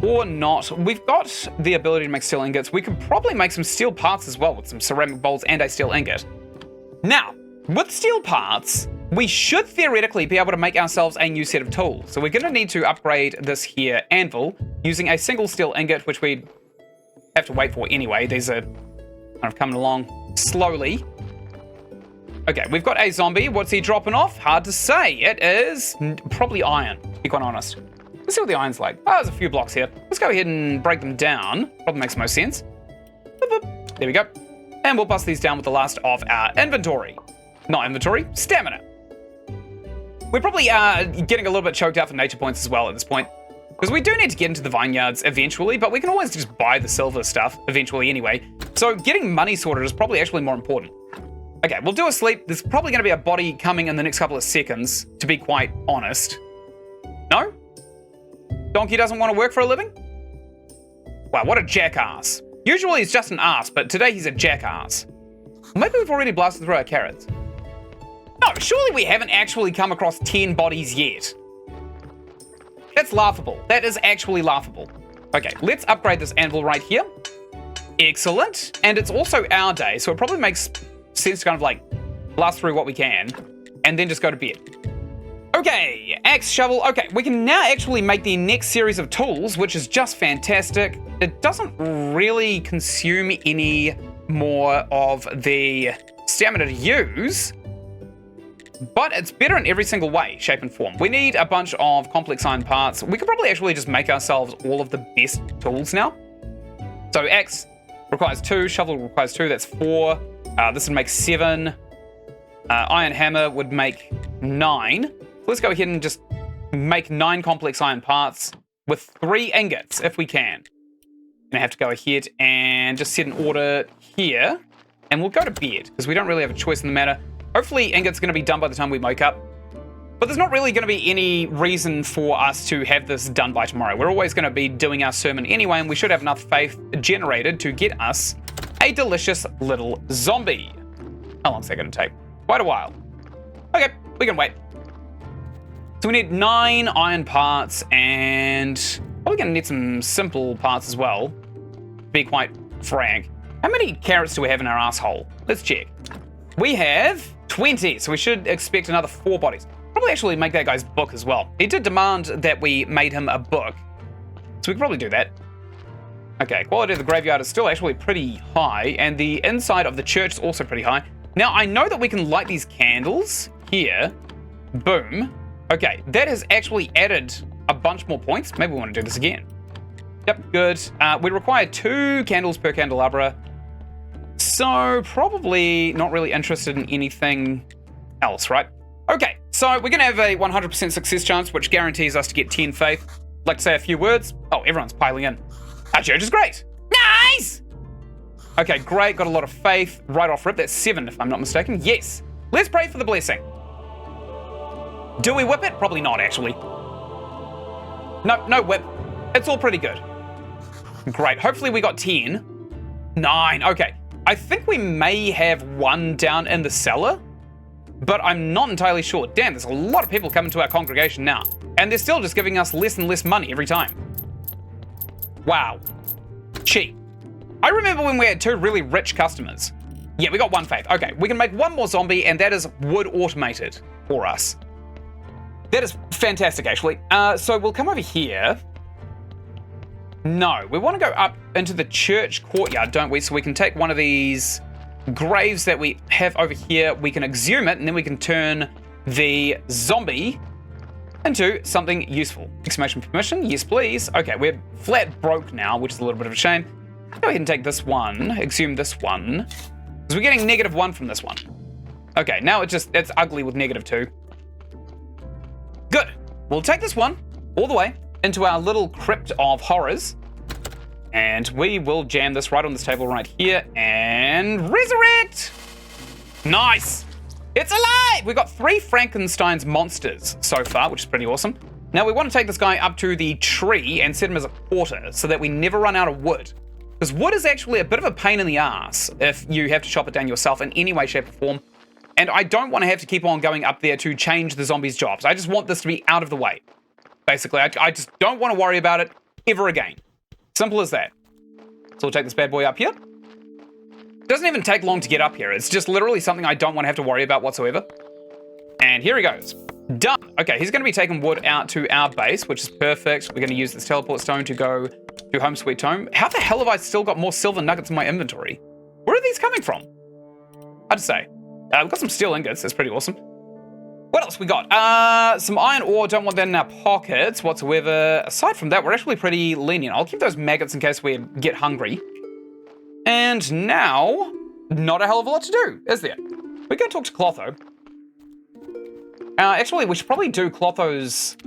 or not. We've got the ability to make steel ingots. We could probably make some steel parts as well with some ceramic bowls and a steel ingot. Now, with steel parts, we should theoretically be able to make ourselves a new set of tools. So we're going to need to upgrade this here anvil using a single steel ingot, which we have to wait for anyway. These are kind of coming along slowly. Okay, we've got a zombie. What's he dropping off? Hard to say. It is probably iron, to be quite honest. Let's see what the iron's like. Oh, there's a few blocks here. Let's go ahead and break them down. Probably makes most sense. Boop, boop. There we go. And we'll bust these down with the last of our inventory. Not inventory, stamina. We're probably getting a little bit choked out for nature points as well at this point. Because we do need to get into the vineyards eventually, but we can always just buy the silver stuff eventually anyway. So getting money sorted is probably actually more important. Okay, we'll do a sleep. There's probably going to be a body coming in the next couple of seconds, to be quite honest. No? Donkey doesn't want to work for a living? Wow, what a jackass. Usually he's just an ass, but today he's a jackass. Maybe we've already blasted through our carrots. No, surely we haven't actually come across 10 bodies yet. That's laughable. That is actually laughable. Okay, let's upgrade this anvil right here. Excellent. And it's also our day, so it probably makes sense to kind of like blast through what we can and then just go to bed. Okay, axe, shovel. Okay, we can now actually make the next series of tools, which is just fantastic. It doesn't really consume any more of the stamina to use, but it's better in every single way, shape, and form. We need a bunch of complex iron parts. We could probably actually just make ourselves all of the best tools now. So axe requires 2, shovel requires 2, that's 4. This would make 7. Iron hammer would make 9. Let's go ahead and just make 9 complex iron parts with 3 ingots, if we can. Gonna have to go ahead and just set an order here, and we'll go to bed, because we don't really have a choice in the matter. Hopefully ingots gonna be done by the time we wake up, but there's not really gonna be any reason for us to have this done by tomorrow. We're always gonna be doing our sermon anyway, and we should have enough faith generated to get us a delicious little zombie. How long is that gonna take? Quite a while. Okay, we can wait. So we need 9 iron parts, and probably gonna need some simple parts as well, to be quite frank. How many carrots do we have in our asshole? Let's check. We have 20, so we should expect another 4 bodies. Probably actually make that guy's book as well. He did demand that we made him a book, so we could probably do that. Okay, quality of the graveyard is still actually pretty high, and the inside of the church is also pretty high. Now, I know that we can light these candles here. Boom. Okay, that has actually added a bunch more points. Maybe we want to do this again. Yep, good. We require 2 candles per candelabra. So, probably not really interested in anything else, right? Okay, so we're going to have a 100% success chance, which guarantees us to get 10 faith. I'd like to say a few words. Oh, everyone's piling in. Our church is great. Nice! Okay, great. Got a lot of faith. Right off rip. That's 7, if I'm not mistaken. Yes. Let's pray for the blessing. Do we whip it? Probably not, actually. No whip. It's all pretty good. Great. Hopefully we got 10. 9. Okay. I think we may have 1 down in the cellar, but I'm not entirely sure. Damn, there's a lot of people coming to our congregation now, and they're still just giving us less and less money every time. Wow. Cheap. I remember when we had 2 really rich customers. Yeah, we got 1 faith. Okay, we can make 1 more zombie, and that is wood automated for us. That is fantastic, actually. So we'll come over here. No, we want to go up into the church courtyard, don't we? So we can take one of these graves that we have over here, we can exhume it, and then we can turn the zombie into something useful. Exclamation permission, yes please. Okay, we're flat broke now, which is a little bit of a shame. Go ahead and take this one, exhume this one, because we're getting -1 from this one. Okay, now it's ugly with -2. Good. We'll take this one all the way into our little crypt of horrors, and we will jam this right on this table right here and resurrect. Nice. It's alive. We've got 3 Frankenstein's monsters so far, which is pretty awesome. Now we want to take this guy up to the tree and set him as a porter so that we never run out of wood. Because wood is actually a bit of a pain in the ass if you have to chop it down yourself in any way, shape, or form. And I don't want to have to keep on going up there to change the zombies' jobs. I just want this to be out of the way. Basically, I just don't want to worry about it ever again. Simple as that. So we'll take this bad boy up here. Doesn't even take long to get up here. It's just literally something I don't want to have to worry about whatsoever. And here he goes. Done. Okay, he's going to be taking wood out to our base, which is perfect. We're going to use this teleport stone to go to Home Sweet Home. How the hell have I still got more silver nuggets in my inventory? Where are these coming from? Hard to say. We've got some steel ingots. That's pretty awesome. What else we got? Some iron ore. Don't want that in our pockets whatsoever. Aside from that, we're actually pretty lenient. I'll keep those maggots in case we get hungry. And now, not a hell of a lot to do, is there? We're going to talk to Clotho. Actually, we should probably do Clotho's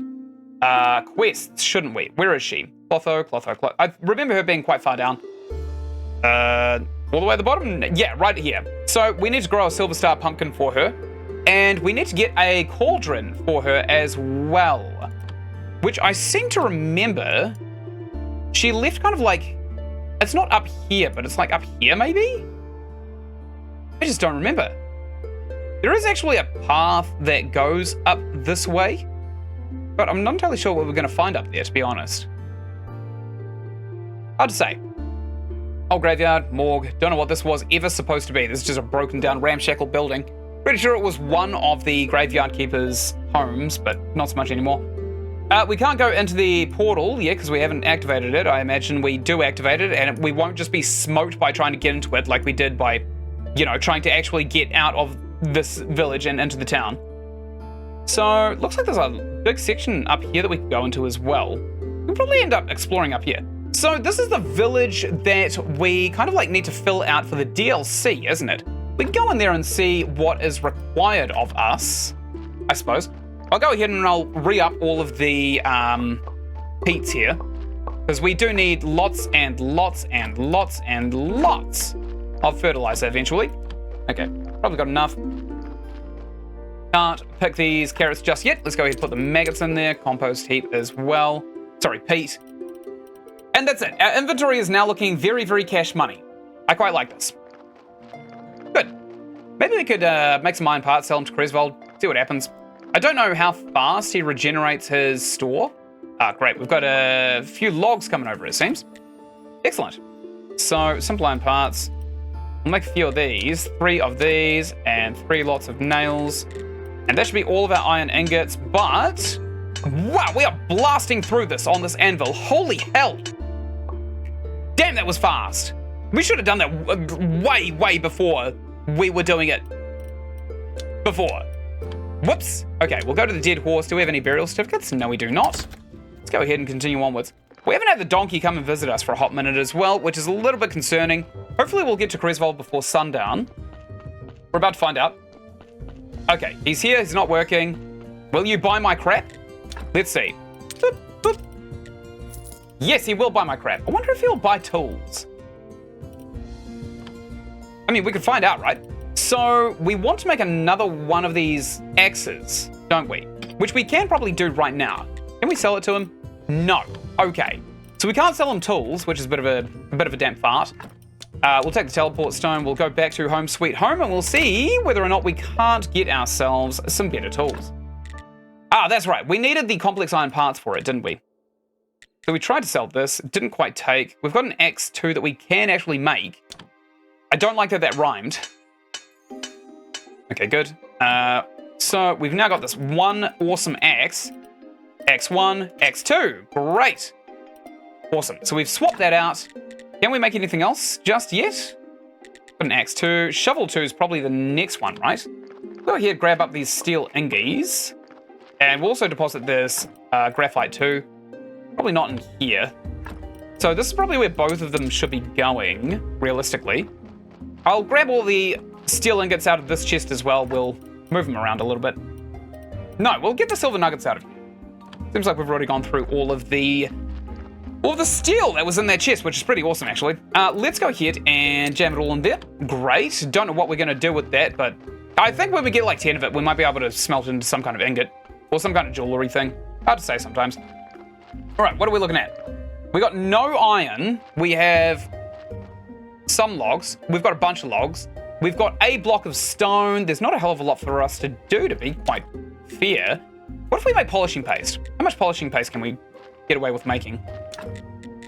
quests, shouldn't we? Where is she? Clotho. I remember her being quite far down. All the way at the bottom? Yeah, right here. So we need to grow a silver star pumpkin for her. And we need to get a cauldron for her as well. Which I seem to remember she left kind of like... It's not up here, but it's like up here maybe? I just don't remember. There is actually a path that goes up this way. but I'm not entirely sure what we're going to find up there, to be honest. Hard to say. Old graveyard, morgue, don't know what this was ever supposed to be. This is just a broken down, ramshackle building. Pretty sure it was one of the graveyard keepers' homes, but not so much anymore. We can't go into the portal yet because we haven't activated it. I imagine we do activate it, and we won't just be smoked by trying to get into it like we did by, you know, trying to actually get out of this village and into the town. So, looks like there's a big section up here that we can go into as well. We'll probably end up exploring up here. So, this is the village that we kind of like need to fill out for the DLC, isn't it? We can go in there and see what is required of us, I suppose. I'll go ahead and I'll re-up all of the peats here, because we do need lots and lots and lots and lots of fertilizer eventually. Okay, probably got enough. Can't pick these carrots just yet. Let's go ahead and put the maggots in there, compost heap as well. Sorry, peat. And that's it. Our inventory is now looking very, very cash money. I quite like this. Good. Maybe we could make some iron parts, sell them to Creswold, see what happens. I don't know how fast he regenerates his store. Ah, great. We've got a few logs coming over, it seems. Excellent. So, simple iron parts. We'll make a few of these, 3 of these, and 3 lots of nails. And that should be all of our iron ingots, but... Wow, we are blasting through this on this anvil. Holy hell. Damn, that was fast. We should have done that way, way before we were doing it. Before. Whoops. Okay, we'll go to the dead horse. Do we have any burial certificates? No, we do not. Let's go ahead and continue onwards. We haven't had the donkey come and visit us for a hot minute as well, which is a little bit concerning. Hopefully we'll get to Creswold before sundown. We're about to find out. Okay, he's here. He's not working. Will you buy my crap? Let's see. Boop, boop. Yes, he will buy my crap. I wonder if he'll buy tools. I mean, we could find out, right? So, we want to make another one of these axes, don't we? Which we can probably do right now. Can we sell it to him? No. Okay. So we can't sell him tools, which is a bit of a damp fart. We'll take the teleport stone, we'll go back to home sweet home, and we'll see whether or not we can't get ourselves some better tools. Ah, that's right. We needed the complex iron parts for it, didn't we? So we tried to sell this. It didn't quite take. We've got an axe too that we can actually make. I don't like that that rhymed. Okay, good. So we've now got this one awesome axe. Axe 1, Axe 2. Great. Awesome. So we've swapped that out. Can we make anything else just yet? Got an Axe 2. Shovel 2 is probably the next one, right? Go ahead, grab up these steel ingies. And we'll also deposit this graphite 2. Probably not in here. So this is probably where both of them should be going, realistically. I'll grab all the steel ingots out of this chest as well. We'll move them around a little bit. No, we'll get the silver nuggets out of here. Seems like we've already gone through all of the steel that was in that chest, which is pretty awesome, actually. Let's go ahead and jam it all in there. Great. Don't know what we're going to do with that, but I think when we get like 10 of it, we might be able to smelt it into some kind of ingot or some kind of jewelry thing. Hard to say sometimes. All right, what are we looking at? We got no iron. We have some logs. We've got a bunch of logs. We've got a block of stone. There's not a hell of a lot for us to do, to be quite fair. What if we make polishing paste? How much polishing paste can we get away with making?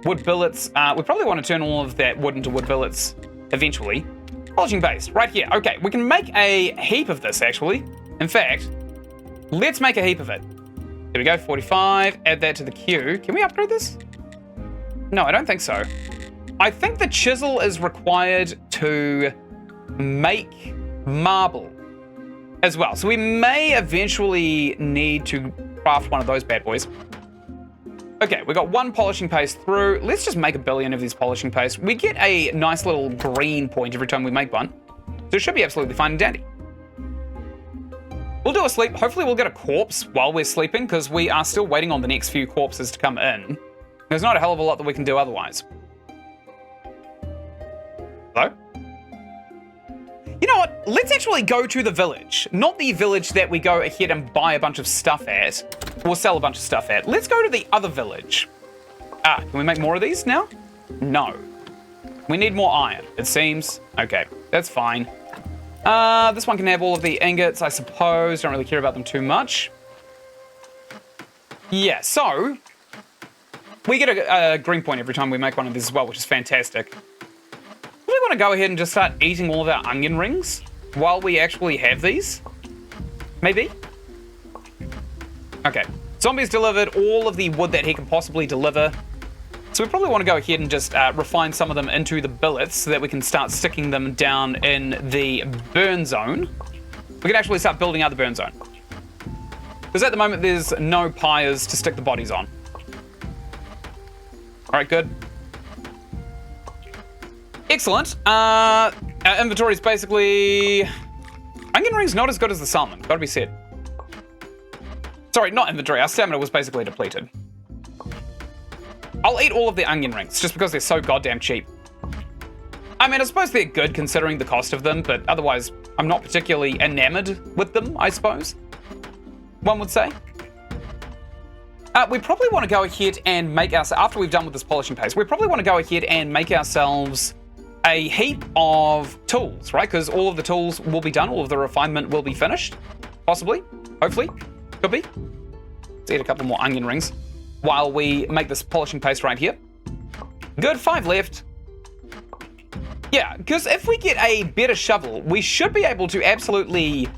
Wood billets. We probably want to turn all of that wood into wood billets eventually. Polishing paste, right here. Okay, we can make a heap of this, actually. In fact, let's make a heap of it. There we go, 45. Add that to the queue. Can we upgrade this? No, I don't think so. I think the chisel is required to make marble as well. So we may eventually need to craft one of those bad boys. Okay, we got one polishing paste through. Let's just make a billion of these polishing paste. We get a nice little green point every time we make one. So it should be absolutely fine and dandy. We'll do a sleep. Hopefully we'll get a corpse while we're sleeping, because we are still waiting on the next few corpses to come in. There's not a hell of a lot that we can do otherwise. Hello? You know what? Let's actually go to the village. Not the village that we go ahead and buy a bunch of stuff at, or sell a bunch of stuff at. Let's go to the other village. Can we make more of these now? No. We need more iron, it seems. Okay, that's fine. This one can have all of the ingots, I suppose. Don't really care about them too much. Yeah, so we get a green point every time we make one of these as well, which is fantastic. We want to go ahead and just start eating all of our onion rings while we actually have these. Maybe? Okay. Zombie's delivered all of the wood that he can possibly deliver. So we probably want to go ahead and just refine some of them into the billets so that we can start sticking them down in the burn zone. We can actually start building out the burn zone. Because at the moment there's no pyres to stick the bodies on. Alright, good. Excellent. Our inventory is basically... Onion ring's not as good as the salmon, gotta be said. Sorry, not inventory. Our stamina was basically depleted. I'll eat all of the onion rings, just because they're so goddamn cheap. I mean, I suppose they're good considering the cost of them, but otherwise, I'm not particularly enamored with them, I suppose. One would say. We probably want to go ahead and make ourselves, after we've done with this polishing paste, we probably want to go ahead and make ourselves a heap of tools, right? Because all of the tools will be done, all of the refinement will be finished. Possibly. Hopefully. Could be. Let's eat a couple more onion rings while we make this polishing paste right here. Good, 5 left. Yeah, because if we get a better shovel, we should be able to absolutely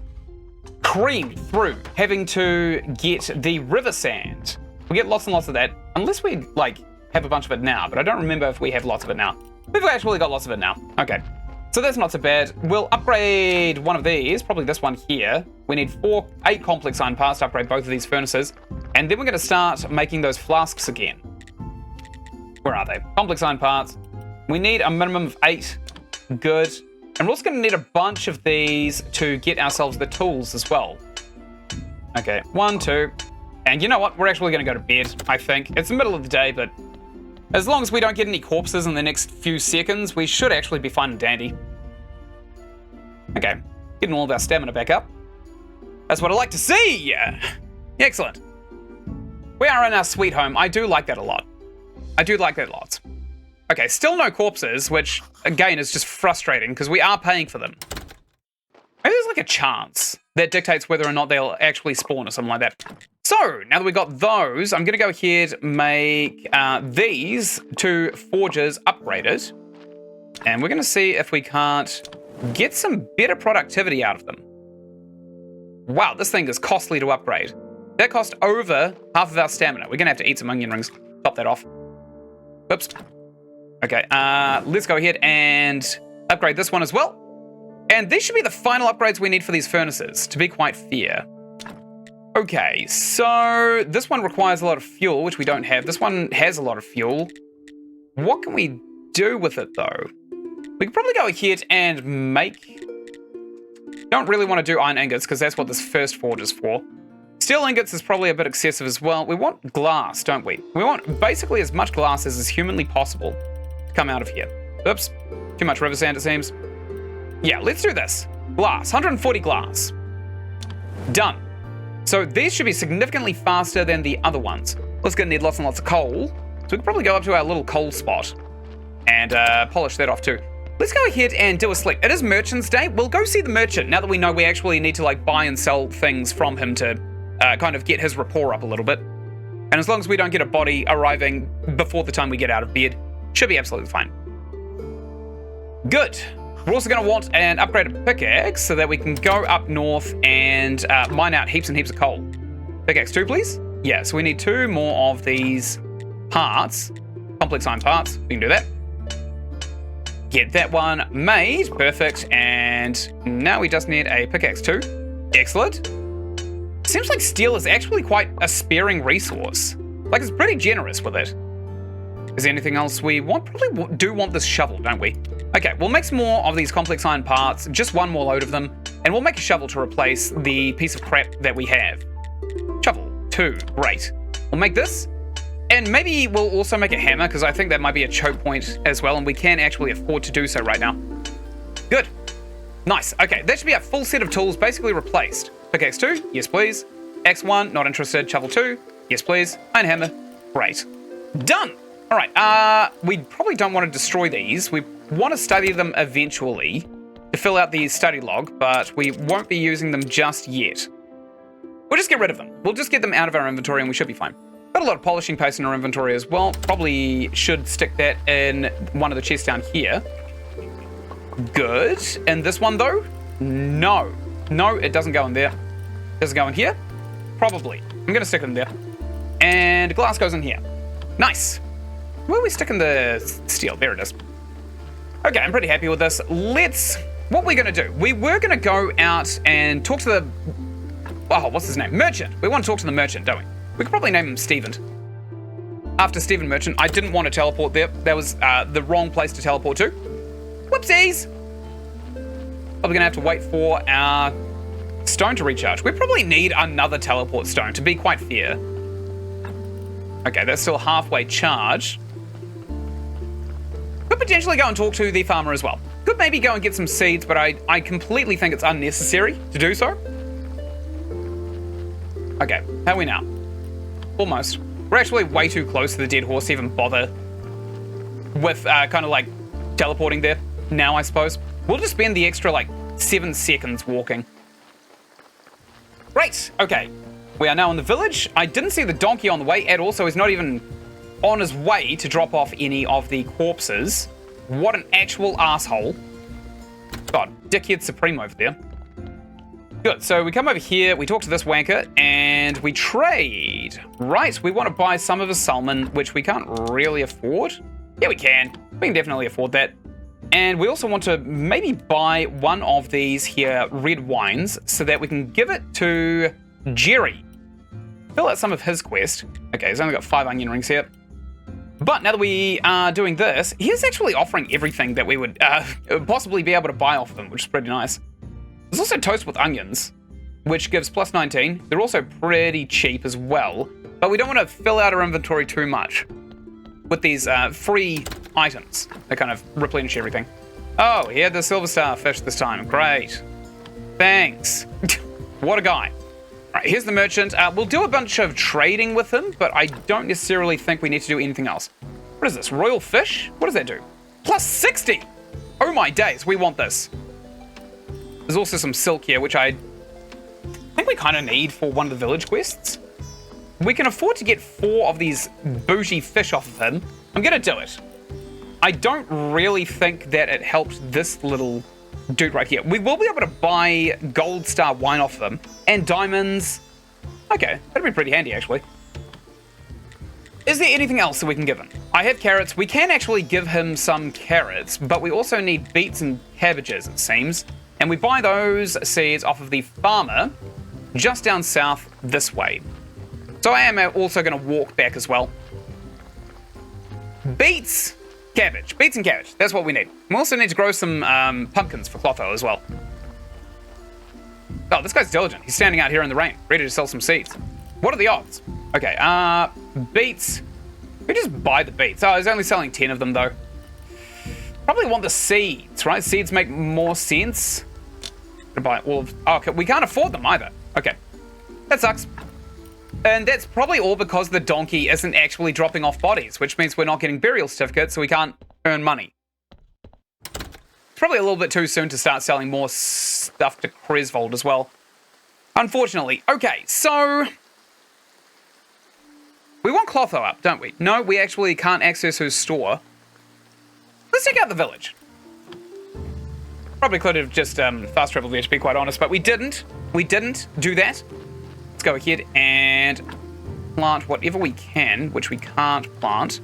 cream through having to get the river sand. We get lots and lots of that, unless we, like, have a bunch of it now, but I don't remember if we have lots of it now. We've actually got lots of it now. Okay. So that's not so bad. We'll upgrade one of these, probably this one here. We need 8 complex iron parts to upgrade both of these furnaces. And then we're going to start making those flasks again. Where are they? Complex iron parts. We need a minimum of 8. Good. And we're also going to need a bunch of these to get ourselves the tools as well. Okay, 1, 2. And you know what? We're actually going to go to bed, I think. It's the middle of the day, but as long as we don't get any corpses in the next few seconds, we should actually be fine and dandy. Okay, getting all of our stamina back up. That's what I like to see! Excellent. We are in our sweet home. I do like that a lot. I do like that a lot. Okay, still no corpses, which, again, is just frustrating, because we are paying for them. Maybe there's like a chance that dictates whether or not they'll actually spawn or something like that. So, now that we got those, I'm going to go ahead and make these 2 forges upgraded. And we're going to see if we can't get some better productivity out of them. Wow, this thing is costly to upgrade. That cost over half of our stamina. We're going to have to eat some onion rings. Top that off. Oops. Okay, let's go ahead and upgrade this one as well. And these should be the final upgrades we need for these furnaces, to be quite fair. Okay, so this one requires a lot of fuel, which we don't have. This one has a lot of fuel. What can we do with it, though? We could probably go ahead and make... Don't really want to do iron ingots, because that's what this first forge is for. Steel ingots is probably a bit excessive as well. We want glass, don't we? We want basically as much glass as is humanly possible to come out of here. Oops, too much river sand, it seems. Yeah, let's do this. Glass, 140 glass. Done. So these should be significantly faster than the other ones. Let's gonna need lots and lots of coal. So we can probably go up to our little coal spot and polish that off too. Let's go ahead and do a sleep. It is Merchant's Day. We'll go see the merchant now that we know we actually need to like buy and sell things from him to kind of get his rapport up a little bit. And as long as we don't get a body arriving before the time we get out of bed, should be absolutely fine. Good. We're also going to want an upgraded pickaxe so that we can go up north and mine out heaps and heaps of coal. Pickaxe 2, please. Yeah, so we need 2 more of these parts. Complex iron parts. We can do that. Get that one made. Perfect. And now we just need a pickaxe 2. Excellent. Seems like steel is actually quite a sparing resource. Like, it's pretty generous with it. Is there anything else we want? Probably do want this shovel, don't we? Okay, we'll make some more of these complex iron parts, just 1 more load of them, and we'll make a shovel to replace the piece of crap that we have. Shovel 2, great. We'll make this, and maybe we'll also make a hammer, because I think that might be a choke point as well, and we can actually afford to do so right now. Good. Nice. Okay, that should be a full set of tools basically replaced. Pickaxe 2, yes please. Axe 1, not interested. Shovel 2, yes please. Iron hammer, great. Done. All right, we probably don't want to destroy these. We want to study them eventually to fill out the study log, but we won't be using them just yet. What We'll just get rid of them. We'll just get them out of our inventory and we should be fine. Got a lot of polishing paste in our inventory as well. Probably should stick that in one of the chests down here. Good. And this one though? No. No, it doesn't go in there. Does it go in here? Probably. I'm going to stick it in there. And glass goes in here. Nice. Where are we sticking the steel? There it is. Okay, I'm pretty happy with this. What we're going to do? We were going to go out and talk to the... Oh, what's his name? Merchant. We want to talk to the merchant, don't we? We could probably name him Steven. After Steven Merchant. I didn't want to teleport there. That was the wrong place to teleport to. Whoopsies! Probably going to have to wait for our stone to recharge. We probably need another teleport stone, to be quite fair. Okay, that's still halfway charged. Could potentially go and talk to the farmer as well. Could maybe go and get some seeds, but I completely think it's unnecessary to do so. Okay, how are we now? Almost. We're actually way too close to the dead horse to even bother with kind of like teleporting there now, I suppose. We'll just spend the extra like 7 seconds walking. Great, okay. We are now in the village. I didn't see the donkey on the way at all, so he's not even on his way to drop off any of the corpses. What an actual asshole. God, dickhead supreme over there. Good, so we come over here, we talk to this wanker, and we trade. Right, we want to buy some of his salmon, which we can't really afford. Yeah, we can. We can definitely afford that. And we also want to maybe buy one of these here red wines so that we can give it to Jerry. Fill out some of his quest. Okay, he's only got 5 onion rings here. But now that we are doing this, he's actually offering everything that we would possibly be able to buy off of him, which is pretty nice. There's also toast with onions, which gives plus 19. They're also pretty cheap as well, but we don't want to fill out our inventory too much with these free items that kind of replenish everything. Oh, he had the silver star fish this time. Great. Thanks. What a guy. All right, here's the merchant. We'll do a bunch of trading with him, but I don't necessarily think we need to do anything else. What is this? Royal fish? What does that do? Plus 60! Oh my days, we want this. There's also some silk here, which I think we kind of need for one of the village quests. We can afford to get 4 of these bougie fish off of him. I'm going to do it. I don't really think that it helped this little dude right here. We will be able to buy gold star wine off of him and diamonds. Okay, that'd be pretty handy, actually. Is there anything else that we can give him? I have carrots. We can actually give him some carrots, but we also need beets and cabbages, it seems. And we buy those seeds off of the farmer just down south this way. So I am also going to walk back as well. Beets, cabbage. Beets and cabbage. That's what we need. We also need to grow some pumpkins for Clotho as well. Oh, this guy's diligent. He's standing out here in the rain, ready to sell some seeds. What are the odds? Okay, beets. We just buy the beets. Oh, he's only selling 10 of them, though. Probably want the seeds, right? Seeds make more sense. To buy all of... Oh, okay, we can't afford them either. Okay, that sucks. And that's probably all because the donkey isn't actually dropping off bodies, which means we're not getting burial certificates, so we can't earn money. It's probably a little bit too soon to start selling more stuff to Cresvold as well. Unfortunately. Okay, so... we want Clotho up, don't we? No, we actually can't access his store. Let's check out the village. Probably could have just fast traveled there, to be quite honest, but we didn't. We didn't do that. Let's go ahead and plant whatever we can, which we can't plant.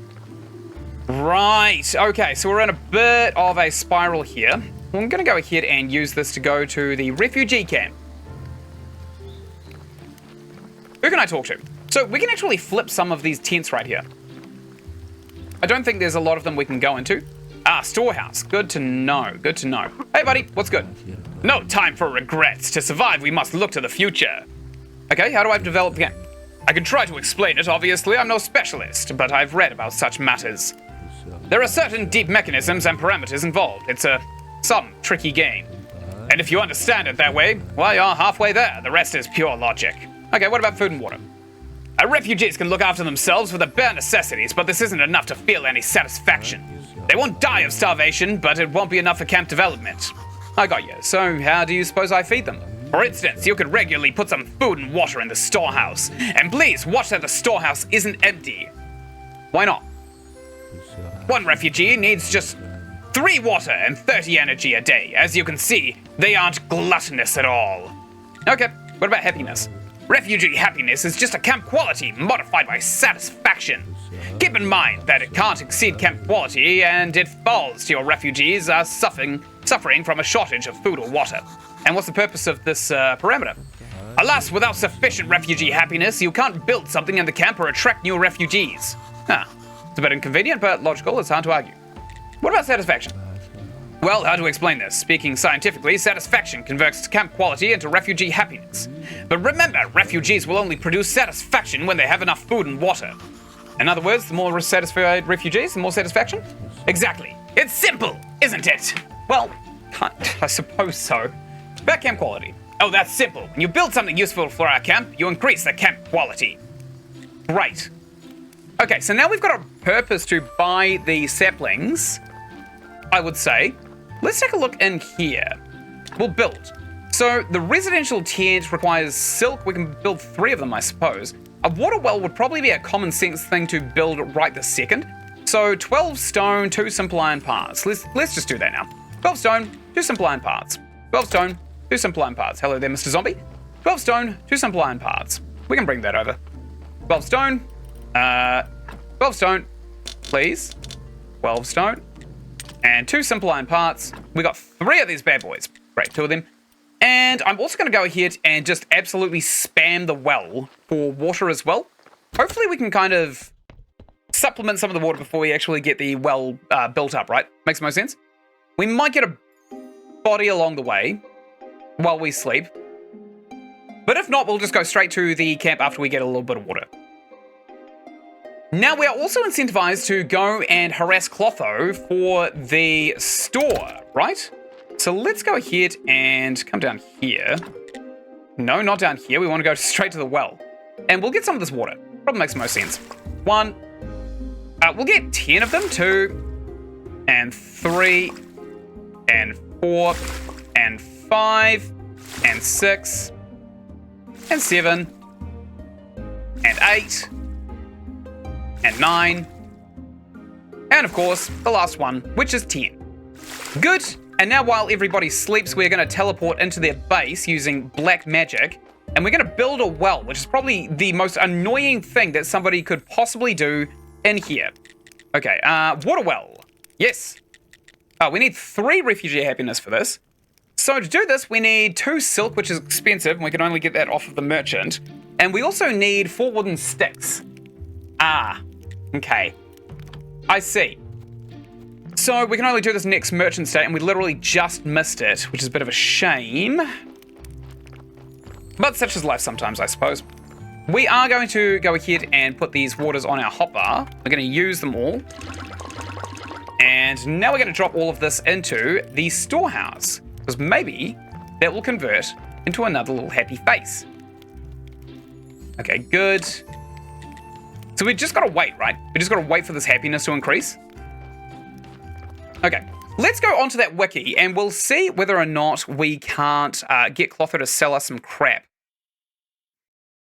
Right, okay, so we're in a bit of a spiral here. I'm going to go ahead and use this to go to the refugee camp. Who can I talk to? So we can actually flip some of these tents right here. I don't think there's a lot of them we can go into. Ah, storehouse. Good to know. Good to know. Hey, buddy. What's good? No time for regrets. To survive, we must look to the future. Okay, how do I develop the game? I can try to explain it, obviously. I'm no specialist, but I've read about such matters. There are certain deep mechanisms and parameters involved. It's some tricky game. And if you understand it that way, well, you're halfway there. The rest is pure logic. Okay, what about food and water? Refugees can look after themselves for the bare necessities, but this isn't enough to feel any satisfaction. They won't die of starvation, but it won't be enough for camp development. I got you. So how do you suppose I feed them? For instance, you could regularly put some food and water in the storehouse. And please watch that the storehouse isn't empty. Why not? One refugee needs just 3 water and 30 energy a day. As you can see, they aren't gluttonous at all. Okay, what about happiness? Refugee happiness is just a camp quality modified by satisfaction. Keep in mind that it can't exceed camp quality and it falls to your refugees suffering from a shortage of food or water. And what's the purpose of this parameter? Alas, without sufficient refugee happiness, you can't build something in the camp or attract new refugees. Huh. It's a bit inconvenient, but logical. It's hard to argue. What about satisfaction? Well, how to explain this? Speaking scientifically, satisfaction converts camp quality into refugee happiness. But remember, refugees will only produce satisfaction when they have enough food and water. In other words, the more satisfied refugees, the more satisfaction? Exactly. It's simple, isn't it? Well, I suppose so. Back camp quality. Oh, that's simple. When you build something useful for our camp, you increase the camp quality. Right. Okay, so now we've got a purpose to buy the saplings, I would say. Let's take a look in here. We'll build. So the residential tent requires silk. We can build 3 of them, I suppose. A water well would probably be a common sense thing to build right this second. So 12 stone, 2 simple iron parts. Let's just do that now. 12 stone, 2 simple iron parts. 12 stone, 2 simple iron parts. Hello there, Mr. Zombie. 12 stone, 2 simple iron parts. We can bring that over. 12 stone. 12 stone, please. 12 stone. And 2 simple iron parts. We got 3 of these bad boys. Great, 2 of them. And I'm also going to go ahead and just absolutely spam the well for water as well. Hopefully we can kind of supplement some of the water before we actually get the well built up, right? Makes most sense. We might get a body along the way while we sleep. But if not, we'll just go straight to the camp after we get a little bit of water. Now, we are also incentivized to go and harass Clotho for the store, right? So let's go ahead and come down here. No, not down here. We want to go straight to the well. And we'll get some of this water. Probably makes most sense. 1. We'll get 10 of them. 2. And 3. And 4. And 5. And 6. And 7. And 8. And 9. And of course, the last one, which is 10. Good. And now while everybody sleeps, we're going to teleport into their base using black magic. And we're going to build a well, which is probably the most annoying thing that somebody could possibly do in here. Okay, water well. Yes. We need 3 refugee happiness for this. So to do this, we need 2 silk, which is expensive, and we can only get that off of the merchant. And we also need 4 wooden sticks. Okay. I see. So we can only do this next merchant state, and we literally just missed it, which is a bit of a shame. But such is life sometimes, I suppose. We are going to go ahead and put these waters on our hopper. We're going to use them all. And now we're going to drop all of this into the storehouse, because maybe that will convert into another little happy face. Okay, good. So we just got to wait, right? We just got to wait for this happiness to increase. Okay, let's go onto that wiki and we'll see whether or not we can't get Clotho to sell us some crap.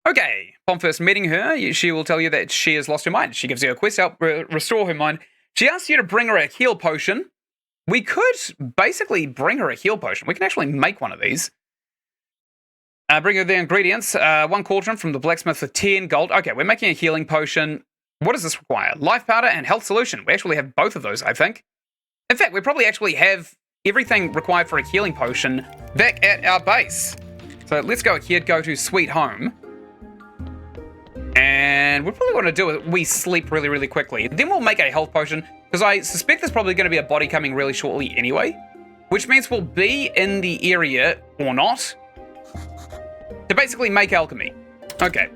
Okay, upon first meeting her, she will tell you that she has lost her mind. She gives you a quest to help restore her mind. She asks you to bring her a heal potion. We could basically bring her a heal potion. We can actually make one of these. Bring her the ingredients. 1 cauldron from the blacksmith for 10 gold. Okay, we're making a healing potion. What does this require? Life powder and health solution. We actually have both of those, I think. In fact, we probably actually have everything required for a healing potion back at our base. So let's go ahead, go to Sweet Home. And we're probably going to do it. We sleep really, really quickly. Then we'll make a health potion, because I suspect there's probably going to be a body coming really shortly anyway. Which means we'll be in the area, or not, to basically make alchemy. Okay,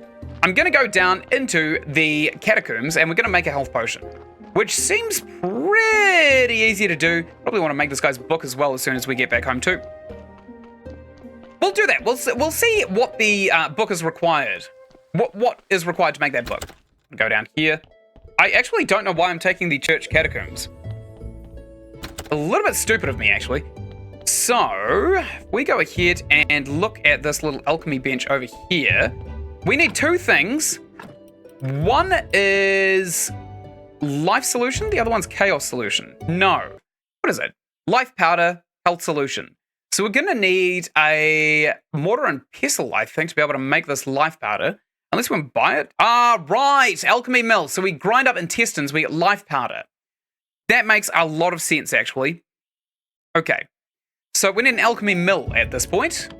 I'm going to go down into the catacombs, and we're going to make a health potion. Which seems pretty easy to do. Probably want to make this guy's book as well as soon as we get back home too. We'll do that. We'll see what the book is required. What is required to make that book. Go down here. I actually don't know why I'm taking the church catacombs. A little bit stupid of me, actually. so if we go ahead and look at this little alchemy bench over here, we need two things. One is life solution, the other one's chaos solution. No. What is it? Life powder, health solution. So we're going to need a mortar and pestle, I think, to be able to make this life powder. Unless we can buy it. Ah, right. Alchemy mill. So we grind up intestines, we get life powder. That makes a lot of sense, actually. Okay. So we need an alchemy mill at this point.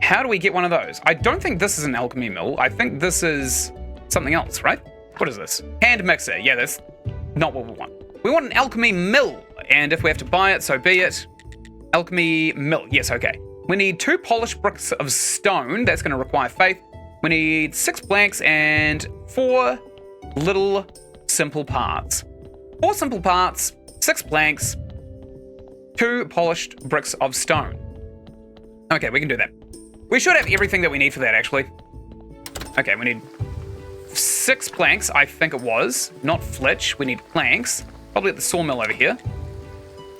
How do we get one of those? I don't think this is an alchemy mill. I think this is something else, right? What is this? Hand mixer. Yeah, that's not what we want. We want an alchemy mill. And if we have to buy it, so be it. Alchemy mill. Yes, okay. We need 2 polished bricks of stone. That's going to require faith. We need 6 planks and 4 little simple parts. 4 simple parts, 6 planks, 2 polished bricks of stone. Okay, we can do that. We should have everything that we need for that, actually. Okay, we need 6 planks, I think it was. Not flitch, we need planks. Probably at the sawmill over here.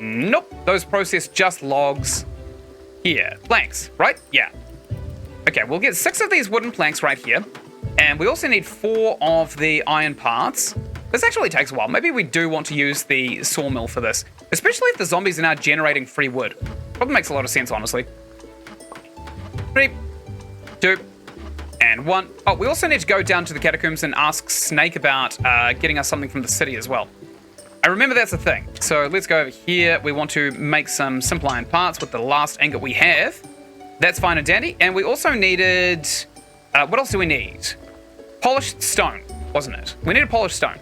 Nope, those process just logs. Here, planks, right? Yeah. Okay, we'll get 6 of these wooden planks right here. And we also need 4 of the iron parts. This actually takes a while. Maybe we do want to use the sawmill for this. Especially if the zombies are now generating free wood. Probably makes a lot of sense, honestly. 3, 2, and 1. Oh, we also need to go down to the catacombs and ask Snake about getting us something from the city as well. I remember that's a thing. So let's go over here. We want to make some simple iron parts with the last ingot we have. That's fine and dandy. And we also needed... what else do we need? Polished stone, wasn't it? We need a polished stone.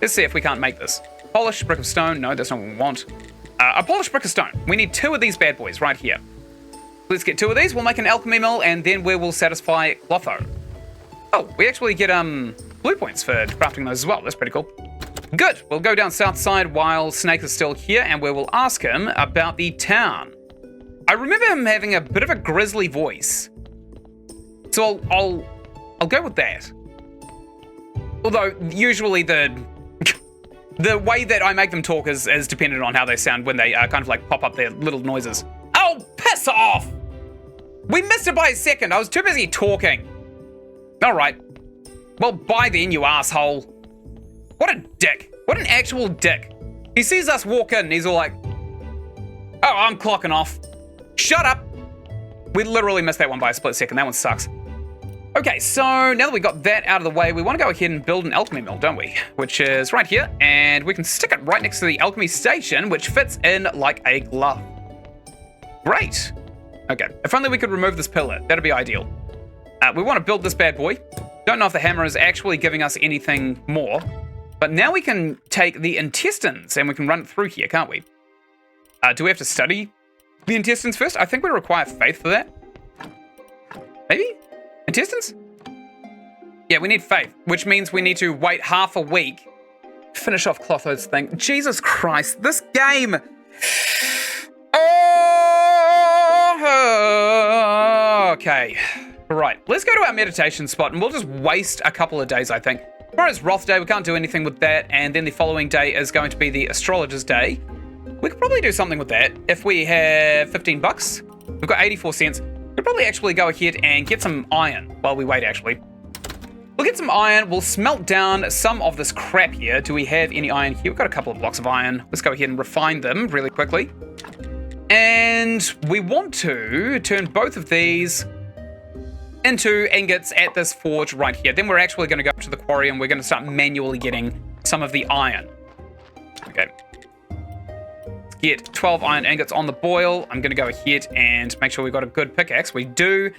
Let's see if we can't make this. Polished brick of stone. No, that's not what we want. A polished brick of stone. We need 2 of these bad boys right here. Let's get 2 of these. We'll make an alchemy mill, and then we will satisfy Clotho. Oh, we actually get blue points for crafting those as well. That's pretty cool. Good. We'll go down south side while Snake is still here, and we will ask him about the town. I remember him having a bit of a grisly voice. So I'll go with that. Although, usually the way that I make them talk is dependent on how they sound when they kind of like pop up their little noises. Oh, piss off! We missed it by a second. I was too busy talking. All right. Well, bye then, you asshole. What a dick. What an actual dick. He sees us walk in and he's all like, oh, I'm clocking off. Shut up. We literally missed that one by a split second. That one sucks. Okay, so now that we got that out of the way, we want to go ahead and build an alchemy mill, don't we? Which is right here, and we can stick it right next to the alchemy station, which fits in like a glove. Great. Okay, if only we could remove this pillar. That'd be ideal. We want to build this bad boy. Don't know if the hammer is actually giving us anything more, but now we can take the intestines and we can run it through here, can't we? Do we have to study the intestines first? I think we require faith for that. Maybe? Intestines? Yeah, we need faith, which means we need to wait half a week to finish off Clotho's thing. Jesus Christ, this game! Oh, okay. Right, let's go to our meditation spot and we'll just waste a couple of days, I think. Tomorrow's Roth Day, we can't do anything with that, and then the following day is going to be the Astrologer's Day. We could probably do something with that. If we have 15 bucks, we've got 84 cents. We'll probably actually go ahead and get some iron while we wait, actually. We'll get some iron. We'll smelt down some of this crap here. Do we have any iron here? We've got a couple of blocks of iron. Let's go ahead and refine them really quickly. And we want to turn both of these into ingots at this forge right here. Then we're actually going to go to the quarry and we're going to start manually getting some of the iron. Okay. Get 12 iron ingots on the boil. I'm going to go ahead and make sure we've got a good pickaxe. We do.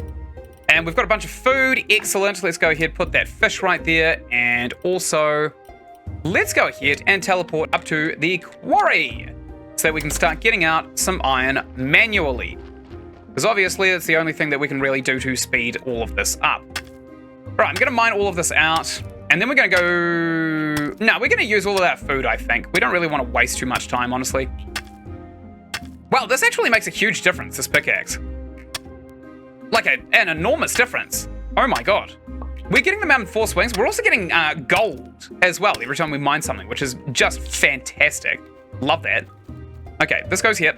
And we've got a bunch of food. Excellent. Let's go ahead, put that fish right there. And also, let's go ahead and teleport up to the quarry so that we can start getting out some iron manually. Because obviously, it's the only thing that we can really do to speed all of this up. All right, I'm going to mine all of this out. And then we're going to go... No, we're going to use all of that food, I think. We don't really want to waste too much time, honestly. Wow, this actually makes a huge difference, this pickaxe. Like an enormous difference. Oh my god. We're getting them out in 4 swings. We're also getting gold as well every time we mine something, which is just fantastic. Love that. Okay, this goes here.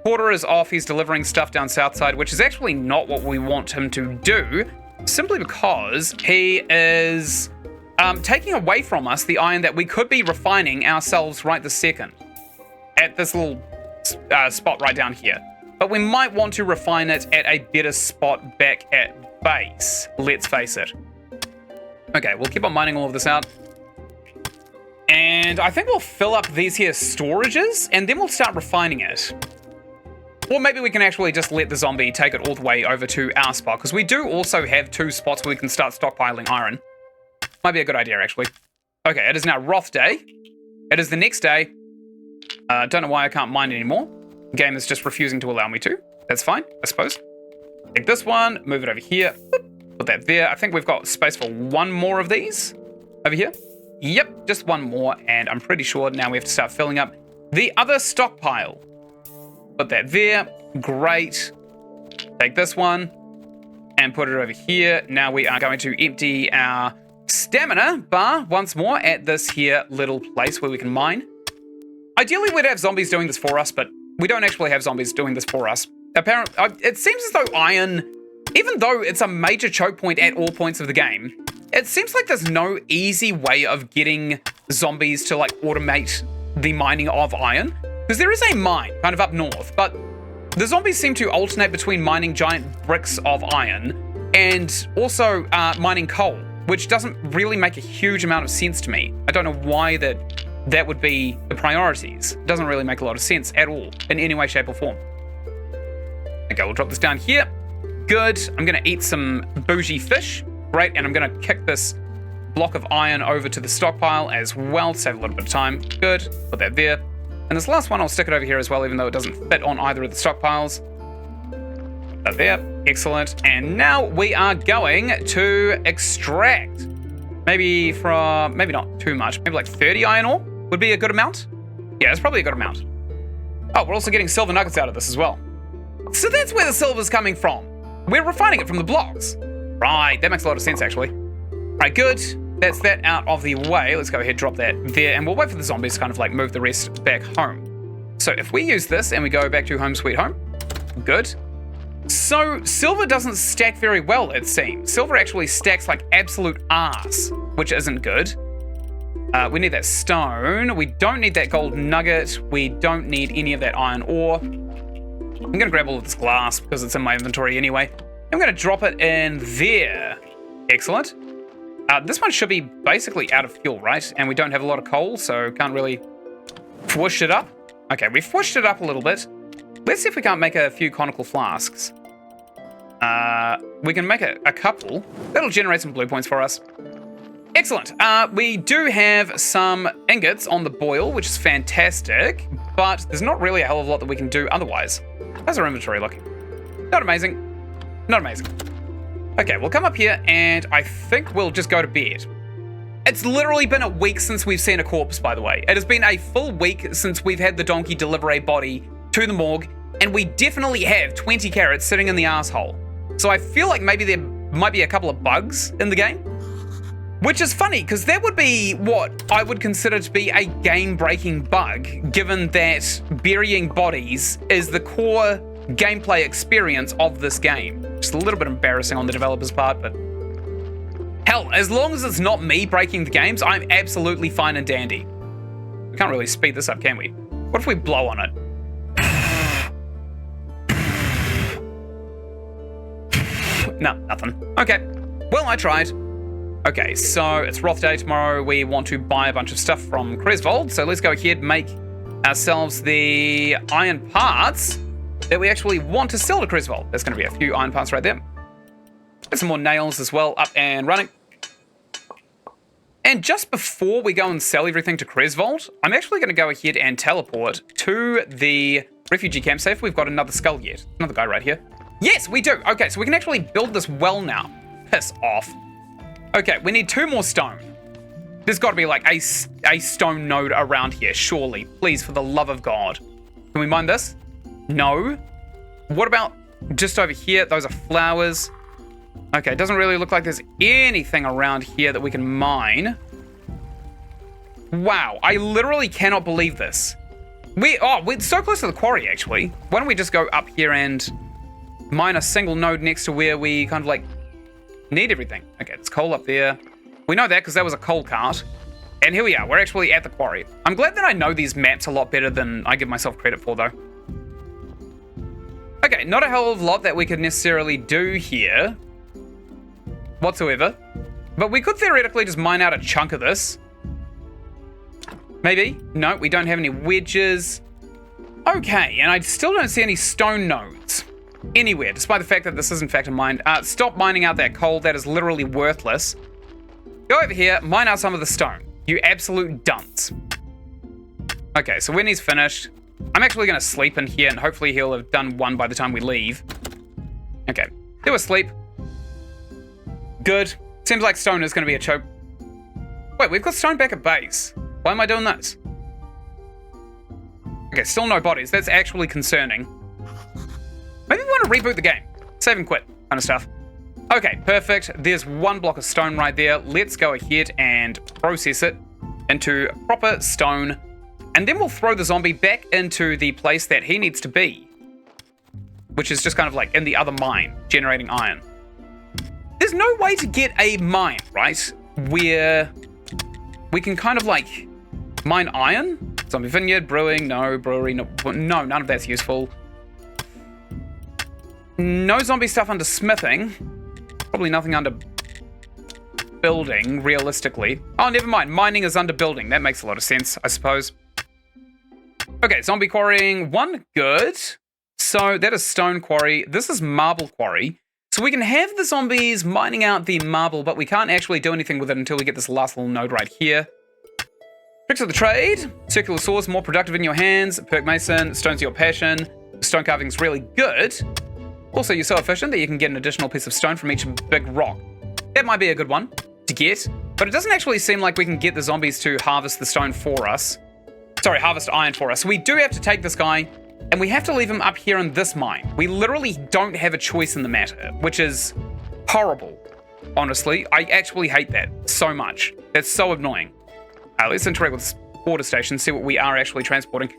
Porter is off. He's delivering stuff down south side, which is actually not what we want him to do, simply because he is taking away from us the iron that we could be refining ourselves right this second at this little spot right down here. But we might want to refine it at a better spot back at base. Let's face it. Okay, we'll keep on mining all of this out. And I think we'll fill up these here storages, and then we'll start refining it. Or maybe we can actually just let the zombie take it all the way over to our spot, because we do also have 2 spots where we can start stockpiling iron. Might be a good idea, actually. Okay, it is now Roth Day. It is the next day. Don't know why I can't mine anymore. The game is just refusing to allow me to. That's fine, I suppose. Take this one, move it over here. Put that there. I think we've got space for 1 more of these over here. Yep, just 1 more, and I'm pretty sure now we have to start filling up the other stockpile. Put that there. Great. Take this one and put it over here. Now we are going to empty our stamina bar once more at this here little place where we can mine. Ideally, we'd have zombies doing this for us, but we don't actually have zombies doing this for us. Apparently, it seems as though iron, even though it's a major choke point at all points of the game, it seems like there's no easy way of getting zombies to like automate the mining of iron. Because there is a mine kind of up north, but the zombies seem to alternate between mining giant bricks of iron and also mining coal, which doesn't really make a huge amount of sense to me. I don't know why that would be the priorities. It doesn't really make a lot of sense at all in any way, shape, or form. Okay, we'll drop this down here. Good. I'm going to eat some bougie fish. Great. And I'm going to kick this block of iron over to the stockpile as well to save a little bit of time. Good. Put that there. And this last one, I'll stick it over here as well, even though it doesn't fit on either of the stockpiles. There. Excellent. And now we are going to extract. Maybe not too much. Maybe like 30 iron ore would be a good amount. Yeah, it's probably a good amount. Oh, we're also getting silver nuggets out of this as well. So that's where the silver's coming from. We're refining it from the blocks. Right, that makes a lot of sense, actually. Right, good. That's that out of the way. Let's go ahead, drop that there, and we'll wait for the zombies to kind of like move the rest back home. So if we use this and we go back to home sweet home, good. So silver doesn't stack very well, it seems. Silver actually stacks like absolute ass, which isn't good. We need that stone. We don't need that gold nugget. We don't need any of that iron ore. I'm gonna grab all of this glass because it's in my inventory anyway. I'm gonna drop it in there. Excellent. This one should be basically out of fuel, right? And we don't have a lot of coal, so can't really whoosh it up. Okay, we've whooshed it up a little bit. Let's see if we can't make a few conical flasks. We can make a couple. That'll generate some blue points for us. Excellent. We do have some ingots on the boil, which is fantastic, but there's not really a hell of a lot that we can do otherwise. How's our inventory looking? Not amazing. Not amazing. Okay, we'll come up here and I think we'll just go to bed. It's literally been a week since we've seen a corpse, by the way. It has been a full week since we've had the donkey deliver a body to the morgue, and we definitely have 20 carrots sitting in the asshole. So I feel like maybe there might be a couple of bugs in the game. Which is funny, because that would be what I would consider to be a game-breaking bug, given that burying bodies is the core gameplay experience of this game. Just a little bit embarrassing on the developer's part, but hell, as long as it's not me breaking the games, I'm absolutely fine and dandy. We can't really speed this up, can we? What if we blow on it? No, nothing. Okay, well, I tried. Okay, so it's Roth Day tomorrow. We want to buy a bunch of stuff from Cresvold, so let's go ahead and make ourselves the iron parts that we actually want to sell to Cresvold. There's going to be a few iron parts right there. Get some more nails as well, up and running. And just before we go and sell everything to Cresvold, I'm actually going to go ahead and teleport to the refugee camp. See if we've got another skull yet. Another guy right here. Yes, we do. Okay, so we can actually build this well now. Piss off. Okay, we need 2 more stone. There's got to be like a stone node around here, surely. Please, for the love of God. Can we mine this? No. What about just over here? Those are flowers. Okay, it doesn't really look like there's anything around here that we can mine. Wow, I literally cannot believe this. We're so close to the quarry, actually. Why don't we just go up here and mine a single node next to where we kind of like need everything. Okay, there's coal up there. We know that because that was a coal cart. And here we are. We're actually at the quarry. I'm glad that I know these maps a lot better than I give myself credit for, though. Okay, not a hell of a lot that we could necessarily do here whatsoever. But we could theoretically just mine out a chunk of this. Maybe. No, we don't have any wedges. Okay, and I still don't see any stone nodes anywhere, despite the fact that this is in fact a mine. Stop mining out that coal. That is literally worthless. Go over here, mine out some of the stone. You absolute dunce. Okay, so when he's finished, I'm actually going to sleep in here, and hopefully he'll have done one by the time we leave. Okay, do a sleep. Good. Seems like stone is going to be a choke. Wait, we've got stone back at base. Why am I doing this? Okay, still no bodies. That's actually concerning. Maybe we want to reboot the game. Save and quit kind of stuff. Okay, perfect. There's one block of stone right there. Let's go ahead and process it into proper stone. And then we'll throw the zombie back into the place that he needs to be, which is just kind of like in the other mine, generating iron. There's no way to get a mine, right, where we can kind of like mine iron? Zombie vineyard, brewing, no, brewery, no, none of that's useful. No zombie stuff under smithing. Probably nothing under building, realistically. Oh, never mind. Mining is under building. That makes a lot of sense, I suppose. Okay, zombie quarrying. One, good. So that is stone quarry. This is marble quarry. So we can have the zombies mining out the marble, but we can't actually do anything with it until we get this last little node right here. Tricks of the trade. Circular saws, more productive in your hands. Perk mason, stone's your passion. Stone carving's really good. Also, you're so efficient that you can get an additional piece of stone from each big rock. That might be a good one to get, but it doesn't actually seem like we can get the zombies to harvest the stone for us. Sorry, harvest iron for us. So we do have to take this guy, and we have to leave him up here in this mine. We literally don't have a choice in the matter, which is horrible, honestly. I actually hate that so much. It's so annoying. Let's interact with this border station, see what we are actually transporting.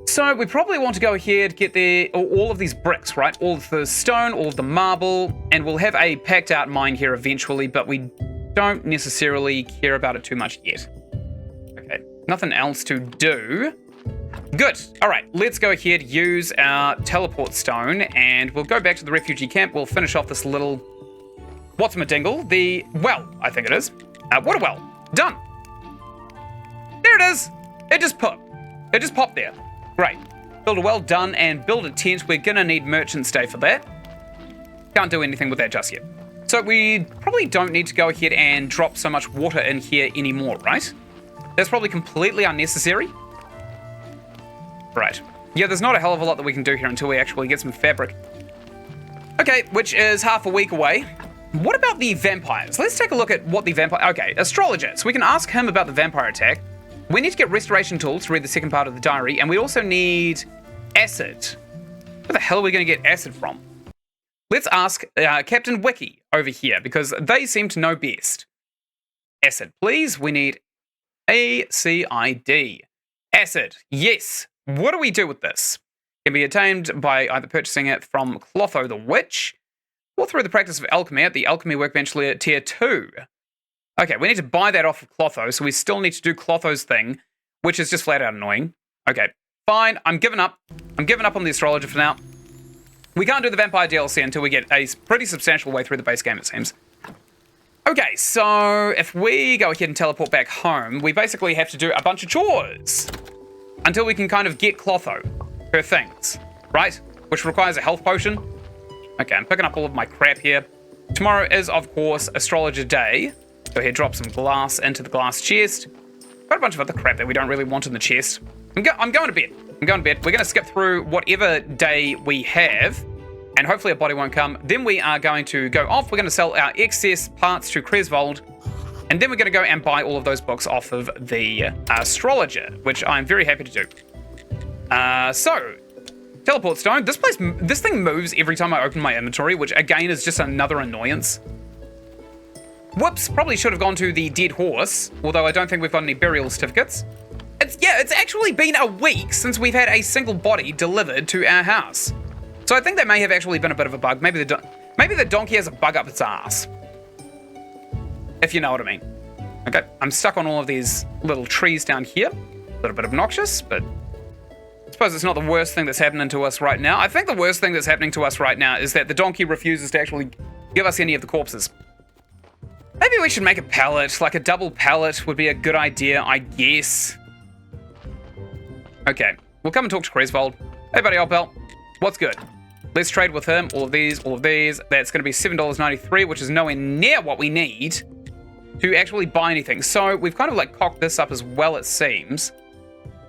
So we probably want to go ahead, get all of these bricks, right? All of the stone, all of the marble, and we'll have a packed out mine here eventually, but we don't necessarily care about it too much yet. Okay, nothing else to do. Good. All right, let's go ahead, use our teleport stone, and we'll go back to the refugee camp. We'll finish off this little, what's-a-dingle? The well, I think it is. Water well. Done. There it is. It just popped there. Great. Build a well, done, and build a tent. We're gonna need merchant stay for that. Can't do anything with that just yet. So we probably don't need to go ahead and drop so much water in here anymore, right? That's probably completely unnecessary. Right. Yeah, there's not a hell of a lot that we can do here until we actually get some fabric. Okay, which is half a week away. What about the vampires? Let's take a look at what the vampire... Okay, astrologer. So we can ask him about the vampire attack. We need to get restoration tools to read the second part of the diary, and we also need acid. Where the hell are we going to get acid from? Let's ask Captain Wiki over here, because they seem to know best. Acid, please. We need ACID. Acid, yes. What do we do with this? It can be obtained by either purchasing it from Clotho the Witch, or through the practice of alchemy at the Alchemy Workbench Tier 2. Okay, we need to buy that off of Clotho, so we still need to do Clotho's thing, which is just flat out annoying. Okay, fine, I'm giving up. I'm giving up on the astrologer for now. We can't do the vampire DLC until we get a pretty substantial way through the base game, it seems. Okay, so if we go ahead and teleport back home, we basically have to do a bunch of chores until we can kind of get Clotho, her things, right? Which requires a health potion. Okay, I'm picking up all of my crap here. Tomorrow is, of course, Astrologer Day. Go ahead, drop some glass into the glass chest. Got a bunch of other crap that we don't really want in the chest. I'm going to bed. I'm going to bed. We're going to skip through whatever day we have, and hopefully a body won't come. Then we are going to go off. We're going to sell our excess parts to Cresvold, and then we're going to go and buy all of those books off of the astrologer, which I'm very happy to do. So, teleport stone. This thing moves every time I open my inventory, which again is just another annoyance. Whoops, probably should have gone to the dead horse, although I don't think we've got any burial certificates. It's actually been a week since we've had a single body delivered to our house. So I think that may have actually been a bit of a bug. Maybe the donkey has a bug up its ass. If you know what I mean. Okay, I'm stuck on all of these little trees down here. A little bit obnoxious, but I suppose it's not the worst thing that's happening to us right now. I think the worst thing that's happening to us right now is that the donkey refuses to actually give us any of the corpses. Maybe we should make a pallet, like a double pallet would be a good idea, I guess. Okay, we'll come and talk to Cresvold. Hey buddy, old pal, what's good? Let's trade with him, all of these. That's gonna be $7.93, which is nowhere near what we need to actually buy anything. So we've kind of like cocked this up as well, it seems.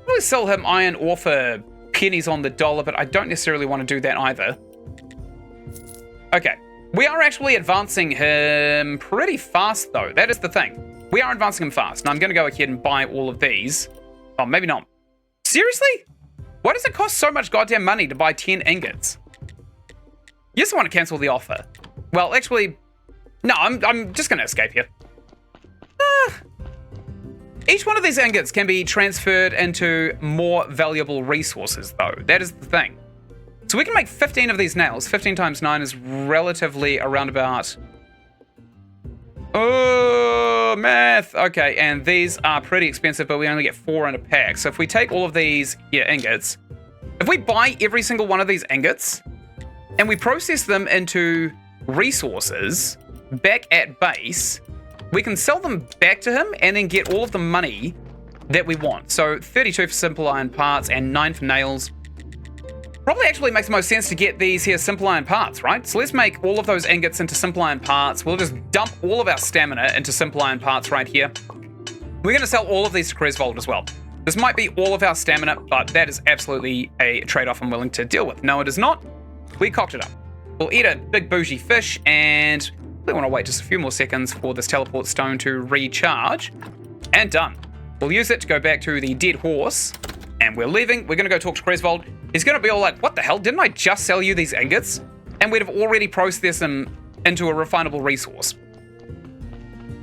We'll sell him iron ore for pennies on the dollar, but I don't necessarily want to do that either. Okay, we are actually advancing him pretty fast though. That is the thing. We are advancing him fast. Now I'm going to go ahead and buy all of these. Oh, maybe not. Seriously? Why does it cost so much goddamn money to buy 10 ingots? Yes, I want to cancel the offer. Well, actually, no, I'm just going to escape here. Each one of these ingots can be transferred into more valuable resources, though. That is the thing. So we can make 15 of these nails. 15 times 9 is relatively around about... Oh, math. Okay, and these are pretty expensive, but we only get 4 in a pack. So if we take all of these ingots, if we buy every single one of these ingots, and we process them into resources back at base... we can sell them back to him and then get all of the money that we want. So 32 for simple iron parts and 9 for nails. Probably actually makes the most sense to get these here simple iron parts, right? So let's make all of those ingots into simple iron parts. We'll just dump all of our stamina into simple iron parts right here. We're going to sell all of these to Cresvold as well. This might be all of our stamina, but that is absolutely a trade-off I'm willing to deal with. No, it is not. We cocked it up. We'll eat a big bougie fish and... we want to wait just a few more seconds for this teleport stone to recharge. And done. We'll use it to go back to the dead horse. And we're leaving. We're going to go talk to Cresvold. He's going to be all like, what the hell? Didn't I just sell you these ingots? And we'd have already processed them into a refinable resource.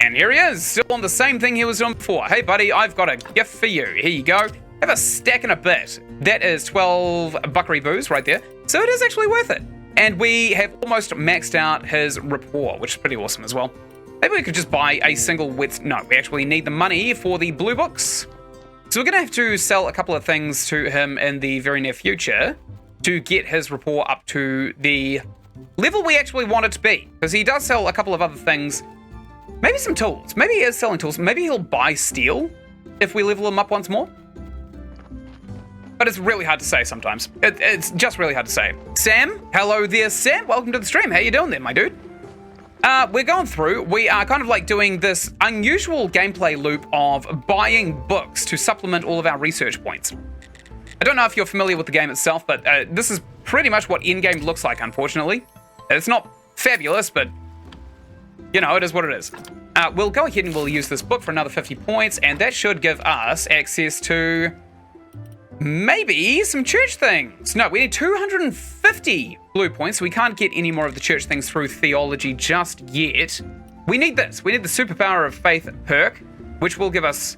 And here he is, still on the same thing he was doing before. Hey buddy, I've got a gift for you. Here you go. Have a stack and a bit. That is 12 buckery boos right there. So it is actually worth it. And we have almost maxed out his rapport, which is pretty awesome as well. Maybe we could just buy a single width. No, we actually need the money for the blue books. So we're going to have to sell a couple of things to him in the very near future to get his rapport up to the level we actually want it to be. Because he does sell a couple of other things. Maybe some tools. Maybe he is selling tools. Maybe he'll buy steel if we level him up once more. But it's really hard to say sometimes. It's just really hard to say. Sam, hello there, Sam. Welcome to the stream. How you doing there, my dude? We're going through. We are kind of like doing this unusual gameplay loop of buying books to supplement all of our research points. I don't know if you're familiar with the game itself, but this is pretty much what in-game looks like, unfortunately. It's not fabulous, but, you know, it is what it is. We'll go ahead and we'll use this book for another 50 points, and that should give us access to... maybe some church things. No, we need 250 blue points, so we can't get any more of the church things through theology just yet. We need this. We need the superpower of faith perk, which will give us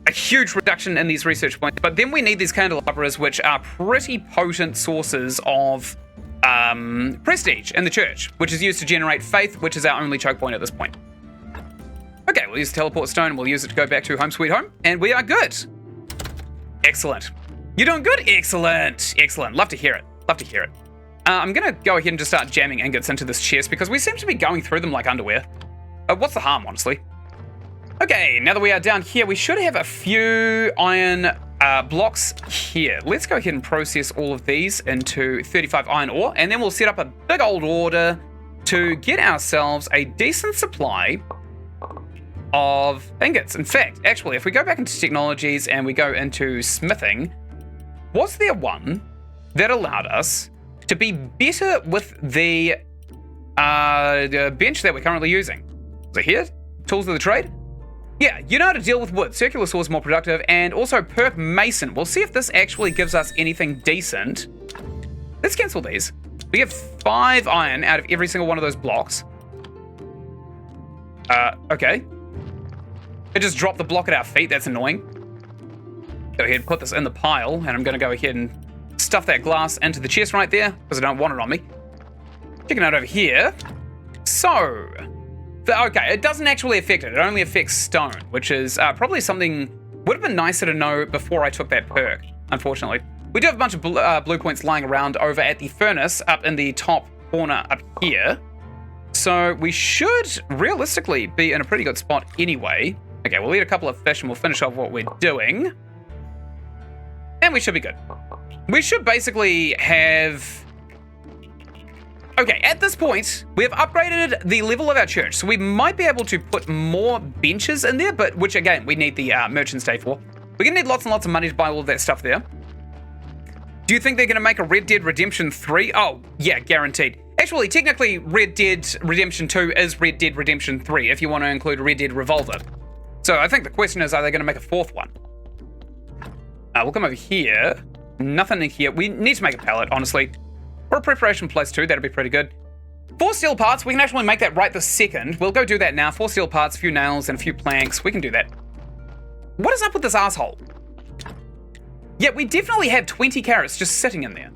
a huge reduction in these research points. But then we need these candelabras, which are pretty potent sources of prestige in the church, which is used to generate faith, which is our only choke point at this point. Okay, we'll use the teleport stone. We'll use it to go back to home sweet home, and we are good. Excellent. You're doing good? Excellent. Excellent. Love to hear it. Love to hear it. I'm going to go ahead and just start jamming ingots into this chest because we seem to be going through them like underwear. What's the harm, honestly? Okay, now that we are down here, we should have a few iron blocks here. Let's go ahead and process all of these into 35 iron ore, and then we'll set up a big old order to get ourselves a decent supply of ingots. In fact, actually, if we go back into technologies and we go into smithing, was there one that allowed us to be better with the bench that we're currently using? Is it here? Tools of the trade? Yeah, you know how to deal with wood. Circular saw is more productive, and also perk mason. We'll see if this actually gives us anything decent. Let's cancel these. We get 5 iron out of every single one of those blocks. Okay. It just dropped the block at our feet. That's annoying. Go ahead and put this in the pile, and I'm going to go ahead and stuff that glass into the chest right there, because I don't want it on me. Checking out over here. So, okay, it doesn't actually affect it. It only affects stone, which is probably something would have been nicer to know before I took that perk, unfortunately. We do have a bunch of blue points lying around over at the furnace up in the top corner up here. So we should realistically be in a pretty good spot anyway. Okay, we'll eat a couple of fish and we'll finish off what we're doing. And we should be good. We should basically have... Okay, at this point, we have upgraded the level of our church, so we might be able to put more benches in there, but which, again, we need the merchant's day for. We're going to need lots and lots of money to buy all of that stuff there. Do you think they're going to make a Red Dead Redemption 3? Oh, yeah, guaranteed. Actually, technically, Red Dead Redemption 2 is Red Dead Redemption 3, if you want to include Red Dead Revolver. So I think the question is, are they going to make a fourth one? We'll come over here. Nothing in here. We need to make a pallet, honestly. Or a preparation place too, that'd be pretty good. 4 steel parts, we can actually make that right this second. We'll go do that now. 4 steel parts, a few nails, and a few planks. We can do that. What is up with this asshole? Yeah, we definitely have 20 carrots just sitting in there.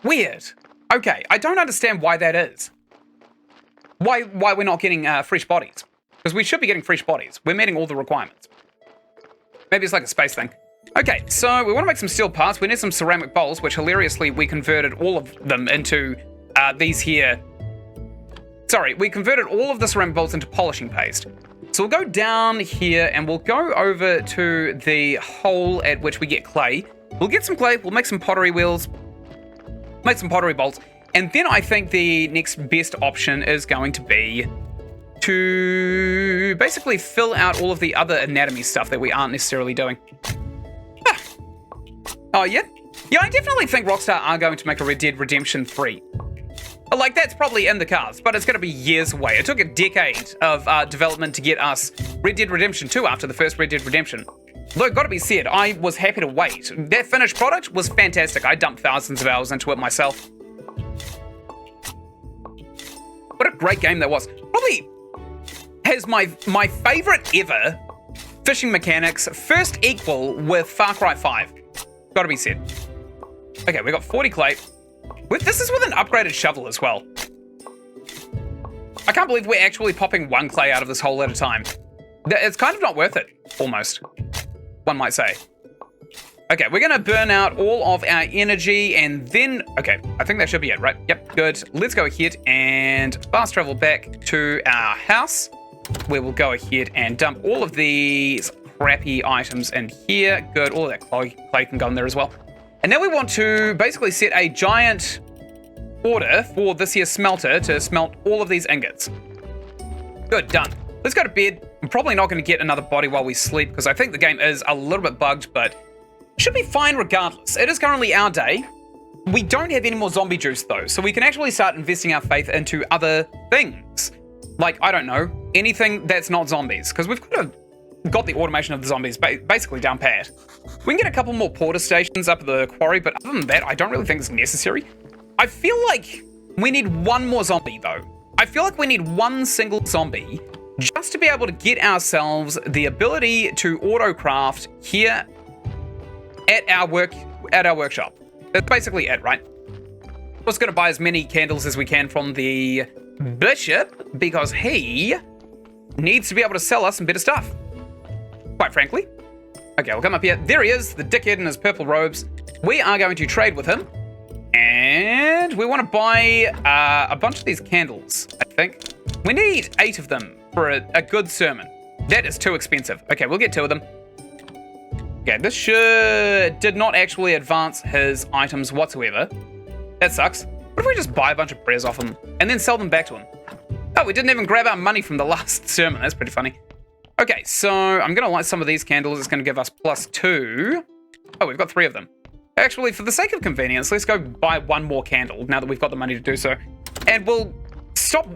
Weird. Okay, I don't understand why that is. Why we're not getting fresh bodies. Because we should be getting fresh bodies. We're meeting all the requirements. Maybe it's like a space thing. Okay, so we want to make some steel parts. We need some ceramic bowls, which hilariously we converted all of them into these here. Sorry, we converted all of the ceramic bowls into polishing paste. So we'll go down here and we'll go over to the hole at which we get clay. We'll get some clay, we'll make some pottery wheels, make some pottery bowls, and then I think the next best option is going to be to basically fill out all of the other anatomy stuff that we aren't necessarily doing. Oh, yeah? Yeah, I definitely think Rockstar are going to make a Red Dead Redemption 3. Like, that's probably in the cards, but it's going to be years away. It took a decade of development to get us Red Dead Redemption 2 after the first Red Dead Redemption. Though, gotta be said, I was happy to wait. That finished product was fantastic. I dumped thousands of hours into it myself. What a great game that was. Probably has my favorite ever fishing mechanics first equal with Far Cry 5. Gotta be said. Okay, we got 40 clay. This is with an upgraded shovel as well. I can't believe we're actually popping 1 clay out of this hole at a time. It's kind of not worth it, almost, one might say. Okay, we're gonna burn out all of our energy and then, okay, I think that should be it, right? Yep, good. Let's go ahead and fast travel back to our house, where we'll go ahead and dump all of these crappy items in here. Good, all of that clay can go in there as well. And now we want to basically set a giant order for this here smelter to smelt all of these ingots. Good, done. Let's go to bed. I'm probably not going to get another body while we sleep because I think the game is a little bit bugged, but should be fine regardless. It is currently our day. We don't have any more zombie juice though, so we can actually start investing our faith into other things. Like, I don't know, anything that's not zombies, because we've got the automation of the zombies basically down pat. We can get a couple more porter stations up at the quarry, but other than that, I don't really think it's necessary. I feel like we need one more zombie, though. I feel like we need one single zombie just to be able to get ourselves the ability to auto-craft here at our workshop. That's basically it, right? We're just going to buy as many candles as we can from the bishop, because he needs to be able to sell us some better stuff. Quite frankly. Okay, we'll come up here. There he is, the dickhead in his purple robes. We are going to trade with him. And we want to buy a bunch of these candles, I think. We need 8 of them for a good sermon. That is too expensive. Okay, we'll get 2 of them. Okay, this did not actually advance his items whatsoever. That sucks. What if we just buy a bunch of prayers off him and then sell them back to him? Oh, we didn't even grab our money from the last sermon. That's pretty funny. Okay, so I'm going to light some of these candles. It's going to give us +2. Oh, we've got 3 of them. Actually, for the sake of convenience, let's go buy 1 more candle now that we've got the money to do so. And we'll stop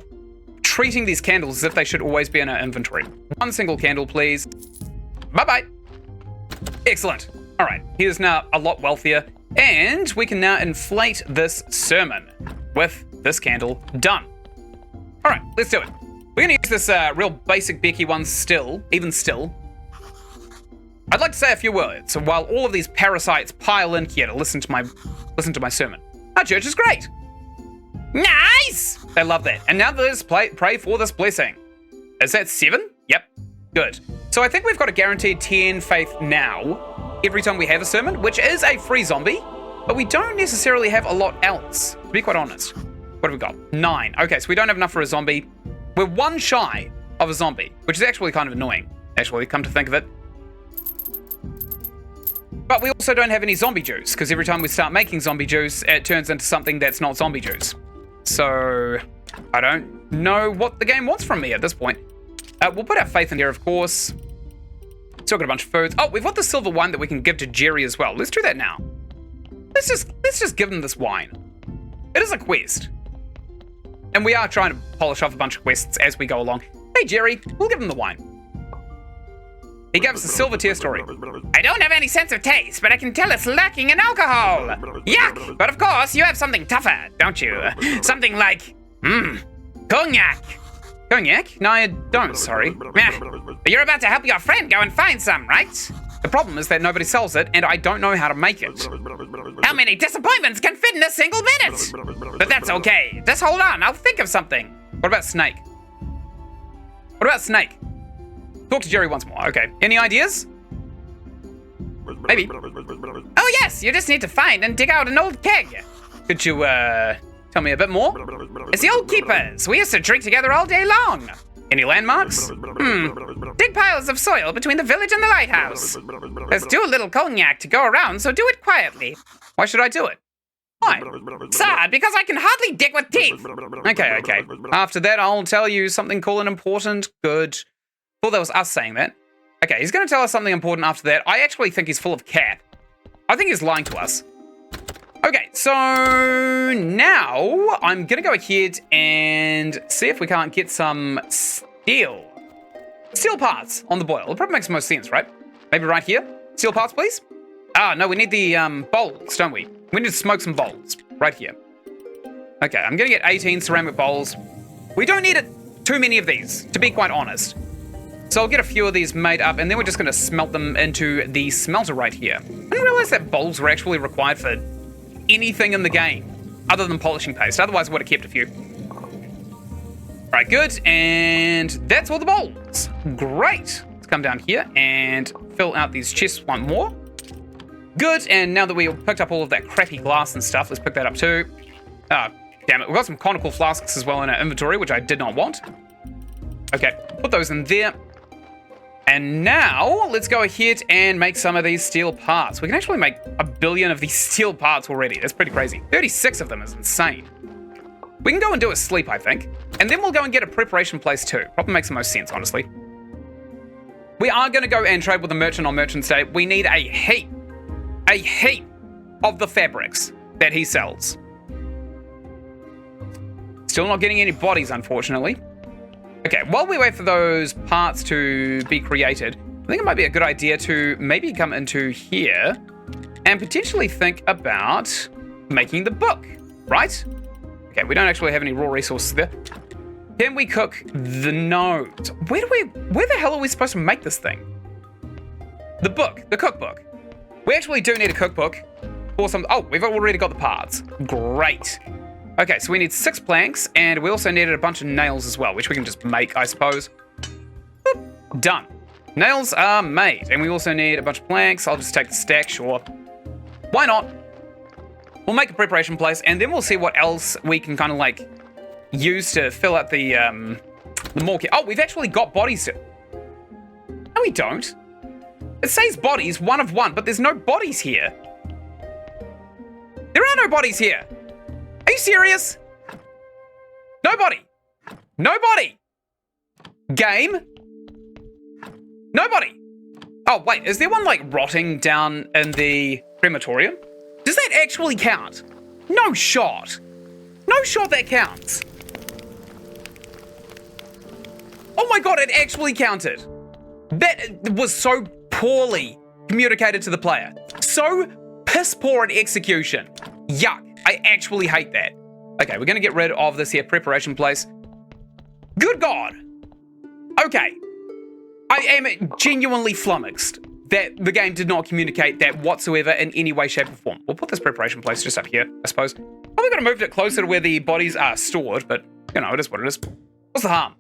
treating these candles as if they should always be in our inventory. 1 single candle, please. Bye-bye. Excellent. All right, he is now a lot wealthier. And we can now inflate this sermon with this candle. Done. All right, let's do it. We're going to use this real basic Becky one still, even still. I'd like to say a few words while all of these parasites pile in here to listen to my sermon. Our church is great. Nice! They love that. And now let's pray for this blessing. Is that 7? Yep. Good. So I think we've got a guaranteed 10 faith now every time we have a sermon, which is a free zombie, but we don't necessarily have a lot else, to be quite honest. What have we got? 9. Okay, so we don't have enough for a zombie. We're 1 shy of a zombie, which is actually kind of annoying, actually, come to think of it. But we also don't have any zombie juice, because every time we start making zombie juice, it turns into something that's not zombie juice. So, I don't know what the game wants from me at this point. We'll put our faith in there, of course. Still got a bunch of foods. Oh, we've got the silver wine that we can give to Jerry as well. Let's do that now. Let's just give him this wine. It is a quest. And we are trying to polish off a bunch of quests as we go along. Hey, Jerry, we'll give him the wine. He gave us a silver tear story. I don't have any sense of taste, but I can tell it's lacking in alcohol. Yuck! But of course, you have something tougher, don't you? Something like, cognac. Cognac? No, I don't, sorry. You're about to help your friend go and find some, right? The problem is that nobody sells it, and I don't know how to make it. How many disappointments can fit in a single minute? But that's okay. Just hold on, I'll think of something. What about Snake? What about Snake? Talk to Jerry once more. Okay. Any ideas? Maybe. Oh yes, you just need to find and dig out an old keg. Could you, tell me a bit more? It's the old keepers. We used to drink together all day long. Any landmarks? Big piles of soil between the village and the lighthouse. There's too little cognac to go around, so do it quietly. Why should I do it? Why? Sad, because I can hardly dig with teeth. Okay. After that, I'll tell you something cool and important. Good. Thought that was us saying that. Okay, he's going to tell us something important after that. I actually think he's full of cap. I think he's lying to us. Okay, so now I'm going to go ahead and see if we can't get some steel parts on the boil. It probably makes the most sense, right? Maybe right here? Steel parts, please? Ah, no, we need the bowls, don't we? We need to smoke some bowls right here. Okay, I'm going to get 18 ceramic bowls. We don't need too many of these, to be quite honest. So I'll get a few of these made up, and then we're just going to smelt them into the smelter right here. I didn't realize that bowls were actually required for anything in the game, other than polishing paste. Otherwise, I would have kept a few. All right, good. And that's all the bowls. Great. Let's come down here and fill out these chests one more. Good. And now that we've picked up all of that crappy glass and stuff, let's pick that up too. Oh, damn it. We've got some conical flasks as well in our inventory, which I did not want. Okay, put those in there. And now, let's go ahead and make some of these steel parts. We can actually make 1 billion of these steel parts already. That's pretty crazy. 36 of them is insane. We can go and do a sleep, I think. And then we'll go and get a preparation place too. Probably makes the most sense, honestly. We are going to go and trade with the merchant on Merchant's Day. We need a heap of the fabrics that he sells. Still not getting any bodies, unfortunately. Okay, while we wait for those parts to be created, I think it might be a good idea to maybe come into here and potentially think about making the book, right? Okay, we don't actually have any raw resources there. Can we cook the nodes? Where the hell are we supposed to make this thing? The cookbook. We actually do need a cookbook for some, oh, we've already got the parts. Great. Okay, so we need 6 planks, and we also needed a bunch of nails as well, which we can just make, I suppose. Boop. Done. Nails are made, and we also need a bunch of planks. I'll just take the stack, sure. Why not? We'll make a preparation place, and then we'll see what else we can kind of like use to fill out the more. Oh, we've actually got bodies. No, we don't. It says bodies, 1 of 1, but there's no bodies here. There are no bodies here. Are you serious? Nobody. Game. Nobody. Oh, wait, is there one like rotting down in the crematorium? Does that actually count? No shot that counts. Oh my god, it actually counted. That was so poorly communicated to the player. So piss poor at execution. Yuck. I actually hate that. Okay, we're gonna get rid of this here preparation place. Good God. Okay. I am genuinely flummoxed. that the game did not communicate that whatsoever in any way, shape, or form. We'll put this preparation place just up here, I suppose. Probably gotta move it closer to where the bodies are stored, but, you know, it is what it is. What's the harm?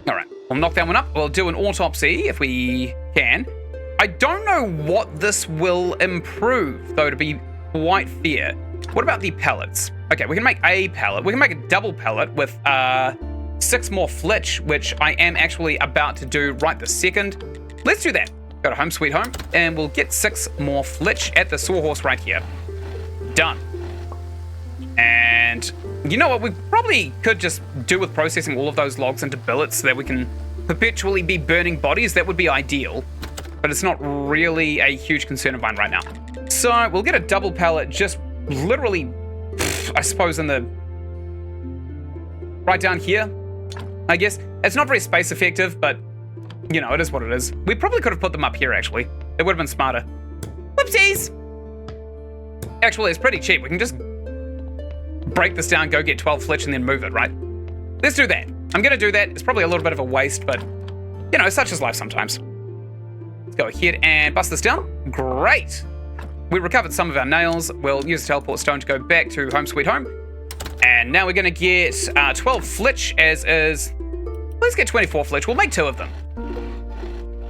Alright, we'll knock that one up. We'll do an autopsy if we can. I don't know what this will improve, though, to be quite fair. What about the pellets? Okay, we can make a pellet. We can make a double pellet with 6 more flitch, which I am actually about to do right this second. Let's do that. Go to home sweet home, and we'll get 6 more flitch at the sawhorse right here. Done. And you know what? We probably could just do with processing all of those logs into billets so that we can perpetually be burning bodies. That would be ideal, but it's not really a huge concern of mine right now. So we'll get a double pellet just literally, I suppose, in the right down here, I guess. It's not very space effective, but you know, it is what it is. We probably could have put them up here, actually. It would have been smarter. Whoopsies! Actually, it's pretty cheap. We can just break this down, go get 12 flitch, and then move it, right? Let's do that. I'm going to do that. It's probably a little bit of a waste, but, you know, such is life sometimes. Let's go ahead and bust this down. Great! We recovered some of our nails. We'll use the teleport stone to go back to home sweet home. And now we're going to get 12 flitch, as is... Let's get 24 flitch. We'll make 2 of them.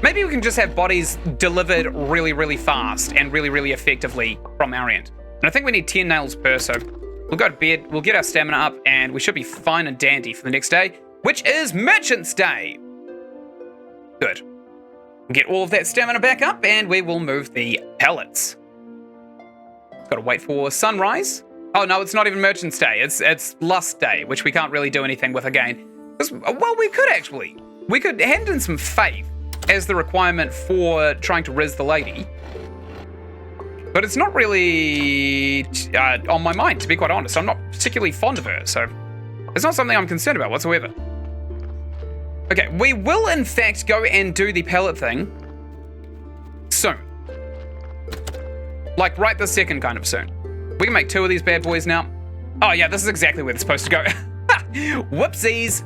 Maybe we can just have bodies delivered really, really fast and really, really effectively from our end. And I think we need 10 nails per, so we'll go to bed, we'll get our stamina up, and we should be fine and dandy for the next day, which is Merchant's Day. Good. Get all of that stamina back up, and we will move the pellets. Got to wait for sunrise. Oh, no, it's not even Merchant's Day. It's Lust Day, which we can't really do anything with again. Well, we could actually. We could hand in some faith as the requirement for trying to riz the lady. But it's not really on my mind, to be quite honest. I'm not particularly fond of her, so it's not something I'm concerned about whatsoever. Okay, we will in fact go and do the pellet thing soon. Like right this second kind of soon. We can make 2 of these bad boys now. Oh yeah, this is exactly where they're supposed to go. Whoopsies.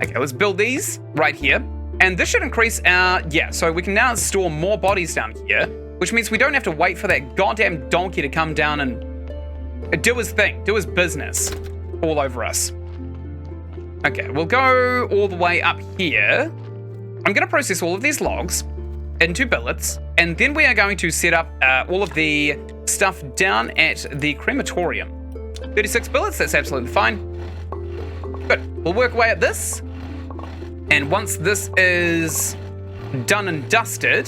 Okay, let's build these right here. And this should increase our, yeah, so we can now store more bodies down here, which means we don't have to wait for that goddamn donkey to come down and do his thing, do his business all over us. Okay, we'll go all the way up here. I'm going to process all of these logs into billets, and then we are going to set up all of the stuff down at the crematorium. 36 billets, that's absolutely fine. Good, we'll work away at this. And once this is done and dusted,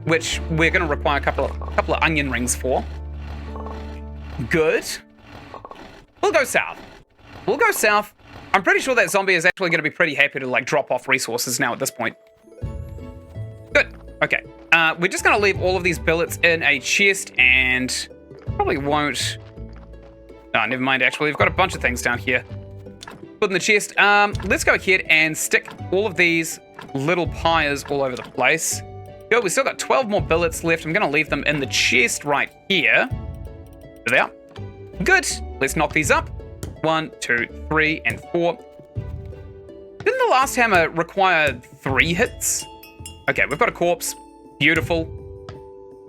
which we're going to require a couple of onion rings for. Good. We'll go south. We'll go south. I'm pretty sure that zombie is actually going to be pretty happy to like drop off resources now at this point. Good. Okay. We're just going to leave all of these billets in a chest and probably won't... Oh, never mind, actually. We've got a bunch of things down here. Put in the chest. Let's go ahead and stick all of these little pyres all over the place. Good, we've still got 12 more billets left. I'm going to leave them in the chest right here. There they are. Good. Let's knock these up. 1, 2, 3, and 4. Didn't the last hammer require 3 hits? Okay, we've got a corpse. Beautiful.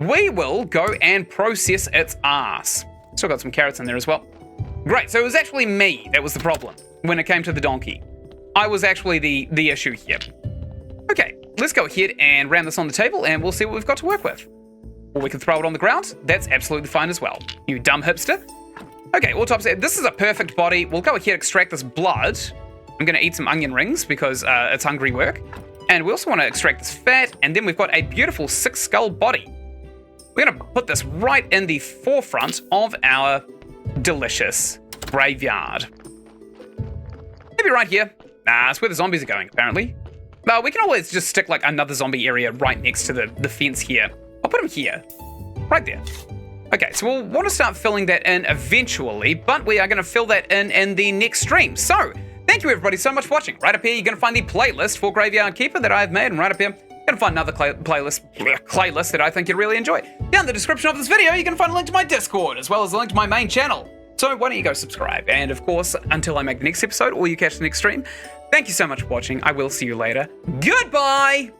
We will go and process its ass. Still got some carrots in there as well. Great, so it was actually me that was the problem when it came to the donkey. I was actually the issue here. Okay, let's go ahead and ram this on the table and we'll see what we've got to work with. Or we can throw it on the ground. That's absolutely fine as well. You dumb hipster. Okay, autopsy. This is a perfect body. We'll go ahead and extract this blood. I'm going to eat some onion rings because it's hungry work. And we also want to extract this fat. And then we've got a beautiful 6-skull body. We're going to put this right in the forefront of our delicious graveyard. Maybe right here. Nah, it's where the zombies are going, apparently. Well, we can always just stick like another zombie area right next to the fence here. I'll put them here. Right there. Okay, so we'll want to start filling that in eventually, but we are going to fill that in the next stream. So, thank you everybody so much for watching. Right up here, you're going to find the playlist for Graveyard Keeper that I've made, and right up here, you're going to find another playlist that I think you'd really enjoy. Down in the description of this video, you're going to find a link to my Discord, as well as a link to my main channel. So why don't you go subscribe? And of course, until I make the next episode, or you catch the next stream, thank you so much for watching. I will see you later. Goodbye!